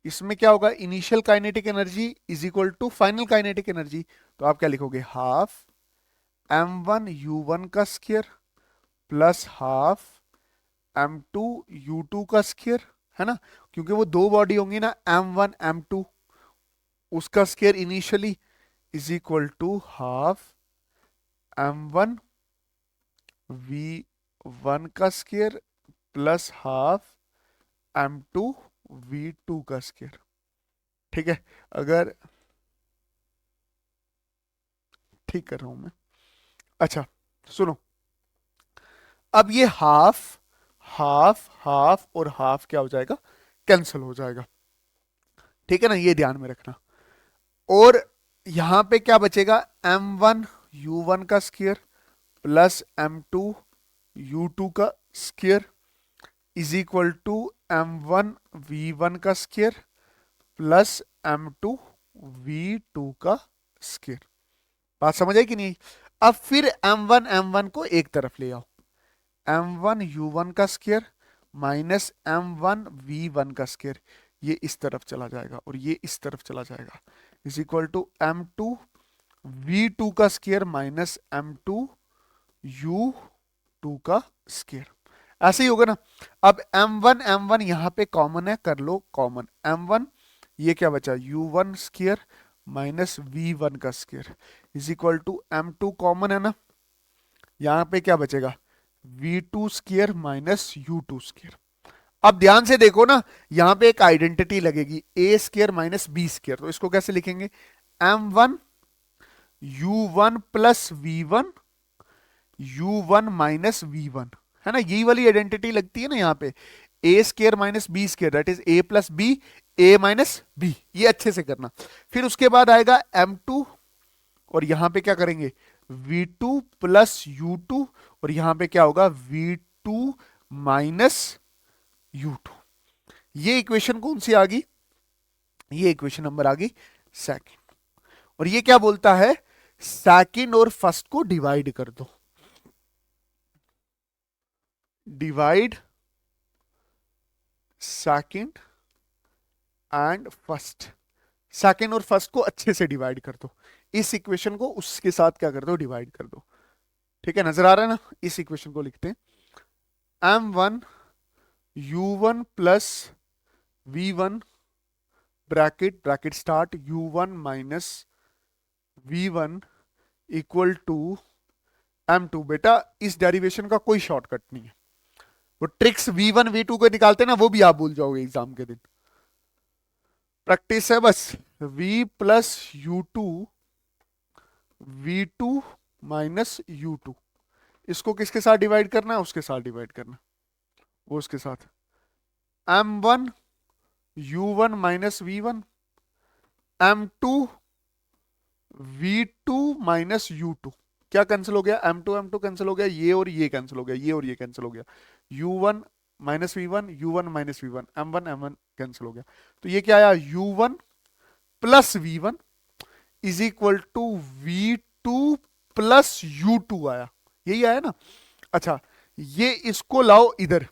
इसमें क्या होगा? Initial kinetic energy is equal to final kinetic energy. तो आप क्या लिखोगे? हाफ m1 u1 का square plus half m2 u2 का स्क्वायर, है ना? क्योंकि वो दो बॉडी होंगी ना, m1 m2, उसका square initially is equal to half m1 v1 का square plus half m2 v2 का स्क्वायर। ठीक है, अगर ठीक कर रहा हूं मैं। अच्छा, सुनो, अब ये हाफ हाफ हाफ और हाफ क्या हो जाएगा? कैंसिल हो जाएगा। ठीक है ना, ये ध्यान में रखना। और यहां पे क्या बचेगा? m1 u1 का स्क्वायर प्लस m2 u2 का square is equal to m1 v1 का स्क्वायर प्लस m2 v2 का स्क्वायर। बात समझ आई कि नहीं? अब फिर m1 को एक तरफ ले आओ, m1 u1 का स्क्वायर माइनस m1 v1 का स्क्वायर, ये इस तरफ चला जाएगा और ये इस तरफ चला जाएगा, is equal to m2 v2 का स्क्वायर माइनस m2 u2 का स्क्वायर। ऐसे ही होगा ना। अब m1 यहां पे कॉमन है, कर लो कॉमन m1, ये क्या बचा? u1 स्क्वायर माइनस v1 का square is equal to m2 common है ना, यहां पे क्या बचेगा? v2 square minus u2 square. अब ध्यान से देखो ना, यहां पे एक आइडेंटिटी लगेगी a square minus b square, तो इसको कैसे लिखेंगे? m1 u1 plus v1 u1 minus v1, है ना? यही वाली आइडेंटिटी लगती है ना यहाँ पे, a square minus b square, that is a plus b, a minus b. ये अच्छे से करना। फिर उसके बाद आएगा m2 और यहां पे क्या करेंगे? v2 प्लस u2 और यहां पे क्या होगा? v2 minus u2। ये इक्वेशन कौन सी आ गई? ये इक्वेशन नंबर आ गई सेकंड। और ये क्या बोलता है? सेकंड और फर्स्ट को डिवाइड कर दो, divide second and first. Second और फर्स्ट को अच्छे से डिवाइड कर दो, इस इक्वेशन को उसके साथ क्या कर दो? डिवाइड कर दो। ठीक है, नजर आ रहा है ना? इस इक्वेशन को लिखते हैं m1 u1 plus v1 bracket bracket start u1 minus v1 equal to m2। बेटा इस डेरिवेशन का कोई शॉर्टकट नहीं है, वो ट्रिक्स v1 v2 को निकालते हैं ना, वो भी आप भूल जाओगे एग्जाम के दिन, प्रैक्टिस है बस। v plus u2 v2 minus u2, इसको किसके साथ डिवाइड करना है? उसके साथ डिवाइड करना, वो उसके साथ m1 u1 minus v1 m2 v2 minus u2। क्या कैंसिल हो गया? m2 कैंसिल हो गया, ये और ये कैंसिल हो गया, ये और ये कैंसिल हो गया, u1 minus v1 u1 minus v1 m1 cancel हो गया। तो ये क्या आया? u1 plus v1 is equal to v2 plus u2 आया, यही आया ना? अच्छा, ये इसको लाओ इधर,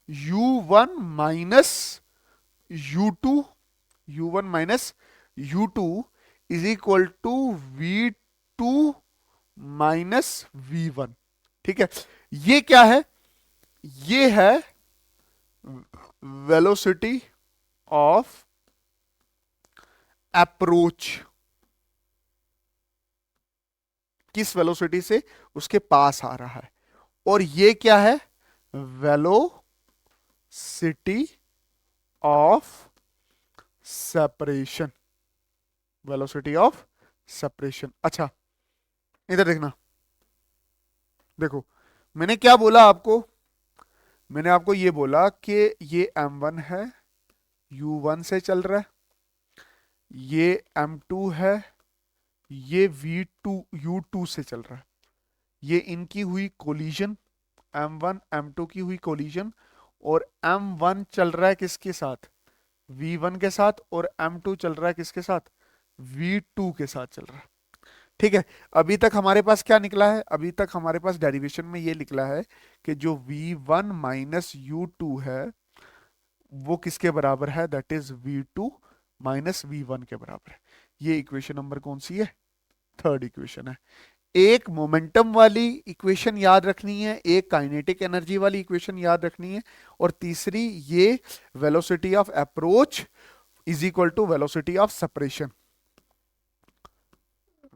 u1 minus u2, u1 minus u2 is equal to v2 minus v1। ठीक है, ये क्या है? ये है वेलोसिटी ऑफ अप्रोच, किस वेलोसिटी से उसके पास आ रहा है। और ये क्या है? Velocity of separation, velocity of separation. अच्छा, इधर देखना, देखो मैंने क्या बोला आपको? मैंने आपको ये बोला कि ये m1 है, u1 से चल रहा है, ये m2 है, ये v2 u2 से चल रहा है, ये इनकी हुई कोलिजन, M1 M2 की हुई कोलिजन, और M1 चल रहा है किसके साथ, V1 के साथ, और M2 चल रहा है किसके साथ, V2 के साथ चल रहा है। ठीक है, अभी तक हमारे पास क्या निकला है, अभी तक हमारे पास डेरिवेशन में ये निकला है कि जो V1 माइनस U2 है वो किसके बराबर है, that is V2 minus V1 के बराबर है। ये इक्वेशन नंबर कौन सी है, थर्ड इक्वेशन है। एक मोमेंटम वाली इक्वेशन याद रखनी है, एक काइनेटिक एनर्जी वाली इक्वेशन याद रखनी है, और तीसरी ये velocity of approach is equal to velocity of separation,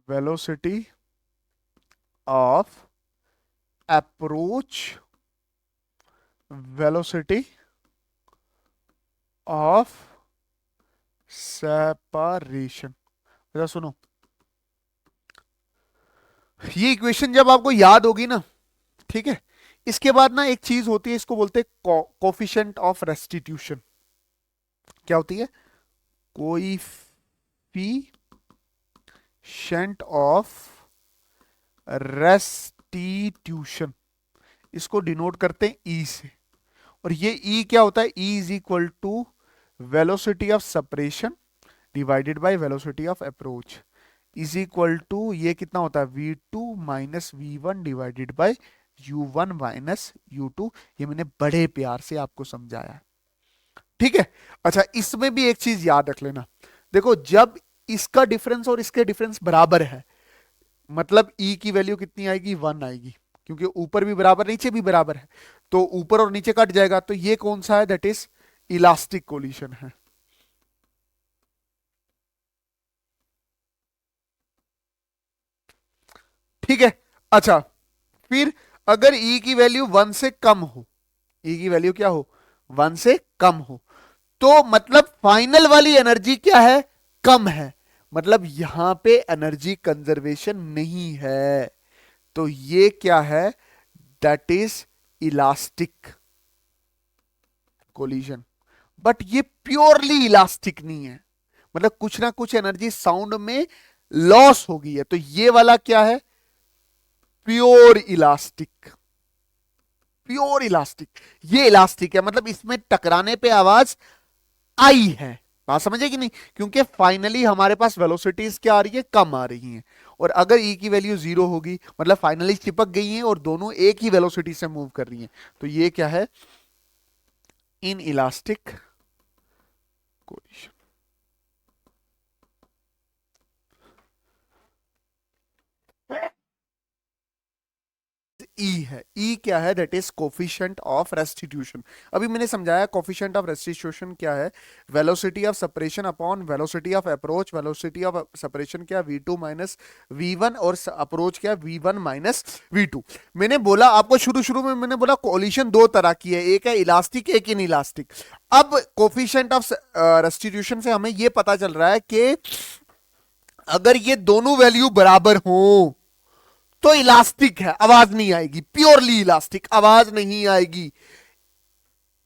velocity of approach, velocity of separation. जरा सुनो, ये इक्वेशन जब आपको याद होगी ना, ठीक है, इसके बाद ना एक चीज होती है, इसको बोलते हैं कोफिशिएंट ऑफ रेस्टिट्यूशन। क्या होती है, कोएफिशिएंट ऑफ रेस्टिट्यूशन, इसको डिनोट करते हैं ई से। और ये ई क्या होता है, e is equal to velocity of separation divided by velocity of approach is equal to, ये कितना होता है, V2 minus V1 divided by U1 minus U2। ये मैंने बड़े प्यार से आपको समझाया, ठीक है। अच्छा, इसमें भी एक चीज याद रख लेना, देखो जब इसका डिफरेंस और इसके डिफरेंस बराबर है, मतलब E की वैल्यू कितनी आएगी, 1 आएगी, क्योंकि ऊपर भी बराबर नीचे भी बराबर है, तो ऊपर और नीचे कट जाएगा, तो ये कौन सा है, दैट इज इलास्टिक कोलिशन है। ठीक है। अच्छा, फिर अगर E की वैल्यू 1 से कम हो, E की वैल्यू क्या हो, 1 से कम हो, तो मतलब फाइनल वाली एनर्जी क्या है, कम है, मतलब यहां पे एनर्जी कंजर्वेशन नहीं है, तो ये क्या है, that is elastic collision. But ये प्योरली इलास्टिक नहीं है, मतलब कुछ ना कुछ एनर्जी साउंड में लॉस हो गई है, तो ये वाला क्या है, प्योर इलास्टिक, प्योर इलास्टिक। ये इलास्टिक है, मतलब इसमें टकराने पे आवाज आई है, बात समझे कि नहीं, क्योंकि फाइनली हमारे पास वेलोसिटीज क्या आ रही है, कम आ रही हैं, और अगर ई की वैल्यू 0 होगी, मतलब फाइनली चिपक गई हैं और दोनों एक ही वेलोसिटी से मूव कर रही हैं, तो ये क्या है, इन इलास्टिक कोलिशन। ई है, ई क्या है, that is coefficient of restitution. अभी मैंने समझाया कोफिशिएंट ऑफ रेस्टिट्यूशन क्या है, velocity of separation upon velocity of approach, velocity of separation क्या, V2 माइनस V1, और अप्रोच क्या, V1 माइनस V2। मैंने बोला आपको शुरू शुरू में, मैंने बोला कोलिशन दो तरह की है, एक है इलास्टिक, एक इन इलास्टिक। अब कोफिशिएंट ऑफ रेस्टिट्यूशन से हमें यह पता चल रहा है कि अगर ये दोनों वैल्यू बराबर हो तो इलास्टिक है, आवाज नहीं आएगी, प्योरली इलास्टिक, आवाज नहीं आएगी।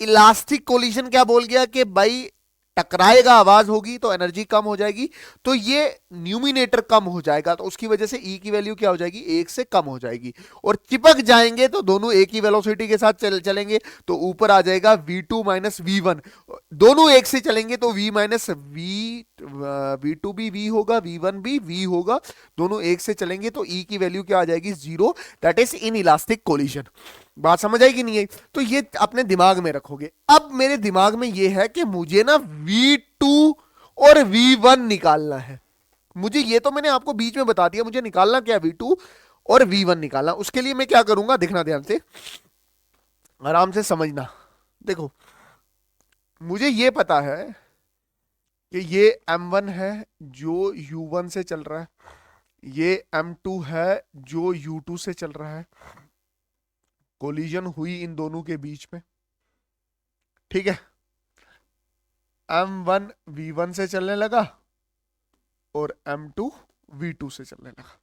इलास्टिक कोलिशन क्या बोल गया कि भाई टकराएगा, आवाज होगी, तो एनर्जी कम हो जाएगी, तो ये न्यूमिनेटर कम हो जाएगा, तो उसकी वजह से ई की वैल्यू क्या हो जाएगी, एक से कम हो जाएगी, और चिपक जाएंगे तो दोनों एक ही वेलोसिटी के साथ चलेंगे, तो ऊपर आ जाएगा V2 माइनस V1, दोनों एक से चलेंगे तो V माइनस V2 भी V होगा, V1 भी V होगा, दोनों एक से चलेंगे तो ई की वैल्यू क्या आ जाएगी, 0, that is inelastic collision. बात समझ आई कि नहीं है, तो ये अपने दिमाग में रखोगे। अब मेरे दिमाग में ये है कि मुझे ना V2 और V1 निकालना है, मुझे ये तो मैंने आपको बीच में बता दिया, मुझे निकालना क्या है, V2 और V1 निकालना। उसके लिए मैं क्या करूंगा, देखना ध्यान से, आराम से समझना। देखो, मुझे ये पता है कि ये M1 है जो U1 से चल रहा है, ये M2 है जो U2 से चल रहा है, कोलिजन हुई इन दोनों के बीच में, ठीक है। M1 V1 से चलने लगा और M2 V2 से चलने लगा।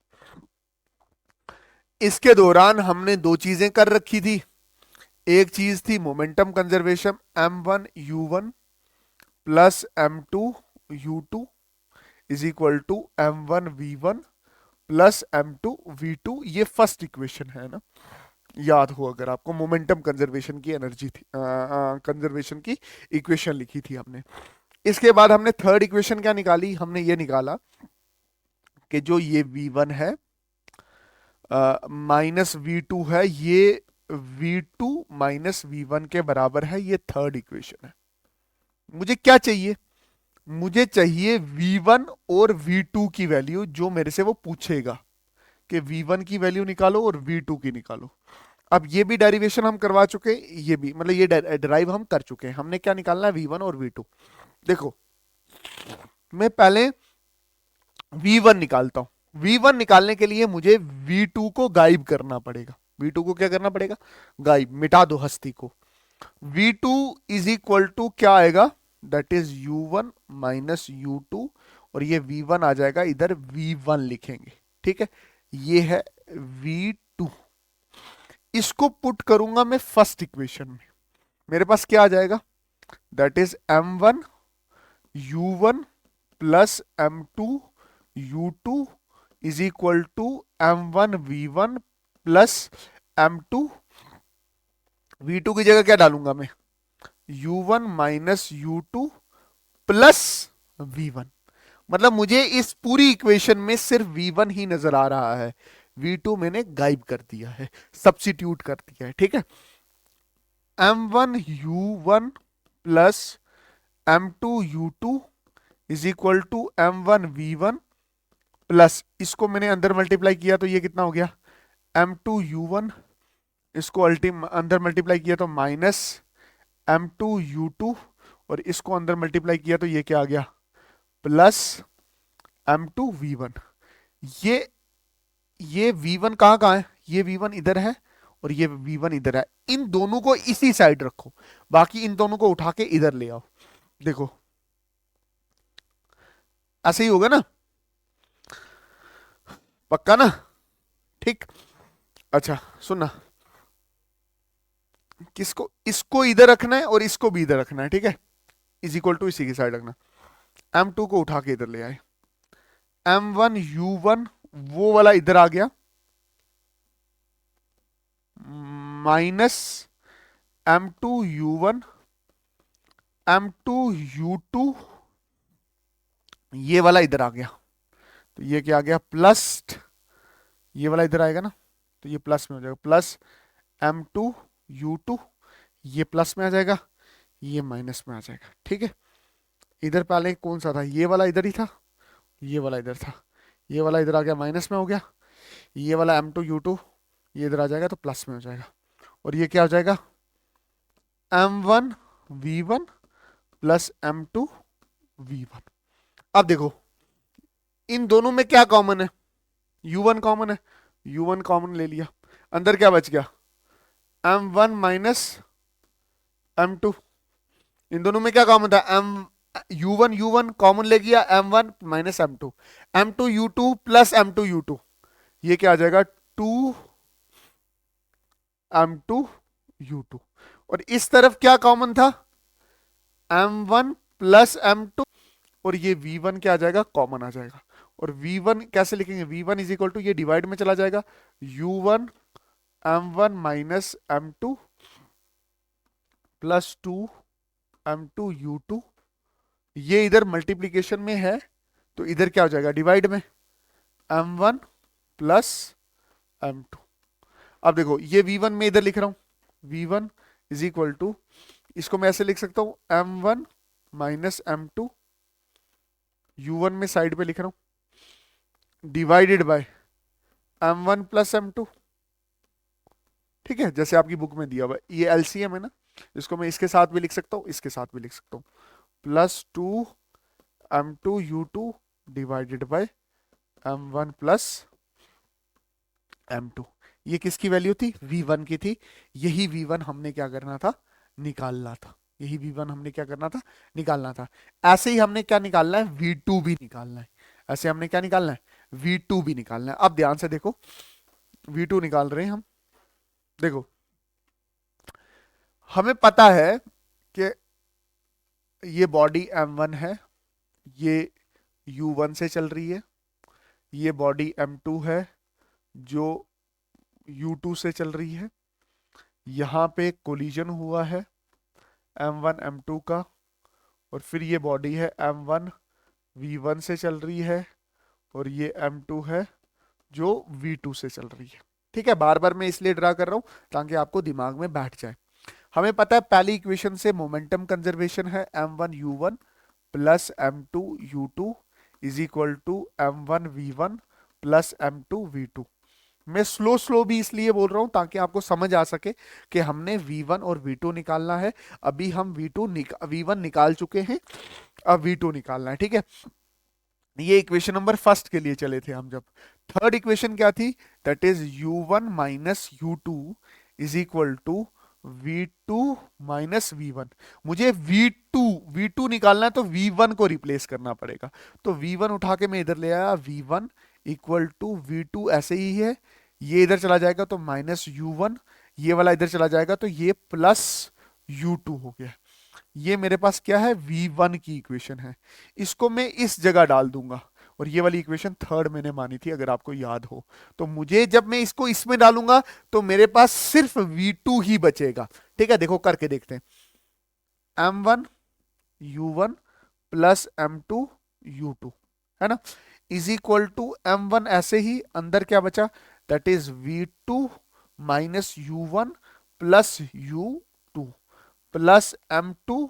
इसके दौरान हमने दो चीजें कर रखी थी, एक चीज थी momentum conservation, M1 U1 plus M2 U2 is equal to M1 V1 plus M2 V2, ये फर्स्ट इक्वेशन है ना, याद हो अगर आपको, मोमेंटम कंजर्वेशन की एनर्जी थी, कंजर्वेशन की इक्वेशन लिखी थी हमने। इसके बाद हमने थर्ड इक्वेशन क्या निकाली, हमने ये निकाला कि जो ये V1 है माइनस V2 है, ये V2 माइनस V1 के बराबर है, ये थर्ड इक्वेशन है। मुझे क्या चाहिए, मुझे चाहिए V1 और V2 की वैल्यू, जो मेरे से वो पूछेगा कि V1 की वैल्यू निकालो और V2 की निकालो। अब ये भी डेरिवेशन हम करवा चुके हैं, ये भी मतलब ये डिराइव हम कर चुके हैं। हमने क्या निकालना है, V1 और V2। देखो मैं पहले V1 निकालता हूं। V1 निकालने के लिए मुझे V2 को गायब करना पड़ेगा। V2 को क्या करना पड़ेगा, गायब, मिटा दो हस्ती को। V2 इज इक्वल टू क्या आएगा, that is U1 minus U2, और ये V1 आ जाएगा, इधर V1 लिखेंगे, ठीक है। ये है V2, इसको पुट करूंगा मैं फर्स्ट इक्वेशन में, मेरे पास क्या आ जाएगा, that is M1 U1 plus M2 U2 is equal to M1 V1 plus M2 V2 की जगह क्या डालूंगा मैं, U1 minus U2 plus V1। मतलब मुझे इस पूरी इक्वेशन में सिर्फ V1 ही नजर आ रहा है, V2 मैंने गायब कर दिया है, सब्सिट्यूट कर दिया है, ठीक है। M1 U1 plus M2 U2 is equal to M1 V1 plus, इसको मैंने अंदर मल्टीप्लाई किया तो ये कितना हो गया, M2 U1, इसको अंदर मल्टीप्लाई किया तो माइनस M2 U2, और इसको अंदर मल्टीप्लाई किया तो ये क्या आ गया, प्लस M2 V1। ये ये V1 कहाँ कहाँ है, ये V1 इधर है और ये V1 इधर है, इन दोनों को इसी साइड रखो, बाकी इन दोनों को उठा के इधर ले आओ। देखो ऐसे ही होगा ना, पक्का ना, ठीक। अच्छा सुनना, किसको, इसको इधर रखना है और इसको भी इधर रखना है, ठीक है, इज इक्वल टू इसी की साइड रखना। M2 को उठा के इधर ले आए, M1 U1 वो वाला इधर आ गया, minus M2 U1 M2 U2 ये वाला इधर आ गया, तो ये क्या आ गया, प्लस, ये वाला इधर आएगा ना, तो ये प्लस में हो जाएगा, प्लस M2 U2, ये प्लस में आ जाएगा, ये माइनस में आ जाएगा, ठीक है। इधर पहले कौन सा था, ये वाला इधर ही था, ये वाला इधर था, ये वाला इधर आ गया, माइनस में हो गया, ये वाला M2 U2 ये इधर आ जाएगा तो प्लस में हो जाएगा, और ये क्या हो जाएगा, M1 V1 plus M2 V1। अब देखो इन दोनों में क्या कॉमन है, U1 कॉमन है, U1 कॉमन ले लिया, अंदर क्या बच गया, M1 माइनस M2। इन दोनों में क्या कॉमन था, U1 कॉमन ले गया, M1 minus M2, M2 U2 plus M2 U2, ये क्या आ जाएगा, 2 M2 U2। और इस तरफ क्या कॉमन था, M1 प्लस M2, और ये V1 क्या आ जाएगा, कॉमन आ जाएगा। और V1 कैसे लिखेंगे, V1 इज इक्वल टू, ये डिवाइड में चला जाएगा, U1 M1 minus M2 plus 2 M2 U2, ये इधर मल्टीप्लीकेशन में है तो इधर क्या हो जाएगा, डिवाइड में, M1 प्लस M2। अब देखो ये V1 में इधर लिख रहा हूं, V1 इज इक्वल टू, इसको मैं ऐसे लिख सकता हूं, M1 माइनस M2, U1 में साइड पे लिख रहा हूं, divided by M1 plus M2, ठीक है, जैसे आपकी बुक में दिया हुआ है। ये LCM है ना, इसको मैं इसके साथ भी लिख सकता हूँ, इसके साथ भी लिख सकता हूँ, plus 2 M2 U2 divided by M1 plus M2। ये किसकी वैल्यू थी, V1 की थी। यही V1 हमने क्या करना था, निकालना था, यही V1 हमने क्या करना था, निकालना था। ऐसे ही हमने क्या निकालना है, V2 भी निकालना है, ऐसे हमने क्या निकालना है, V2 भी निकालना है। अब ध्यान से देखो, V2 निकाल रहे हैं हम, देखो हमें पता है कि ये बॉडी M1 है, ये U1 से चल रही है, ये बॉडी M2 है जो U2 से चल रही है, यहाँ पे कोलिजन हुआ है M1 M2 का, और फिर ये बॉडी है M1 V1 से चल रही है, और ये M2 है जो V2 से चल रही है। ठीक है, बार बार मैं इसलिए ड्रा कर रहा हूं ताकि आपको दिमाग में बैठ जाए। हमें पता है पहली इक्वेशन से मोमेंटम कंजर्वेशन है M1U1 plus M2U2 is equal to M1V1 plus M2V2। मैं स्लो स्लो भी इसलिए बोल रहा हूं ताकि आपको समझ आ सके कि हमने V1 और V2 निकालना है। अभी हम V1 निकाल चुके हैं, अब V2 निकालना है। ठीक है, ये इक्वेशन नंबर फर्स्ट के लिए चले थे हम। जब थर्ड इक्वेशन क्या थी, that is U1 minus U2 is equal to V2 minus V1। मुझे V2 निकालना है तो V1 को रिप्लेस करना पड़ेगा। तो V1 उठा के मैं इधर ले आया, V1 इक्वल टू V2 ऐसे ही है, ये इधर चला जाएगा तो माइनस U1, ये वाला इधर चला जाएगा तो ये प्लस U2 हो गया। ये मेरे पास क्या है, V1 की इक्वेशन है। इसको मैं इस जगह डाल दूंगा, और ये वाली इक्वेशन थर्ड मैंने मानी थी अगर आपको याद हो। तो मुझे जब मैं इसको इसमें डालूंगा तो मेरे पास सिर्फ V2 ही बचेगा। ठीक है, देखो करके देखते हैं। M1 U1 plus M2 U2 है ना, इज इक्वल टू M1 ऐसे ही, अंदर क्या बचा, that is V2 minus U1 plus U2 plus M2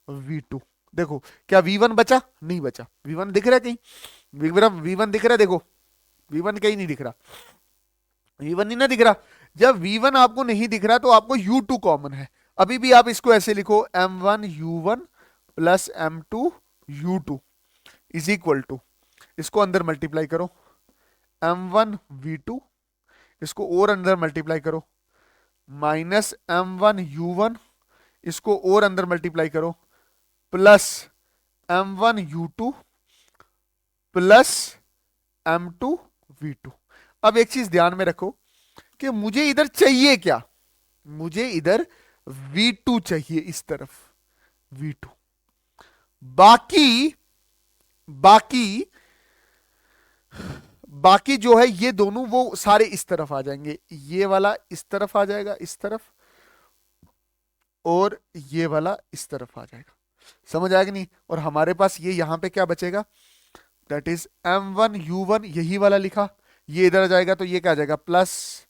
V2। देखो क्या V1 बचा, नहीं बचा। V1 दिख रहा है कहीं, V1 दिख रहा है, देखो V1 कहीं नहीं दिख रहा, V1 नहीं ना दिख रहा। जब V1 आपको नहीं दिख रहा तो आपको U2 कॉमन है। अभी भी आप इसको ऐसे लिखो, M1 U1 plus M2 U2 is equal to, इसको अंदर मल्टीप्लाई करो, M1 V2, इसको और अंदर मल्टीप्लाई करो, माइनस M1 U1, इसको और अंदर मल्टीप्लाई करो, plus M1 U2 plus M2 V2। अब एक चीज ध्यान में रखो कि मुझे इधर चाहिए क्या, मुझे इधर V2 चाहिए, इस तरफ V2। बाकी बाकी बाकी जो है ये दोनों वो सारे इस तरफ आ जाएंगे, ये वाला इस तरफ आ जाएगा, इस तरफ, और ये वाला इस तरफ आ जाएगा। समझ आएगा नहीं, और हमारे पास ये यहां पे क्या बचेगा, दैट इज M1U1, यही वाला लिखा, ये इधर आ जाएगा तो ये क्या आ जाएगा, प्लस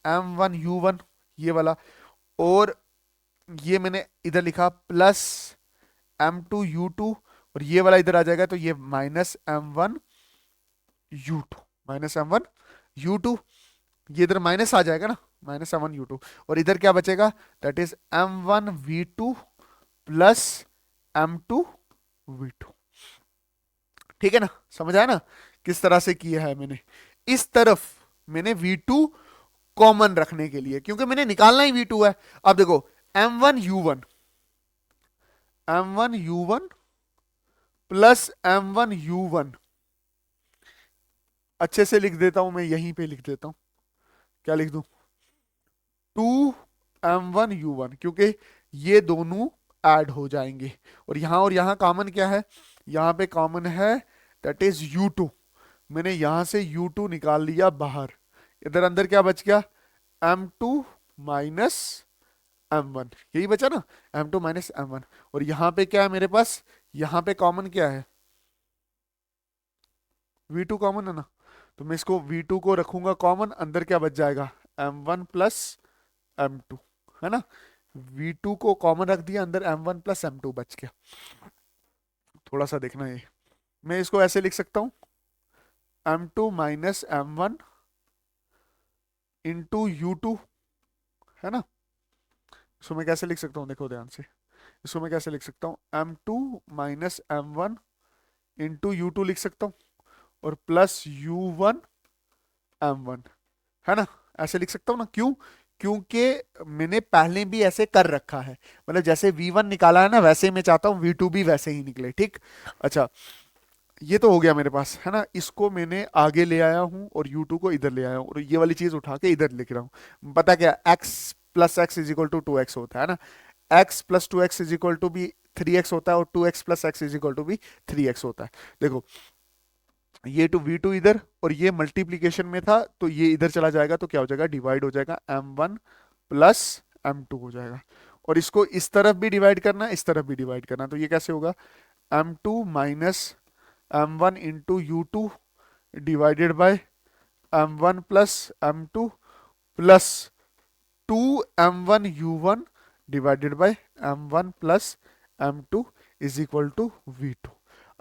M1U1 ये वाला, और ये मैंने इधर लिखा प्लस M2U2, और ये वाला इधर आ जाएगा तो ये माइनस M1U2, माइनस M1U2, ये इधर माइनस आ जाएगा ना, माइनस M1U2, और इधर क्या बचेगा, that is M1V2 plus M2V2। ठीक है ना, समझ आया ना किस तरह से किया है मैंने। इस तरफ मैंने V2 कॉमन रखने के लिए, क्योंकि मैंने निकालना ही V2 है। अब देखो M1U1 प्लस M1U1, अच्छे से लिख देता हूं मैं, यहीं पे लिख देता हूं, क्या लिख दूं, 2M1U1, क्योंकि ये दोनों ऐड हो जाएंगे, और यहां कॉमन क्या है, यहां पे कॉमन है दैट इज U2। मैंने यहां से U2 निकाल लिया बाहर, इधर अंदर क्या बच गया, M2 माइनस M1, यही बचा ना, M2 माइनस M1। और यहां पे क्या है मेरे पास, यहां पे कॉमन क्या है, V2 कॉमन है ना, तो मैं इसको V2 को रखूंगा कॉमन, अंदर क्या बच जाएगा, M1 प्लस M2, है ना। V2 को कॉमन रख दिया, अंदर M1 प्लस M2 बच गया। थोड़ा सा देखना, ये मैं इसको ऐसे लिख सकता हूं, M2 minus M1 into U2, है ना। इसको मैं कैसे लिख सकता हूँ, देखो ध्यान से, इसको मैं कैसे लिख सकता हूँ, M2 minus M1 into U2 लिख सकता हूँ, और प्लस U1 M1, है ना, ऐसे लिख सकता हूँ ना। क्यों, क्योंकि मैंने पहले भी ऐसे कर रखा है, मतलब जैसे V1 निकाला है ना, वैसे ही मैं चाहता हूँ V2 भी वैसे ही निकले। ठीक, अच्छा, ये तो हो गया मेरे पास, है ना। इसको मैंने आगे ले आया हूँ और U2 को इधर ले आया हूँ, और ये वाली चीज उठा के इधर लिख रहा हूँ। पता क्या, x plus x is equal to 2x होता है ना, x plus 2x is equal to भी 3x होता है, और 2x plus x is equal to भी 3x होता है। देखो ये टू V2 इधर, और ये मल्टीप्लीकेशन में था तो ये इधर चला जाएगा तो क्या हो जाएगा, डिवाइड हो जाएगा, M1 प्लस m2 हो जाएगा। और इसको इस तरफ भी डिवाइड करना है, इस तरफ भी डिवाइड करना है, तो ये कैसे होगा, m2 minus m1 into u2 divided by m1 plus m2 plus 2m1u1 divided by m1 plus m2 is equal to v2।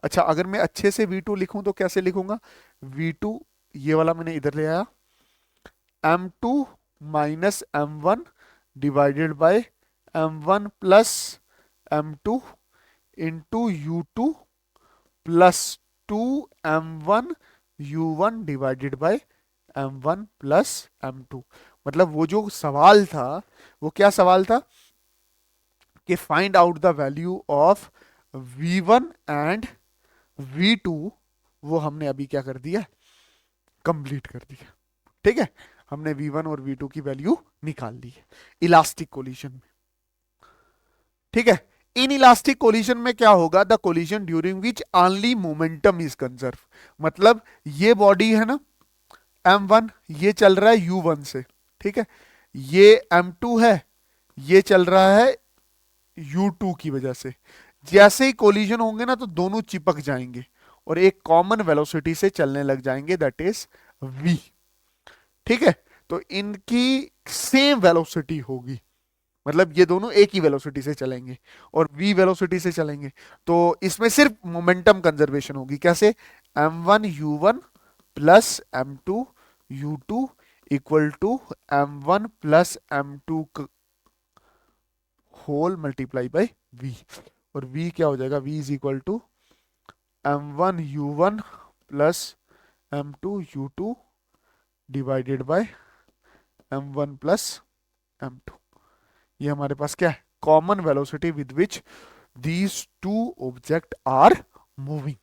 अच्छा, अगर मैं अच्छे से v2 लिखूं तो कैसे लिखूंगा, v2 ये वाला मैंने इधर ले आया, m2 minus m1 divided by m1 plus m2 into u2 plus 2m1u1 divided by m1 plus m2। मतलब वो जो सवाल था, वो क्या सवाल था कि find out the value of v1 and v2, वो हमने अभी क्या कर दिया, कंप्लीट कर दिया। ठीक है, हमने v1 और v2 की वैल्यू निकाल ली है इलास्टिक कोलिजन में। ठीक है, इन इलास्टिक कोलिजन में क्या होगा, the collision during which only momentum is conserve. मतलब ये बॉडी है ना m1, ये चल रहा है u1 से, ठीक है, ये m2 है, ये चल रहा है u2 की वजह से। जैसे ही कोलिजन होंगे ना तो दोनों चिपक जाएंगे और एक कॉमन वेलोसिटी से चलने लग जाएंगे, दैट इज v। ठीक है, तो इनकी सेम वेलोसिटी होगी, मतलब ये दोनों एक ही वेलोसिटी से चलेंगे और v वेलोसिटी से चलेंगे, तो इसमें सिर्फ मोमेंटम कंजर्वेशन होगी। कैसे, m1 u1 plus m2 u2 equal to m1 plus m2 whole multiply by v। और v क्या हो जाएगा, v is equal to m1 u1 plus m2 u2 divided by m1 plus m2। ये हमारे पास क्या है, common velocity with which these two object are moving.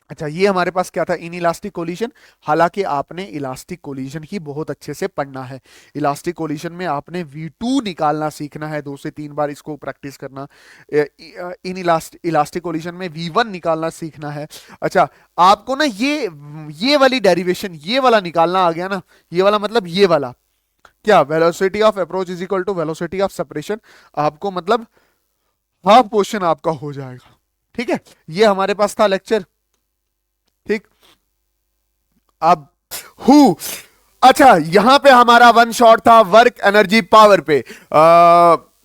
अच्छा, ये हमारे पास क्या था, इन इलास्टिक कोलिजन। हालांकि आपने इलास्टिक कोलिजन ही बहुत अच्छे से पढ़ना है। इलास्टिक कोलिजन में आपने v2 निकालना सीखना है, 2 से 3 बार इसको प्रैक्टिस करना। इन इलास्टिक कोलिजन में v1 निकालना सीखना है। अच्छा, आपको ना ये वाली डेरिवेशन, ये वाला निकालना आ गया ना, ये वाला मतलब ये वाला क्या, velocity of approach is equal to velocity of separation, आपको मतलब हाफ पोर्शन आपका हो जाएगा। ठीक है, ये हमारे पास था लेक्चर। ठीक, अब हु, अच्छा यहां पे हमारा वन शॉट था वर्क एनर्जी पावर पे।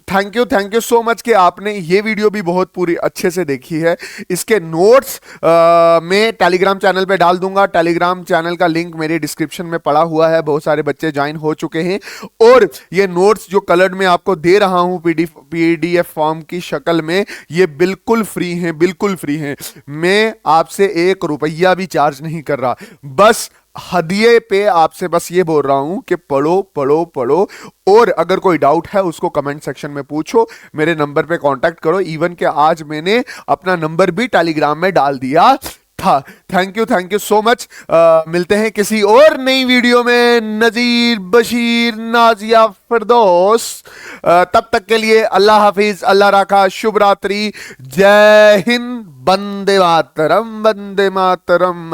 थैंक यू सो मच कि आपने ये वीडियो भी बहुत पूरी अच्छे से देखी है। इसके नोट्स मैं टेलीग्राम चैनल पे डाल दूंगा। टेलीग्राम चैनल का लिंक मेरे डिस्क्रिप्शन में पड़ा हुआ है, बहुत सारे बच्चे ज्वाइन हो चुके हैं। और ये नोट्स जो कलर्ड में आपको दे रहा हूं पीडीएफ फॉर्म की शक्ल में, ये बिल्कुल फ्री हैं, बिल्कुल फ्री हैं। मैं आपसे 1 रुपया भी चार्ज नहीं कर रहा, बस हदिये पे आपसे बस ये बोल रहा हूं कि पढ़ो पढ़ो पढ़ो। और अगर कोई डाउट है उसको कमेंट सेक्शन में पूछो, मेरे नंबर पे कांटेक्ट करो। इवन कि आज मैंने अपना नंबर भी टेलीग्राम में डाल दिया था। Thank you so much. मिलते हैं किसी और नई वीडियो में। नजीर, बशीर, नाजिया, फिरदौस, तब तक के लिए अल्लाह हाफिज, अल्लाह राखा, शुभ रात्रि, जय हिंद, वंदे मातरम, वंदे मातरम।